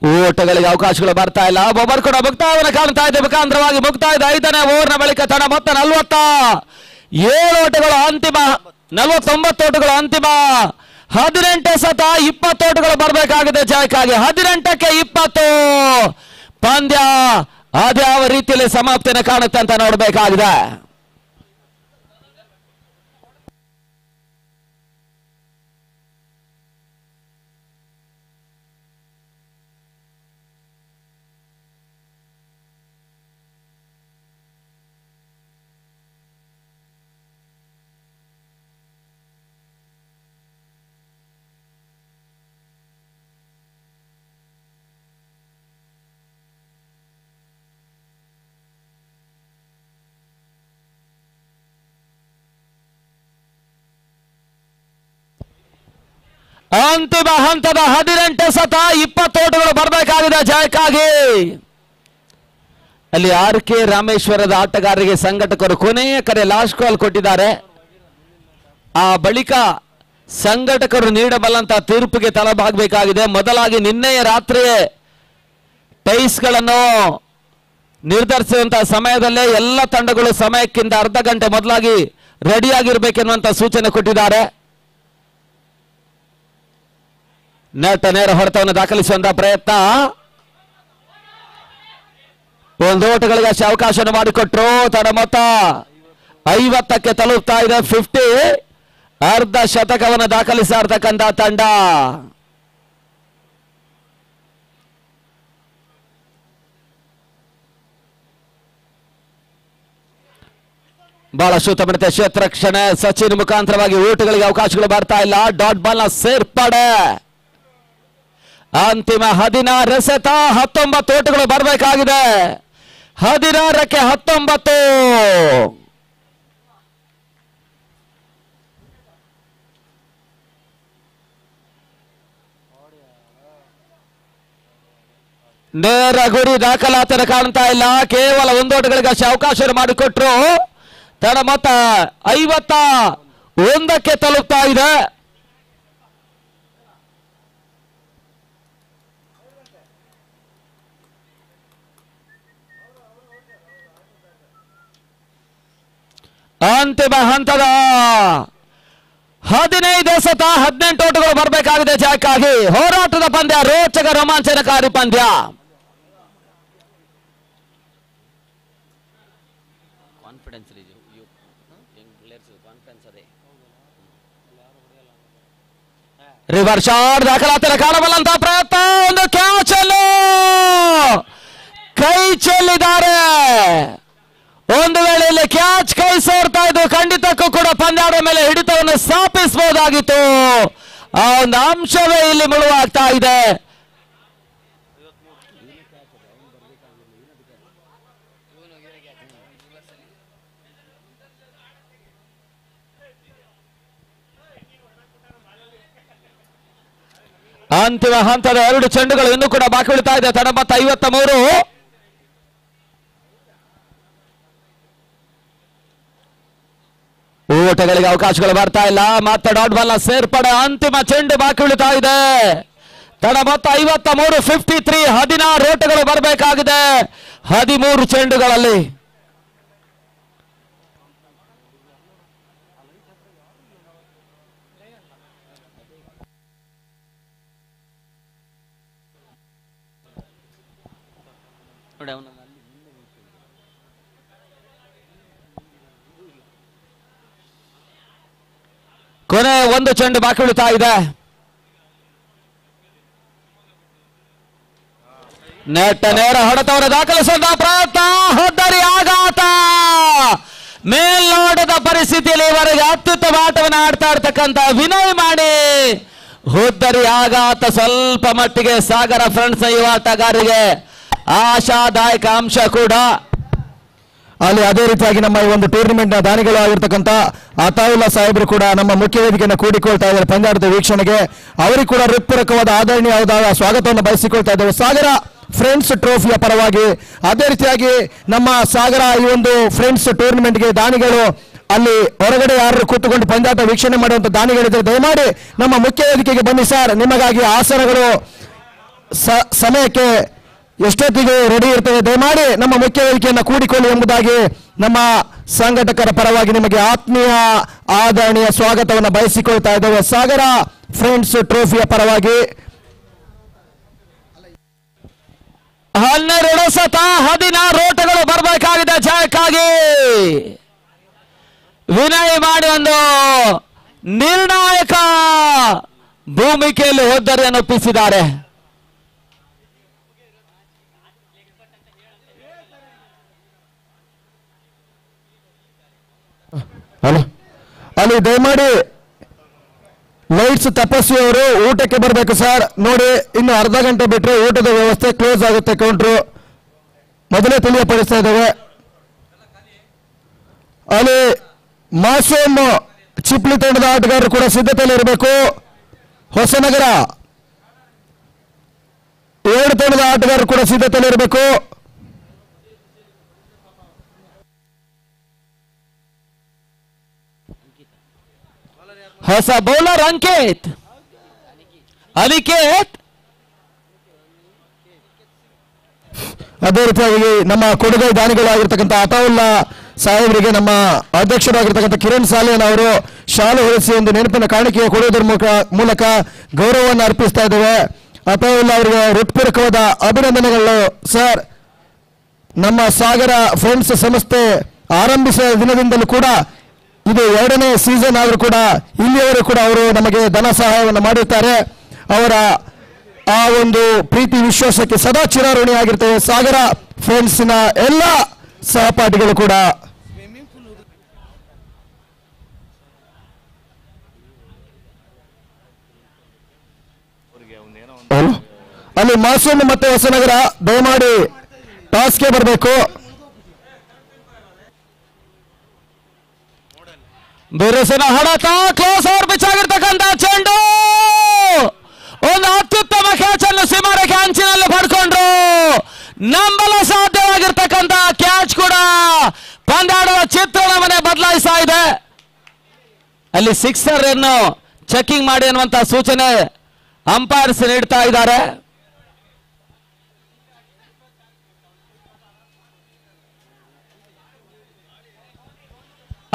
ಓಟಗಳಿಗೆ ಅವಕಾಶಗಳು ಬರ್ತಾ ಇಲ್ಲ. ಒಬ್ಬರು ಕೂಡ ಮುಕ್ತಾಯವನ್ನು ಕಾಣ್ತಾ ಇದೆ. ಮುಖಾಂತರವಾಗಿ ಮುಕ್ತಾಯ 5ನೇ ಓವರ್ನ ಬಳಿಕ ತಡ ಮೊತ್ತ 47 ಓಟಗಳು ಅಂತಿಮ 49 ಓಟಗಳು ಅಂತಿಮ 18 ಎಸೆತ 20 ಓಟಗಳು ಬರಬೇಕಾಗಿದೆ ಜಯಕ್ಕಾಗಿ. 18ಕ್ಕೆ 20 ಪಂದ್ಯ ಅದ್ಯಾವ ರೀತಿಯಲ್ಲಿ ಸಮಾಪ್ತಿಯನ್ನು ಕಾಣುತ್ತೆ ಅಂತ ನೋಡಬೇಕಾಗಿದೆ. ಅಂತಿಮ ಹಂತದ 18 ಎಸೆತ 20 ಓಟಗಳು ಬರಬೇಕಾಗಿದೆ ಜಯಕ್ಕಾಗಿ. ಅಲ್ಲಿ RK ರಾಮೇಶ್ವರದ ಆಟಗಾರರಿಗೆ ಸಂಘಟಕರು ಕೊನೆಯ ಕರೆ ಲಾಸ್ಟ್ ಕಾಲ್ ಕೊಟ್ಟಿದ್ದಾರೆ. ಆ ಬಳಿಕ ಸಂಘಟಕರು ನೀಡಬಲ್ಲಂತಹ ತೀರ್ಪಿಗೆ ತಲೆಬಾಗಬೇಕಾಗಿದೆ. ಮೊದಲಾಗಿ ನಿನ್ನೆಯ ರಾತ್ರಿಯೇ ಟೈಸ್ಗಳನ್ನು ನಿರ್ಧರಿಸುವಂತಹ ಸಮಯದಲ್ಲೇ ಎಲ್ಲ ತಂಡಗಳು ಸಮಯಕ್ಕಿಂತ ಅರ್ಧ ಗಂಟೆ ಮೊದಲಾಗಿ ರೆಡಿಯಾಗಿರ್ಬೇಕೆನ್ನುವಂತ ಸೂಚನೆ ಕೊಟ್ಟಿದ್ದಾರೆ. ನೆಟ್ ನೇರ ಹೊಡೆತವನ್ನು ದಾಖಲಿಸುವಂತಹ ಪ್ರಯತ್ನ. 1 ಓಟಗಳಿಗೆ ಅಷ್ಟೇ ಅವಕಾಶವನ್ನು ಮಾಡಿಕೊಟ್ರು. ತಡ ಮೊತ್ತ 50ಕ್ಕೆ ತಲುಪ್ತಾ ಇದೆ. 50 ಅರ್ಧ ಶತಕವನ್ನು ದಾಖಲಿಸಿರ್ತಕ್ಕಂಥ ತಂಡ. ಬಹಳಷ್ಟು ಉತ್ತಮ ಕ್ಷೇತ್ರ ಕ್ಷಣ ಸಚಿನ್ ಮುಖಾಂತರವಾಗಿ ಓಟಗಳಿಗೆ ಅವಕಾಶಗಳು ಬರ್ತಾ ಇಲ್ಲ. ಡಾಟ್ ಬಾಲ್ ನ ಸೇರ್ಪಡೆ. ಅಂತಿಮ 16 ಎಸೆತ 19 ಓಟಗಳು ಬರಬೇಕಾಗಿದೆ. 16ಕ್ಕೆ 19. ನೇರ ಗುರಿ ದಾಖಲಾತಿಯನ್ನು ಕಾಣ್ತಾ ಇಲ್ಲ. ಕೇವಲ 1 ಓಟಗಳಿಗೆ ಅಷ್ಟೇ ಅವಕಾಶ ಮಾಡಿಕೊಟ್ರು. ತಡ ಮೊತ್ತ 51ಕ್ಕೆ ತಲುಪ್ತಾ ಇದೆ. ಅಂತಿಮ ಹಂತದ 15 ಎಸೆತ 18 ಓಟಗಳು ಬರಬೇಕಾಗಿದೆ ಜಯಕ್ಕಾಗಿ. ಹೋರಾಟದ ಪಂದ್ಯ, ರೋಚಕ ರೋಮಾಂಚನಕಾರಿ ಪಂದ್ಯ. ಕಾನ್ಫಿಡೆನ್ಸ್ ರಿವರ್ಸ್ ಶಾಟ್ ದಾಖಲಾತಿನ ಕಾಣಬಲ್ಲಂತ ಪ್ರಯತ್ನ, ಒಂದು ಕ್ಯಾಚ್ ಅಲ್ಲೂ ಕೈ ಚೆಲ್ಲಿದ್ದಾರೆ. ಒಂದು ವೇಳೆ ಇಲ್ಲಿ ಕ್ಯಾಚ್ ಕೈ ಸೇರ್ತಾ ಇದ್ದು ಖಂಡಿತಕ್ಕೂ ಕೂಡ ಪಂದ್ಯಾಟ ಮೇಲೆ ಹಿಡಿತವನ್ನು ಸ್ಥಾಪಿಸಬಹುದಾಗಿತ್ತು. ಆ ಒಂದು ಅಂಶವೇ ಇಲ್ಲಿ ಮುಳುವಾಗ್ತಾ ಇದೆ. ಅಂತಿಮ ಹಂತದ 2 ಚೆಂಡುಗಳು ಇನ್ನೂ ಕೂಡ ಬಾಕಿ ಉಳಿತಾ ಇದೆ. ತಡ ಮೊತ್ತ 53. ಓಟಗಳಿಗೆ ಅವಕಾಶಗಳು ಬರ್ತಾ ಇಲ್ಲ. ಮತ್ತೆ ಡಾಟ್ ಬಾಲ್ ನ ಸೇರ್ಪಡೆ. ಅಂತಿಮ ಚೆಂಡು ಬಾಕಿ ಉಳಿತಾ ಇದೆ. ತಡ ಮೊತ್ತ 53, 53. 16 ಓಟಗಳು ಬರಬೇಕಾಗಿದೆ 13 ಚೆಂಡುಗಳಲ್ಲಿ. ಕೊನೆ 1 ಚೆಂಡು ಬಾಕಿ ಉಳಿತಾ ಇದೆ. ನೆಟ್ಟ ನೇರ ಹೊಡೆತವರ ದಾಖಲಿಸುವಂತಹ ಪ್ರಯತ್ನ, ಹೊದ್ದರಿ ಆಘಾತ. ಮೇಲ್ನೋಟದ ಪರಿಸ್ಥಿತಿಯಲ್ಲಿ ಇವರಿಗೆ ಅತ್ಯುತ್ತಮ ಆಟವನ್ನು ಆಡ್ತಾ ಇರ್ತಕ್ಕಂಥ ವಿನಯ್ ಮಾಡಿ ಹೊದ್ದರಿ ಆಘಾತ ಸ್ವಲ್ಪ ಮಟ್ಟಿಗೆ ಸಾಗರ ಫ್ರೆಂಡ್ಸ್ ಯುವ ಆಟಗಾರರಿಗೆ ಆಶಾದಾಯಕ ಅಂಶ ಕೂಡ. ಅಲ್ಲಿ ಅದೇ ರೀತಿಯಾಗಿ ನಮ್ಮ ಈ ಒಂದು ಟೂರ್ನಿಮೆಂಟ್ ನ ದಾನಿಗಳು ಆಗಿರ್ತಕ್ಕಂಥ ಅತಾವುಲ್ಲಾ ಸಾಹೇಬರು ಕೂಡ ನಮ್ಮ ಮುಖ್ಯ ವೇದಿಕೆಯನ್ನು ಕೂಡಿಕೊಳ್ತಾ ಇದ್ದಾರೆ ಪಂದ್ಯಾಟದ ವೀಕ್ಷಣೆಗೆ. ಅವರಿಗೆ ಕೂಡ ಹೃತ್ಪೂರ್ವಕವಾದ ಆದರಣೀಯವಾದ ಸ್ವಾಗತವನ್ನು ಬಯಸಿಕೊಳ್ತಾ ಇದ್ದೇವೆ ಸಾಗರ ಫ್ರೆಂಡ್ಸ್ ಟ್ರೋಫಿಯ ಪರವಾಗಿ. ಅದೇ ರೀತಿಯಾಗಿ ನಮ್ಮ ಸಾಗರ ಈ ಒಂದು ಫ್ರೆಂಡ್ಸ್ ಟೂರ್ನಿಮೆಂಟ್ಗೆ ದಾನಿಗಳು ಅಲ್ಲಿ ಹೊರಗಡೆ ಯಾರು ಕೂತುಕೊಂಡು ಪಂದ್ಯಾಟ ವೀಕ್ಷಣೆ ಮಾಡುವಂತ ದಾನಿಗಳಿದ್ರೆ ದಯಮಾಡಿ ನಮ್ಮ ಮುಖ್ಯ ವೇದಿಕೆಗೆ ಬನ್ನಿ ಸರ್. ನಿಮಗಾಗಿ ಆಸನಗಳು ಸಮಯಕ್ಕೆ ಎಷ್ಟೊತ್ತಿಗೂ ರೆಡಿ ಇರ್ತದೆ. ದಯಮಾಡಿ ನಮ್ಮ ಮುಖ್ಯ ವೇದಿಕೆಯನ್ನು ಕೂಡಿಕೊಳ್ಳಿ ಎಂಬುದಾಗಿ ನಮ್ಮ ಸಂಘಟಕರ ಪರವಾಗಿ ನಿಮಗೆ ಆತ್ಮೀಯ ಆದರಣೀಯ ಸ್ವಾಗತವನ್ನು ಬಯಸಿಕೊಳ್ತಾ ಇದ್ದೇವೆ ಸಾಗರ ಫ್ರೆಂಡ್ಸ್ ಟ್ರೋಫಿಯ ಪರವಾಗಿ. 12 ಸತ 16 ಓಟಗಳು ಬರಬೇಕಾಗಿದೆ ಜಯಕ್ಕಾಗಿ. ವಿನಯ್ ಮಾಡಿ ಒಂದು ನಿರ್ಣಾಯಕ ಭೂಮಿಕೆಯಲ್ಲಿ ಹೊದ್ದರಿಯನ್ನು ಒಪ್ಪಿಸಿದ್ದಾರೆ. ಅಲ್ಲಿ ದಯಮಾಡಿ ಲೈಟ್ಸ್ ತಪಸ್ವಿ ಅವರು ಊಟಕ್ಕೆ ಬರಬೇಕು ಸರ್. ನೋಡಿ ಇನ್ನು ಅರ್ಧ ಗಂಟೆ ಬಿಟ್ಟರೆ ಊಟದ ವ್ಯವಸ್ಥೆ ಕ್ಲೋಸ್ ಆಗುತ್ತೆ. ಕೌಂಟ್ರು ಮೊದಲೇ ತಿಳಿಯಪಡಿಸ್ತಾ ಇದ್ದೇವೆ. ಅಲ್ಲಿ ಮಾಸೂಮ್ ಚಿಪ್ಲಿ ತಂಡದ ಆಟಗಾರರು ಕೂಡ ಸಿದ್ಧತೆಯಲ್ಲಿ ಇರಬೇಕು. ಹೊಸನಗರ 2 ತಂಡದ ಆಟಗಾರರು ಕೂಡ ಸಿದ್ಧತೆಯಲ್ಲಿ ಇರಬೇಕು. ಹೊಸ ಬೌಲರ್ ಅನಿಕೇತ್ ಅದೇ ರೀತಿಯಾಗಿ ನಮ್ಮ ಕೊಡುಗೈ ದಾನಿಗಳಾಗಿರ್ತಕ್ಕಂಥ ಅತಾವುಲ್ಲಾ ಸಾಹೇಬರಿಗೆ ನಮ್ಮ ಅಧ್ಯಕ್ಷರಾಗಿರ್ತಕ್ಕಂಥ ಕಿರಣ್ ಸಾಲಿಯನ್ ಅವರು ಶಾಲು ಹೊರಿಸಿ ಒಂದು ನೆನಪಿನ ಕಾಣಿಕೆ ಕೊಡುವುದರ ಮೂಲಕ ಗೌರವವನ್ನು ಅರ್ಪಿಸ್ತಾ ಇದ್ದೇವೆ. ಅತಾವುಲ್ಲಾ ಅವರಿಗೆ ಹೃತ್ಪೂರ್ವಕವಾದ ಅಭಿನಂದನೆಗಳು ಸರ್. ನಮ್ಮ ಸಾಗರ ಫ್ರೆಂಡ್ಸ್ ಸಂಸ್ಥೆ ಆರಂಭಿಸಿದ ದಿನದಿಂದಲೂ ಕೂಡ ಇದು 2ನೇ ಸೀಸನ್ ಆದರೂ ಕೂಡ ಇಲ್ಲಿಯವರು ಕೂಡ ಅವರು ನಮಗೆ ಧನ ಸಹಾಯವನ್ನು ಮಾಡಿರ್ತಾರೆ. ಅವರ ಆ ಒಂದು ಪ್ರೀತಿ ವಿಶ್ವಾಸಕ್ಕೆ ಸದಾ ಚಿರಋಣಿಯಾಗಿರ್ತೇವೆ ಸಾಗರ ಫ್ರೆಂಡ್ಸ್ನ ಎಲ್ಲ ಸಹಪಾಠಿಗಳು ಕೂಡ. ಅಲ್ಲಿ ಮಾಸೂಮ್ ಮತ್ತೆ ಹೊಸನಗರ ದಯಮಾಡಿ ಟಾಸ್ಗೆ ಬರಬೇಕು. ಬಿರುಸಿನ ಹೊಡೆತ, ಕ್ಲೋಸ್ ಓವರ್ ಪಿಚ್ ಆಗಿರ್ತಕ್ಕಂಥ ಚೆಂಡು, ಒಂದು ಅತ್ಯುತ್ತಮ ಕ್ಯಾಚ್ ಅನ್ನು ಸೀಮಾರೇಖೆ ಅಂಚಿನಲ್ಲಿ ಪಡ್ಕೊಂಡ್ರು. ನಂಬಲು ಸಾಧ್ಯವಾಗಿರ್ತಕ್ಕಂಥ ಕ್ಯಾಚ್ ಕೂಡ ಪಂದ್ಯಾಟದ ಚಿತ್ರಣವನ್ನೇ ಬದಲಾಯಿಸ್ತಾ ಇದೆ. ಅಲ್ಲಿ 6 ಅನ್ನು ಚೆಕಿಂಗ್ ಮಾಡಿ ಅನ್ನುವಂತ ಸೂಚನೆ ಅಂಪೈರ್ಸ್ ನೀಡ್ತಾ ಇದ್ದಾರೆ.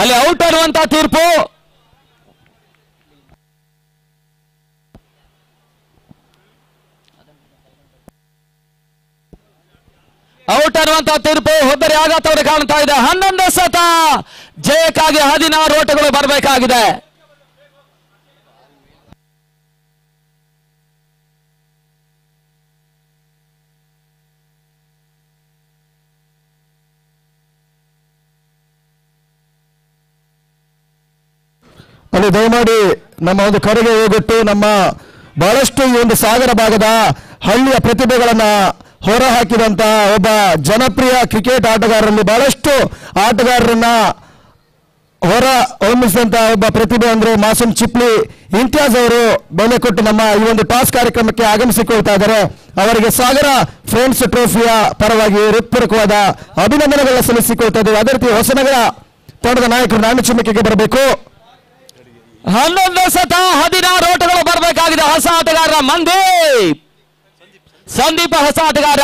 ಅಲ್ಲಿ ಔಟ್ ಅನ್ನುವಂತ ತೀರ್ಪು. ಔಟ್ ಅನ್ನುವಂತ ತೀರ್ಪು ಹೊದ್ದರಿ ಆಘಾತವನ್ನು ಕಾಣ್ತಾ ಇದೆ. 11 ಸತ ಜಯಕ್ಕಾಗಿ 16 ಓಟಗಳು ಬರಬೇಕಾಗಿದೆ. ಅಲ್ಲಿ ದಯಮಾಡಿ ನಮ್ಮ ಒಂದು ಕರೆಗೆ ಹೋಗೊಟ್ಟು ನಮ್ಮ ಬಹಳಷ್ಟು ಈ ಒಂದು ಸಾಗರ ಭಾಗದ ಹಳ್ಳಿಯ ಪ್ರತಿಭೆಗಳನ್ನ ಹೊರಹಾಕಿದಂತ ಒಬ್ಬ ಜನಪ್ರಿಯ ಕ್ರಿಕೆಟ್ ಆಟಗಾರರಲ್ಲಿ ಬಹಳಷ್ಟು ಆಟಗಾರರನ್ನ ಹೊರ ಹೊಮ್ಮಿಸಿದಂತ ಒಬ್ಬ ಪ್ರತಿಭೆ ಅಂದ್ರೆ ಮಾಸೂಮ್ ಚಿಪ್ಲಿ ಇಂತಿಯಾಜ್ ಅವರು ಬೆಲೆ ಕೊಟ್ಟು ನಮ್ಮ ಈ ಒಂದು ಟಾಸ್ ಕಾರ್ಯಕ್ರಮಕ್ಕೆ ಆಗಮಿಸಿಕೊಳ್ತಾ ಇದ್ದಾರೆ. ಅವರಿಗೆ ಸಾಗರ ಫ್ರೆಂಡ್ಸ್ ಟ್ರೋಫಿಯ ಪರವಾಗಿ ಹೃತ್ಪೂರ್ವಕವಾದ ಅಭಿನಂದನೆಗಳನ್ನ ಸಲ್ಲಿಸಿಕೊಳ್ತಾ ಇದ್ದೇವೆ. ಅದೇ ರೀತಿ ಹೊಸನಗರ ತಂಡದ ನಾಯಕರು ನಾಣ್ಯ ಚಿಮ್ಮಕ್ಕೆ ಬರಬೇಕು. 11 ಸತ 16 ಓಟಗಳು ಬರಬೇಕಾಗಿದೆ. ಹೊಸ ಆಟಗಾರ ಸಂದೀಪ ಹೊಸ ಆಟಗಾರ.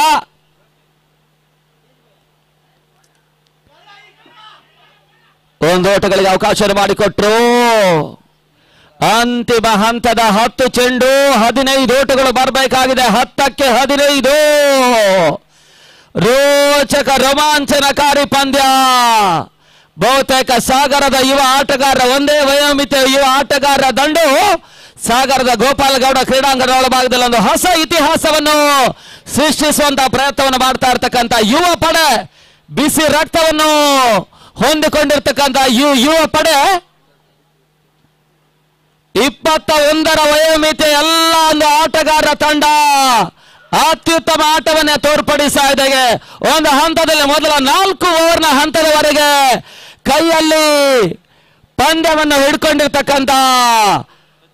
ಒಂದು ಓಟಗಳಿಗೆ ಅವಕಾಶ ಮಾಡಿಕೊಟ್ರು. ಅಂತಿಮ ಹಂತದ 10 ಚೆಂಡು 15 ಓಟಗಳು ಬರಬೇಕಾಗಿದೆ. 10ಕ್ಕೆ 15 ರೋಚಕ ರೋಮಾಂಚನಕಾರಿ ಪಂದ್ಯ. ಬಹುತೇಕ ಸಾಗರದ ಯುವ ಆಟಗಾರರ ಒಂದೇ ವಯೋಮಿತಿಯ ಯುವ ಆಟಗಾರರ ದಂಡು ಸಾಗರದ ಗೋಪಾಲಗೌಡ ಕ್ರೀಡಾಂಗಣದ ಒಳಭಾಗದಲ್ಲಿ ಒಂದು ಹೊಸ ಇತಿಹಾಸವನ್ನು ಸೃಷ್ಟಿಸುವಂತಹ ಪ್ರಯತ್ನವನ್ನು ಮಾಡ್ತಾ ಇರ್ತಕ್ಕಂಥ ಯುವ ಪಡೆ, ಬಿಸಿ ರಕ್ತವನ್ನು ಹೊಂದಿಕೊಂಡಿರ್ತಕ್ಕಂಥ ಯುವ ಪಡೆ 21ರ ವಯೋಮಿತಿ ಎಲ್ಲ ಒಂದು ಆಟಗಾರರ ತಂಡ ಅತ್ಯುತ್ತಮ ಆಟವನ್ನೇ ತೋರ್ಪಡಿಸ್ತಾ ಇದೆ. ಒಂದು ಹಂತದಲ್ಲಿ ಮೊದಲ 4 ಓವರ್ನ ಹಂತದವರೆಗೆ ಕೈಯಲ್ಲಿ ಪಂದ್ಯವನ್ನು ಹಿಡ್ಕೊಂಡಿರ್ತಕ್ಕಂಥ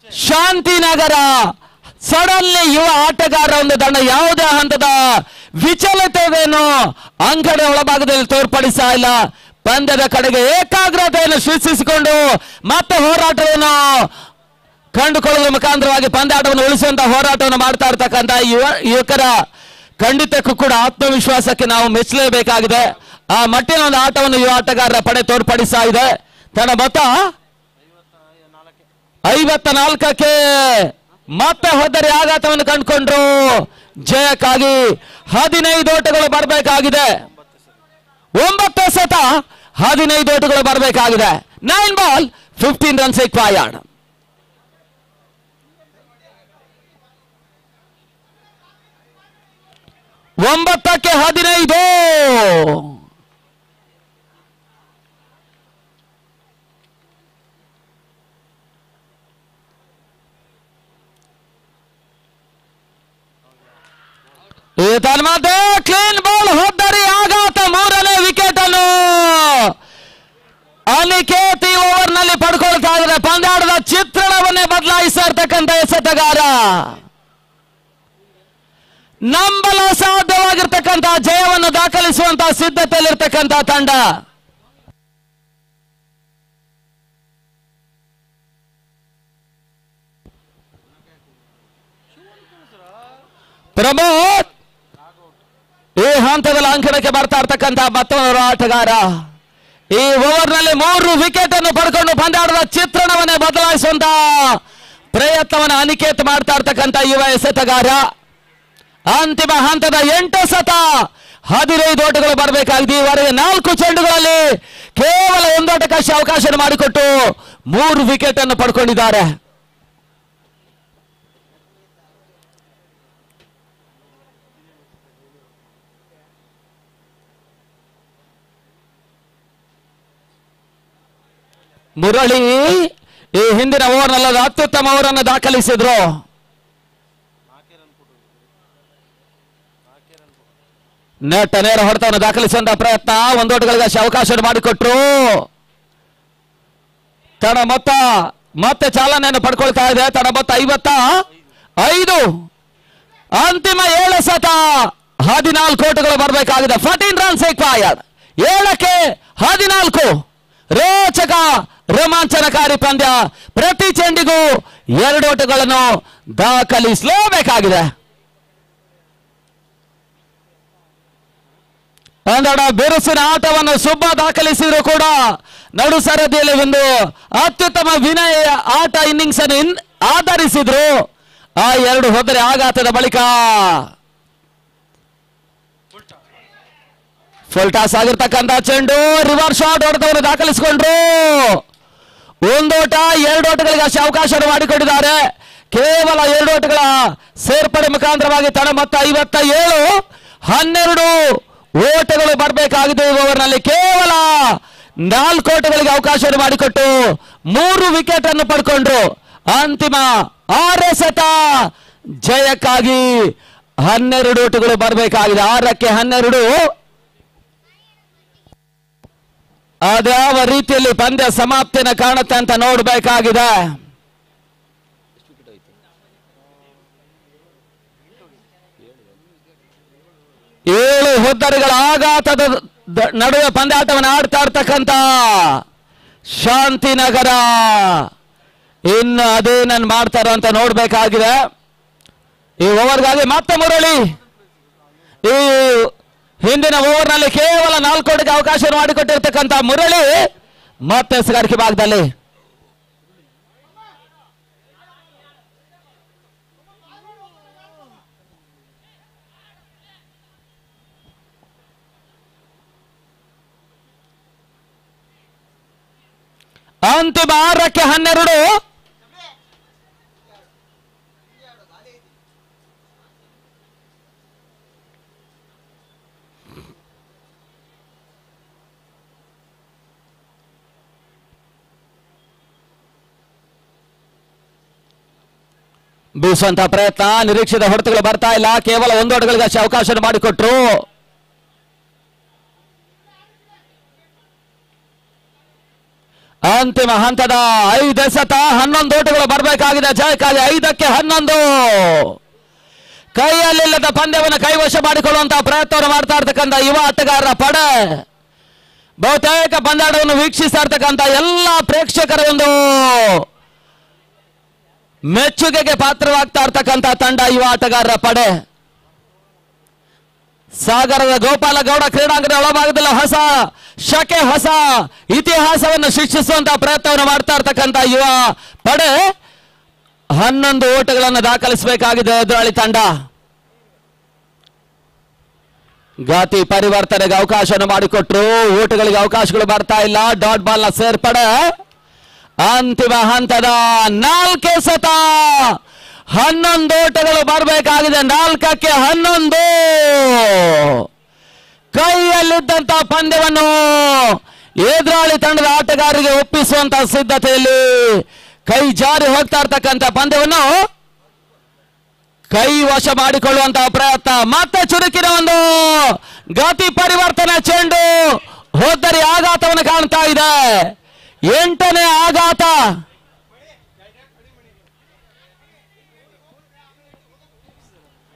ಶಾಂತಿನಗರ ಸಡನ್ಲಿ ಯುವ ಆಟಗಾರರ ಒಂದು ತಂಡ ಯಾವುದೇ ಹಂತದ ವಿಚಲತೆಯನ್ನು ಅಂಗಡಿ ಒಳಭಾಗದಲ್ಲಿ ತೋರ್ಪಡಿಸ್ತಾ ಇಲ್ಲ. ಪಂದ್ಯದ ಕಡೆಗೆ ಏಕಾಗ್ರತೆಯನ್ನು ಸೃಷ್ಟಿಸಿಕೊಂಡು ಮತ್ತೆ ಹೋರಾಟವನ್ನು ಕಂಡುಕೊಳ್ಳುವ ಮುಖಾಂತರವಾಗಿ ಪಂದ್ಯಾಟವನ್ನು ಉಳಿಸುವಂತಹ ಹೋರಾಟವನ್ನು ಮಾಡ್ತಾ ಇರ್ತಕ್ಕಂಥ ಯುವಕರ ಖಂಡಿತಕ್ಕೂ ಕೂಡ ಆತ್ಮವಿಶ್ವಾಸಕ್ಕೆ ನಾವು ಮೆಚ್ಚಲೇಬೇಕಾಗಿದೆ. ಆ ಮಟ್ಟಿನ ಒಂದು ಆಟವನ್ನು ಯುವ ಆಟಗಾರರ ಪಡೆ ತೋರ್ಪಡಿಸ್ತಾ ಇದೆ. ತನ್ನ ಮೊತ್ತ 54ಕ್ಕೆ ಮತ್ತೆ ಹೊದ್ದರಿ ಆಘಾತವನ್ನು ಕಂಡುಕೊಂಡ್ರು. ಜಯಕ್ಕಾಗಿ 15 ಓಟಗಳು ಬರಬೇಕಾಗಿದೆ. 9 ಸತ 15 ಓಟಗಳು ಬರಬೇಕಾಗಿದೆ. 9 ಬಾಲ್ 15 ರನ್ಸ್ ರಿಕ್ವೈರ್ಡ್. ಒಂಬತ್ತಕ್ಕೆ 15. ತನ್ಮಧ್ಯೆ ಕ್ಲೀನ್ ಬಾಲ್ ಹೊದ್ದರಿ ಆಘಾತ. 3ನೇ ವಿಕೆಟ್ ಅನ್ನು ಅನಿಕೇತ್ ಈ ಓವರ್ನಲ್ಲಿ ಪಡ್ಕೊಳ್ತಾ ಇದ್ದಾರೆ. ಪಂದ್ಯಾಟದ ಚಿತ್ರಣವನ್ನೇ ಬದಲಾಯಿಸ್ತಾ ಇರ್ತಕ್ಕಂಥ ಎಸೆತಗಾರ. ನಂಬಲು ಸಾಧ್ಯವಾಗಿರ್ತಕ್ಕಂಥ ಜಯವನ್ನು ದಾಖಲಿಸುವಂತಹ ಸಿದ್ಧತೆಯಲ್ಲಿರ್ತಕ್ಕಂಥ ತಂಡ. ಪ್ರಮೋದ್ ಈ ಹಂತದಲ್ಲಿ ಅಂಕಣಕ್ಕೆ ಬರ್ತಾ ಇರ್ತಕ್ಕಂಥ ಮತ್ತೊಂದು ಆಟಗಾರ. ಈ ಓವರ್ನಲ್ಲಿ 3 ವಿಕೆಟ್ ಅನ್ನು ಪಡ್ಕೊಂಡು ಪಂದ್ಯಾಟದ ಚಿತ್ರಣವನ್ನೇ ಬದಲಾಯಿಸುವಂತ ಪ್ರಯತ್ನವನ್ನು ಅನಿಕೇತ್ ಮಾಡ್ತಾ ಇರ್ತಕ್ಕಂಥ ಯುವ ಎಸೆತಗಾರ. ಅಂತಿಮ ಹಂತದ 8 ಸತ 15 ಓಟಗಳು ಬರಬೇಕಾಗಿದೆ. ಈವರೆಗೆ 4 ಚೆಂಡುಗಳಲ್ಲಿ ಕೇವಲ 1 ಓಟಕ್ಕೆ ಅವಕಾಶ ಮಾಡಿಕೊಟ್ಟು 3 ವಿಕೆಟ್ ಅನ್ನು ಪಡ್ಕೊಂಡಿದ್ದಾರೆ. ಮುರಳಿ ಈ ಹಿಂದಿನ ಓವರ್ನಲ್ಲಿ ಅತ್ಯುತ್ತಮ ಓವರನ್ನು ದಾಖಲಿಸಿದ್ರು. ನೇರ ಹೊಡೆತವನ್ನು ದಾಖಲಿಸುವಂತಹ ಪ್ರಯತ್ನ. 1 ಓಟಗಳಿಗೆ ಅವಕಾಶ ಮಾಡಿಕೊಟ್ರು. ತಡ ಮೊತ್ತ ಮತ್ತೆ ಚಾಲನೆಯನ್ನು ಪಡ್ಕೊಳ್ತಾ ಇದೆ. ತಡ ಮೊತ್ತ 55. ಅಂತಿಮ 7 ಸತ 14 ಓಟಗಳು ಬರಬೇಕಾಗಿದೆ. 14 ರನ್ಸ್ ರಿಕ್ವೈರ್ಡ್. 7ಕ್ಕೆ 14. ರೋಚಕ ರೋಮಾಂಚನಕಾರಿ ಪಂದ್ಯ. ಪ್ರತಿ ಚೆಂಡಿಗೂ 2 ಓಟಗಳನ್ನು ದಾಖಲಿಸಲೇಬೇಕಾಗಿದೆ. ಒಂದೆರಡು ಬಿರುಸಿನ ಆಟವನ್ನು ಸುಬ್ಬ ದಾಖಲಿಸಿದ್ರು ಕೂಡ ನಡು ಸರದಿಯಲ್ಲಿ ಒಂದು ಅತ್ಯುತ್ತಮ ವಿನಯ ಆಟ ಇನ್ನಿಂಗ್ಸ್ ಅನ್ನು ಆಧರಿಸಿದ್ರು. ಆ 2 ಹೊದರೆ ಆಘಾತದ ಬಳಿಕ ಫುಲ್ ಟಾಸ್ ಆಗಿರ್ತಕ್ಕಂಥ ಚೆಂಡು ರಿವರ್ಸ್ ಶಾಟ್ ಹೊಡೆದವರು ದಾಖಲಿಸಿಕೊಂಡ್ರು. 1 ಓಟ 2 ಓಟಗಳಿಗೆ ಅವಕಾಶ ಮಾಡಿಕೊಂಡಿದ್ದಾರೆ. ಕೇವಲ 2 ಓಟಗಳ ಸೇರ್ಪಡೆ ಮುಖಾಂತರವಾಗಿ ತಡ ಮೊತ್ತ 57. 12 ಓಟಗಳು ಬರಬೇಕಾಗಿದೆ. ಈ ಓವರ್ನಲ್ಲಿ ಕೇವಲ 4 ಓಟಗಳಿಗೆ ಅವಕಾಶ ಮಾಡಿಕೊಟ್ಟು 3 ವಿಕೆಟ್ ಅನ್ನು ಪಡ್ಕೊಂಡ್ರು. ಅಂತಿಮ 6 ಎಸೆತ ಜಯಕ್ಕಾಗಿ 12 ಓಟಗಳು ಬರಬೇಕಾಗಿದೆ. 6ಕ್ಕೆ 12. ಅದ್ಯಾವ ರೀತಿಯಲ್ಲಿ ಪಂದ್ಯ ಸಮಾಪ್ತಿಯನ್ನು ಕಾಣುತ್ತೆ ಅಂತ ನೋಡಬೇಕಾಗಿದೆ. ಏಳು ಹುದ್ದರಿಗಳ ಆಘಾತದ ನಡುವೆ ಪಂದ್ಯಾಟವನ್ನು ಆಡ್ತಾ ಇರ್ತಕ್ಕಂಥ ಶಾಂತಿನಗರ ಇನ್ನು ಅದೇನನ್ನು ಮಾಡ್ತಾರೋ ಅಂತ ನೋಡ್ಬೇಕಾಗಿದೆ. ಈ ಓವರ್ಗಾಗಿ ಮತ್ತೆ ಮುರಳಿ ಈ ಹಿಂದಿನ ಓವರ್ನಲ್ಲಿ ಕೇವಲ 4 ಓಟಿಗೆ ಅವಕಾಶ ಮಾಡಿಕೊಟ್ಟಿರ್ತಕ್ಕಂಥ ಮುರಳಿ ಮತ್ತೆ ಸ್ಗಾರಿಕೆ ಭಾಗದಲ್ಲಿ ಅಂತಿಮ 6ಕ್ಕೆ 12. ಬೀಸುವಂತ ಪ್ರಯತ್ನ, ನಿರೀಕ್ಷಿತ ಹೊಡೆತಗಳು ಬರ್ತಾ ಇಲ್ಲ. ಕೇವಲ 1 ಓಟಗಳಿಗೆ ಅಷ್ಟೇ ಅವಕಾಶ ಮಾಡಿಕೊಟ್ರು. ಅಂತಿಮ ಹಂತದ 5 ಎಸೆತ 11 ಓಟಗಳು ಬರಬೇಕಾಗಿದೆ ಜಯಕ್ಕಾಗಿ. 5ಕ್ಕೆ 11. ಕೈಯಲ್ಲಿಲ್ಲದ ಪಂದ್ಯವನ್ನು ಕೈವಶ ಮಾಡಿಕೊಳ್ಳುವಂತಹ ಪ್ರಯತ್ನವನ್ನು ಮಾಡ್ತಾ ಇರ್ತಕ್ಕಂಥ ಯುವ ಆಟಗಾರರ ಪಡೆ ಬಹುತೇಕ ಪಂದ್ಯಾಟವನ್ನು ವೀಕ್ಷಿಸ್ತಾ ಇರ್ತಕ್ಕಂಥ ಎಲ್ಲ ಪ್ರೇಕ್ಷಕರ ಒಂದು ಮೆಚ್ಚುಗೆಗೆ ಪಾತ್ರವಾಗ್ತಾ ಇರ್ತಕ್ಕಂಥ ತಂಡ ಯುವ ಆಟಗಾರರ ಪಡೆ. ಸಾಗರದ ಗೋಪಾಲಗೌಡ ಕ್ರೀಡಾಂಗಣ ಒಳಭಾಗದಲ್ಲಿ ಹೊಸ ಶಕೆ, ಹೊಸ ಇತಿಹಾಸವನ್ನು ಸೃಷ್ಟಿಸುವಂತಹ ಪ್ರಯತ್ನವನ್ನು ಮಾಡ್ತಾ ಇರ್ತಕ್ಕಂಥ ಯುವ ಪಡೆ 11 ಓಟಗಳನ್ನು ದಾಖಲಿಸಬೇಕಾಗಿದೆ ಎದುರಾಳಿ ತಂಡ. ಗಾತಿ ಪರಿವರ್ತನೆಗೆ ಅವಕಾಶವನ್ನು ಮಾಡಿಕೊಟ್ರು. ಓಟಗಳಿಗೆ ಅವಕಾಶಗಳು ಬರ್ತಾ ಇಲ್ಲ. ಡಾಟ್ ಬಾಲ್ ನ ಸೇರ್ಪಡೆ. ಅಂತಿಮ ಹಂತದ 4 ಎಸೆತ 11 ಓಟಗಳು ಬರಬೇಕಾಗಿದೆ. 4ಕ್ಕೆ 11. ಕೈಯಲ್ಲಿದ್ದಂತ ಪಂದ್ಯವನ್ನು ಎದುರಾಳಿ ತಂಡದ ಆಟಗಾರರಿಗೆ ಒಪ್ಪಿಸುವಂತಹ ಸಿದ್ಧತೆಯಲ್ಲಿ ಕೈ ಜಾರಿ ಹೋಗ್ತಾ ಇರ್ತಕ್ಕಂಥ ಪಂದ್ಯವನ್ನು ಕೈ ವಶ ಮಾಡಿಕೊಳ್ಳುವಂತಹ ಪ್ರಯತ್ನ. ಮತ್ತೆ ಚುರುಕಿನ ಒಂದು ಗತಿ ಪರಿವರ್ತನೆ. ಚೆಂಡು ಹೋದ್ದರಿ ಆಘಾತವನ್ನು ಕಾಣ್ತಾ ಇದೆ. 8ನೇ ಆಘಾತ.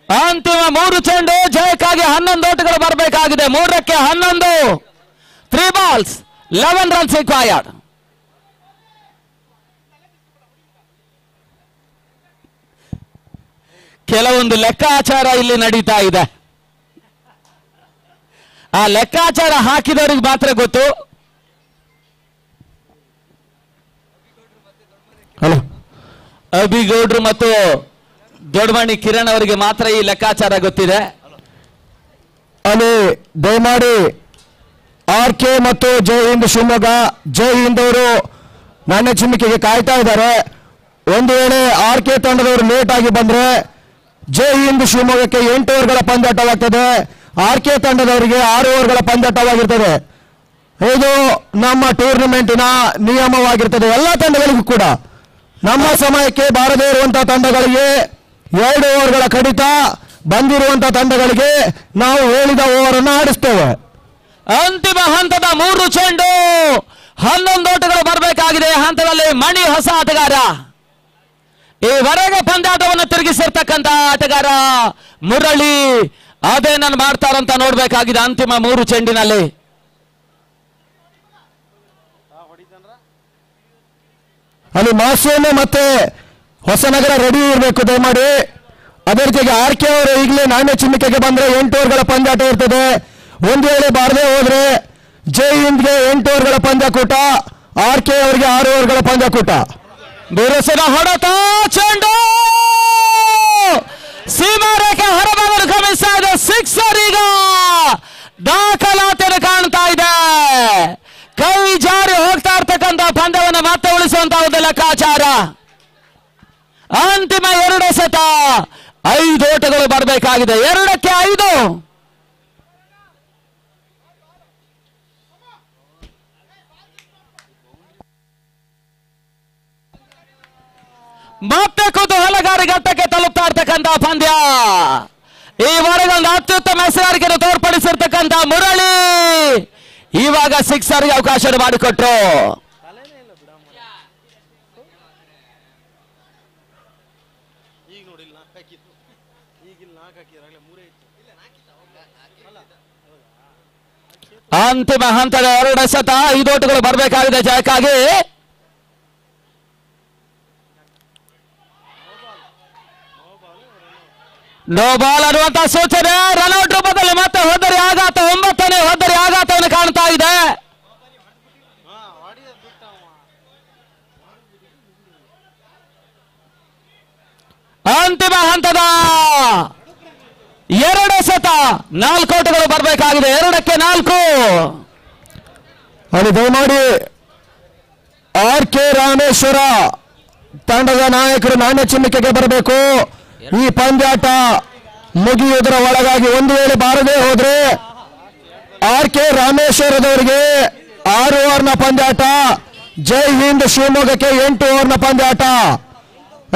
ಅಂತಿಮ 3 ಚೆಂಡು ಜಯಕ್ಕಾಗಿ 11 ಓಟಗಳು ಬರಬೇಕಾಗಿದೆ. 3ಕ್ಕೆ 11. 3 balls 11 runs required. ಕೆಲವೊಂದು ಲೆಕ್ಕಾಚಾರ ಇಲ್ಲಿ ನಡೀತಾ ಇದೆ. ಆ ಲೆಕ್ಕಾಚಾರ ಹಾಕಿದವರಿಗೆ ಮಾತ್ರ ಗೊತ್ತು. ಅಭಿಗೌಡ್ರು ಮತ್ತು ದೊಡ್ಡಮಣಿ ಕಿರಣ್ ಅವರಿಗೆ ಮಾತ್ರ ಈ ಲೆಕ್ಕಾಚಾರ ಗೊತ್ತಿದೆ. ಅಲ್ಲಿ ದಯಮಾಡಿ RK ಮತ್ತು ಜೈ ಹಿಂದ್ ಶಿವಮೊಗ್ಗ, ಜೈ ಹಿಂದ್ ಅವರು ನಾಣ್ಯ ಚಿಮ್ಮಿಕೆಗೆ ಕಾಯ್ತಾ ಇದ್ದಾರೆ. ಒಂದು ವೇಳೆ RK ತಂಡದವರು ಲೇಟ್ ಆಗಿ ಬಂದ್ರೆ ಜೈ ಹಿಂದ್ ಶಿವಮೊಗ್ಗಕ್ಕೆ 8 ಓವರ್ಗಳ ಪಂದ್ಯಾಟವಾಗ್ತದೆ. RK ತಂಡದವರಿಗೆ 6 ಓವರ್ಗಳ ಪಂದ್ಯಾಟವಾಗಿರ್ತದೆ. ಇದು ನಮ್ಮ ಟೂರ್ನಿಮೆಂಟಿನ ನಿಯಮವಾಗಿರ್ತದೆ. ಎಲ್ಲ ತಂಡಗಳಿಗೂ ಕೂಡ ನಮ್ಮ ಸಮಯಕ್ಕೆ ಬಾರದೇ ಇರುವಂತಹ ತಂಡಗಳಿಗೆ 2 ಓವರ್ಗಳ ಕಡಿತ, ಬಂದಿರುವಂತಹ ತಂಡಗಳಿಗೆ ನಾವು ಹೇಳಿದ ಓವರ್ ಅನ್ನು ಆಡಿಸ್ತೇವೆ. ಅಂತಿಮ ಹಂತದ 3 ಚೆಂಡು 11 ಓಟಗಳು ಬರಬೇಕಾಗಿದೆ. ಹಂತದಲ್ಲಿ ಮಣಿ ಹೊಸ ಆಟಗಾರ. ಈವರೆಗೆ ಪಂದ್ಯಾಟವನ್ನು ತಿರುಗಿಸಿರ್ತಕ್ಕಂಥ ಆಟಗಾರ ಮುರಳಿ ಅದೇನನ್ನು ಮಾಡ್ತಾರಂತ ನೋಡ್ಬೇಕಾಗಿದೆ. ಅಂತಿಮ 3 ಚೆಂಡಿನಲ್ಲಿ ಅಲ್ಲಿ ಮಾಸೂಮೆ ಮತ್ತೆ ಹೊಸನಗರ ರೆಡಿ ಇರಬೇಕು ದಯಮಾಡಿ. ಅದೇ ರೀತಿಯಾಗಿ RK ಅವರು ಈಗಲೇ ನಾಣ್ಯ ಚಿಮ್ಮಿಕೆಗೆ ಬಂದ್ರೆ 8 ಓವರ್ಗಳ ಪಂದ್ಯಾಟ ಇರ್ತದೆ. ಒಂದು ವೇಳೆ ಬಾರದೆ ಹೋದ್ರೆ ಜೈ ಹಿಂದ್ಗೆ 8 ಓವರ್ಗಳ ಪಂದ್ಯಕೂಟ, RK ಅವರಿಗೆ 6 ಓವರ್ಗಳ ಪಂದ್ಯಕೂಟ. ಬಿರುಸಿನ ಹೊಡೆತ, ಚೆಂಡು ಸೀಮಾರೇಖೆ ಹೊರಬರಲು ಗಮನಿಸ್ತಾ ಇದೆ. 6 ಈಗ ದಾಖಲಾತಿಯನ್ನು ಕಾಣ್ತಾ ಇದೆ. ಕೈ ಜಾರಿ ಹೋಗ್ತಾ ಇರ್ತಕ್ಕಂಥ ಪಂದ್ಯವನ್ನು ಮತ್ತೆ ಉಳಿಸುವಂತಹ ಒಂದು ಲೆಕ್ಕಾಚಾರ. ಅಂತಿಮ 2 ಎಸೆತ 5 ಓಟಗಳು ಬರಬೇಕಾಗಿದೆ. 2ಕ್ಕೆ 5. ಮತ್ತೆ ಕುತೂಹಲಕಾರಿ ಘಟ್ಟಕ್ಕೆ ತಲುಪ್ತಾ ಇರ್ತಕ್ಕಂಥ ಪಂದ್ಯ. ಈವರೆಗೆ ಒಂದು ಅತ್ಯುತ್ತಮ ಹೆಸರಾರಿಕೆಯನ್ನು ತೋರ್ಪಡಿಸಿರ್ತಕ್ಕಂಥ ಮುರಳಿ ಇವಾಗ ಸಿಕ್ಸರ್ಗೆ ಅವಕಾಶ ಮಾಡಿಕೊಟ್ರು. ಅಂತಿಮ ಹಂತದ 2 ಎಸೆತ 5 ಓಟಗಳು ಬರಬೇಕಾಗಿದೆ ಜಯಕ್ಕಾಗಿ. ನೋ ಬಾಲ್ ಅನ್ನುವಂತ ಸೂಚನೆ. ರನ್ಔಟ್ ರೂಪದಲ್ಲಿ ಮತ್ತೆ ಹೋದರೆ ಆಘಾತ, 9ನೇ ಹೋದರೆ ಆಘಾತವನ್ನು ಕಾಣ್ತಾ ಇದೆ. ಅಂತಿಮ ಹಂತದ 2 ಎಸೆತ 4 ಓಟಗಳು ಬರಬೇಕಾಗಿದೆ. 2ಕ್ಕೆ 4. ಅಲ್ಲಿ ದಯಮಾಡಿ RK ರಾಮೇಶ್ವರ ತಂಡದ ನಾಯಕರು ನಾಣ್ಯ ಚಿಮ್ಮಿಕೆಗೆ ಬರಬೇಕು. ಈ ಪಂದ್ಯಾಟ ಮುಗಿಯುವುದರ ಒಳಗಾಗಿ ಒಂದು ವೇಳೆ ಬಾರದೆ ಹೋದ್ರೆ RK ರಾಮೇಶ್ವರದವರಿಗೆ 6 ಓವರ್ನ ಪಂದ್ಯಾಟ, ಜೈ ಹಿಂದ್ ಶಿವಮೊಗ್ಗಕ್ಕೆ 8 ಓವರ್ನ ಪಂದ್ಯಾಟ.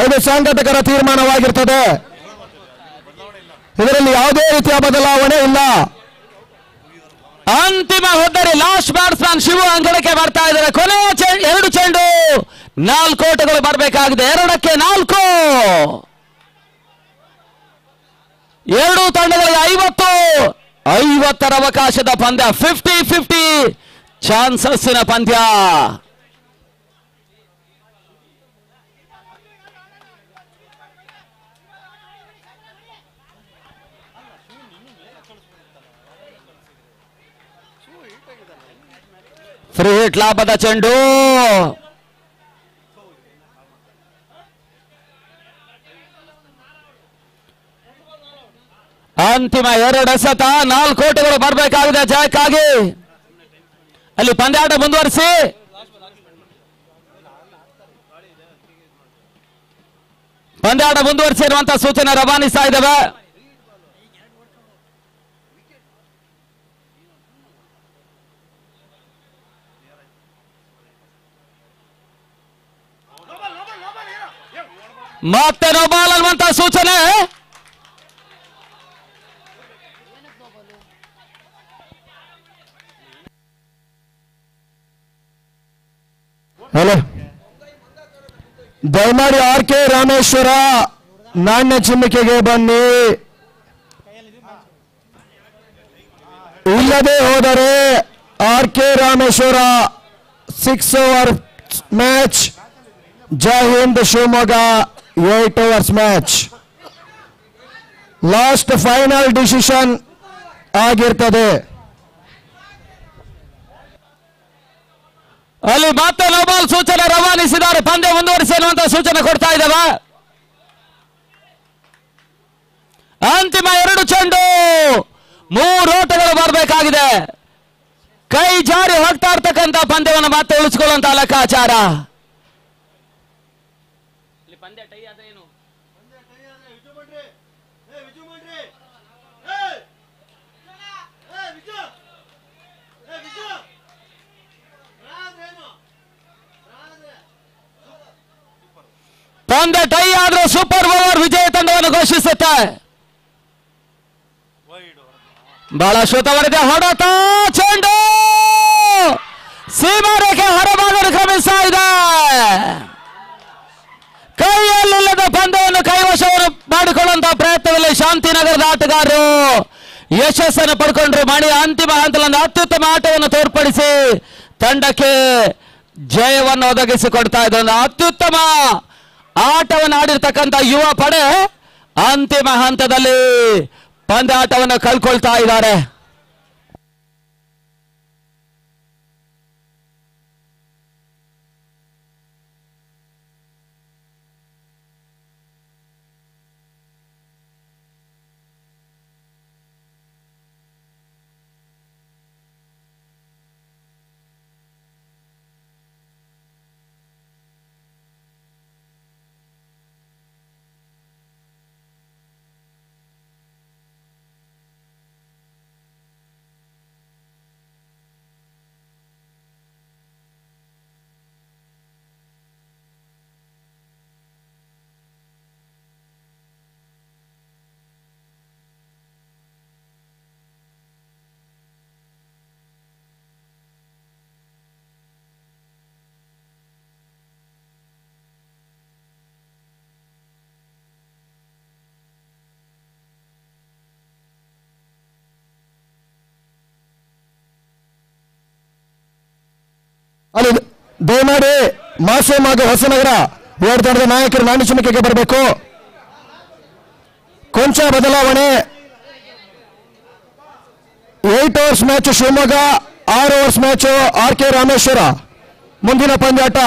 ಇದು ಸಂಘಟಕರ ತೀರ್ಮಾನವಾಗಿರ್ತದೆ. ಇದರಲ್ಲಿ ಯಾವುದೇ ರೀತಿಯ ಬದಲಾವಣೆ ಇಲ್ಲ. ಅಂತಿಮ ಹೋದರೆ ಲಾಸ್ಟ್ ಬ್ಯಾಟ್ಸ್ಮನ್ ಶಿವು ಅಂಗಣಕ್ಕೆ ಬರ್ತಾ ಇದ್ದಾರೆ. ಕೊನೆಯ 2 ಚೆಂಡು 4 ಓಟಗಳು ಬರಬೇಕಾಗಿದೆ. 2ಕ್ಕೆ 4. 2 ತಂಡಗಳಿಗೆ 50 ಅವಕಾಶದ ಪಂದ್ಯ. 50-50 ಚಾನ್ಸಸ್ಸಿನ ಪಂದ್ಯ. ಫ್ರೀ ಹಿಟ್ ಲಾಭದ ಚೆಂಡು. ಅಂತಿಮ 2 ಎಸೆತ 4 ಓಟಗಳು ಬರಬೇಕಾಗಿದೆ ಜಯಕ್ಕಾಗಿ. ಅಲ್ಲಿ ಪಂದ್ಯಾಟ ಮುಂದುವರಿಸಿ. ಪಂದ್ಯಾಟ ಮುಂದುವರಿಸಿ ಇರುವಂತಹ ಸೂಚನೆ ರವಾನಿಸ್ತಾ ಇದ್ದಾವೆ. ಮತ್ತೆ ನೋ ಬಾಲ್ ಅನ್ನುವಂತ ಸೂಚನೆ. ಹಲೋ, ದಯಮಾಡಿ RK ರಾಮೇಶ್ವರ ನಾಣ್ಯ ಚಿಮ್ಮಿಕೆಗೆ ಬನ್ನಿ. ಇಲ್ಲದೆ ಹೋದರೆ RK Rameshwara 6 over match, Jai Hind Shivamogga 8 overs match. Last final decision ಆಗಿರ್ತದೆ. ಅಲ್ಲಿ ಮತ್ತೆ ನೋ ಬಾಲ್ ಸೂಚನೆ ರವಾನಿಸಿದ್ದಾರೆ. ಪಂದ್ಯ ಮುಂದುವರಿಸಿ ಅನ್ನುವಂತ ಸೂಚನೆ ಕೊಡ್ತಾ ಇದ್ದಾವೆ. ಅಂತಿಮ 2 ಚೆಂಡು 3 ಓಟಗಳು ಬರಬೇಕಾಗಿದೆ. ಕೈ ಜಾರಿ ಹೋಗ್ತಾ ಇರ್ತಕ್ಕಂಥ ಪಂದ್ಯವನ್ನು ಮತ್ತೆ ಉಳಿಸಿಕೊಳ್ಳುವಂತ ಲೆಕ್ಕಾಚಾರ. ಪಂದ್ಯ ಟೈ ಆದೇನು ಪಂದ್ಯ ಟೈ ಆದ್ರೂ ಸೂಪರ್ ಓವರ್ ವಿಜಯ ತಂಡವನ್ನು ಘೋಷಿಸುತ್ತೆ. ಬಹಳ ಶ್ರುತವರಿದೆ ಹೊಡೆತ ಚೆಂಡು ಸೀಮಾರೇಖೆ ಹೊರಭಾಗವನ್ನು ಕ್ರಮಿಸ್ತಾ ಇದೆ. ಕೈಯಲ್ಲಿಲ್ಲದ ಪಂದ್ಯವನ್ನು ಕೈವಶವನ್ನು ಮಾಡಿಕೊಳ್ಳುವಂತಹ ಪ್ರಯತ್ನದಲ್ಲಿ ಶಾಂತಿನಗರದ ಆಟಗಾರರು ಯಶಸ್ಸನ್ನು ಪಡ್ಕೊಂಡ್ರು. ಮಣಿ ಅಂತಿಮ ಹಂತದಲ್ಲಿ ಅತ್ಯುತ್ತಮ ಆಟವನ್ನು ತೋರ್ಪಡಿಸಿ ತಂಡಕ್ಕೆ ಜಯವನ್ನು ಒದಗಿಸಿಕೊಡ್ತಾ ಇದ್ದ ಒಂದು ಅತ್ಯುತ್ತಮ ಆಟವನ್ನು ಆಡಿರ್ತಕ್ಕಂಥ ಯುವ ಪಡೆ ಅಂತಿಮ ಹಂತದಲ್ಲಿ ಪಂದ್ಯಾಟವನ್ನು ಕಳ್ಕೊಳ್ತಾ ಇದ್ದಾರೆ. ದಯಮಾಡಿ ಮಾಸೂಮ್ ಹಾಗೂ ಹೊಸನಗರ ಎರಡು ತಂಡದ ನಾಯಕರು ನಾಣ್ಯ ಚಿಮ್ಮಿಕೆಗೆ ಬರಬೇಕು. ಕೊಂಚ ಬದಲಾವಣೆ. 8 overs match Shivamogga, 6 overs match R K Rameshwara. ಮುಂದಿನ ಪಂದ್ಯಾಟ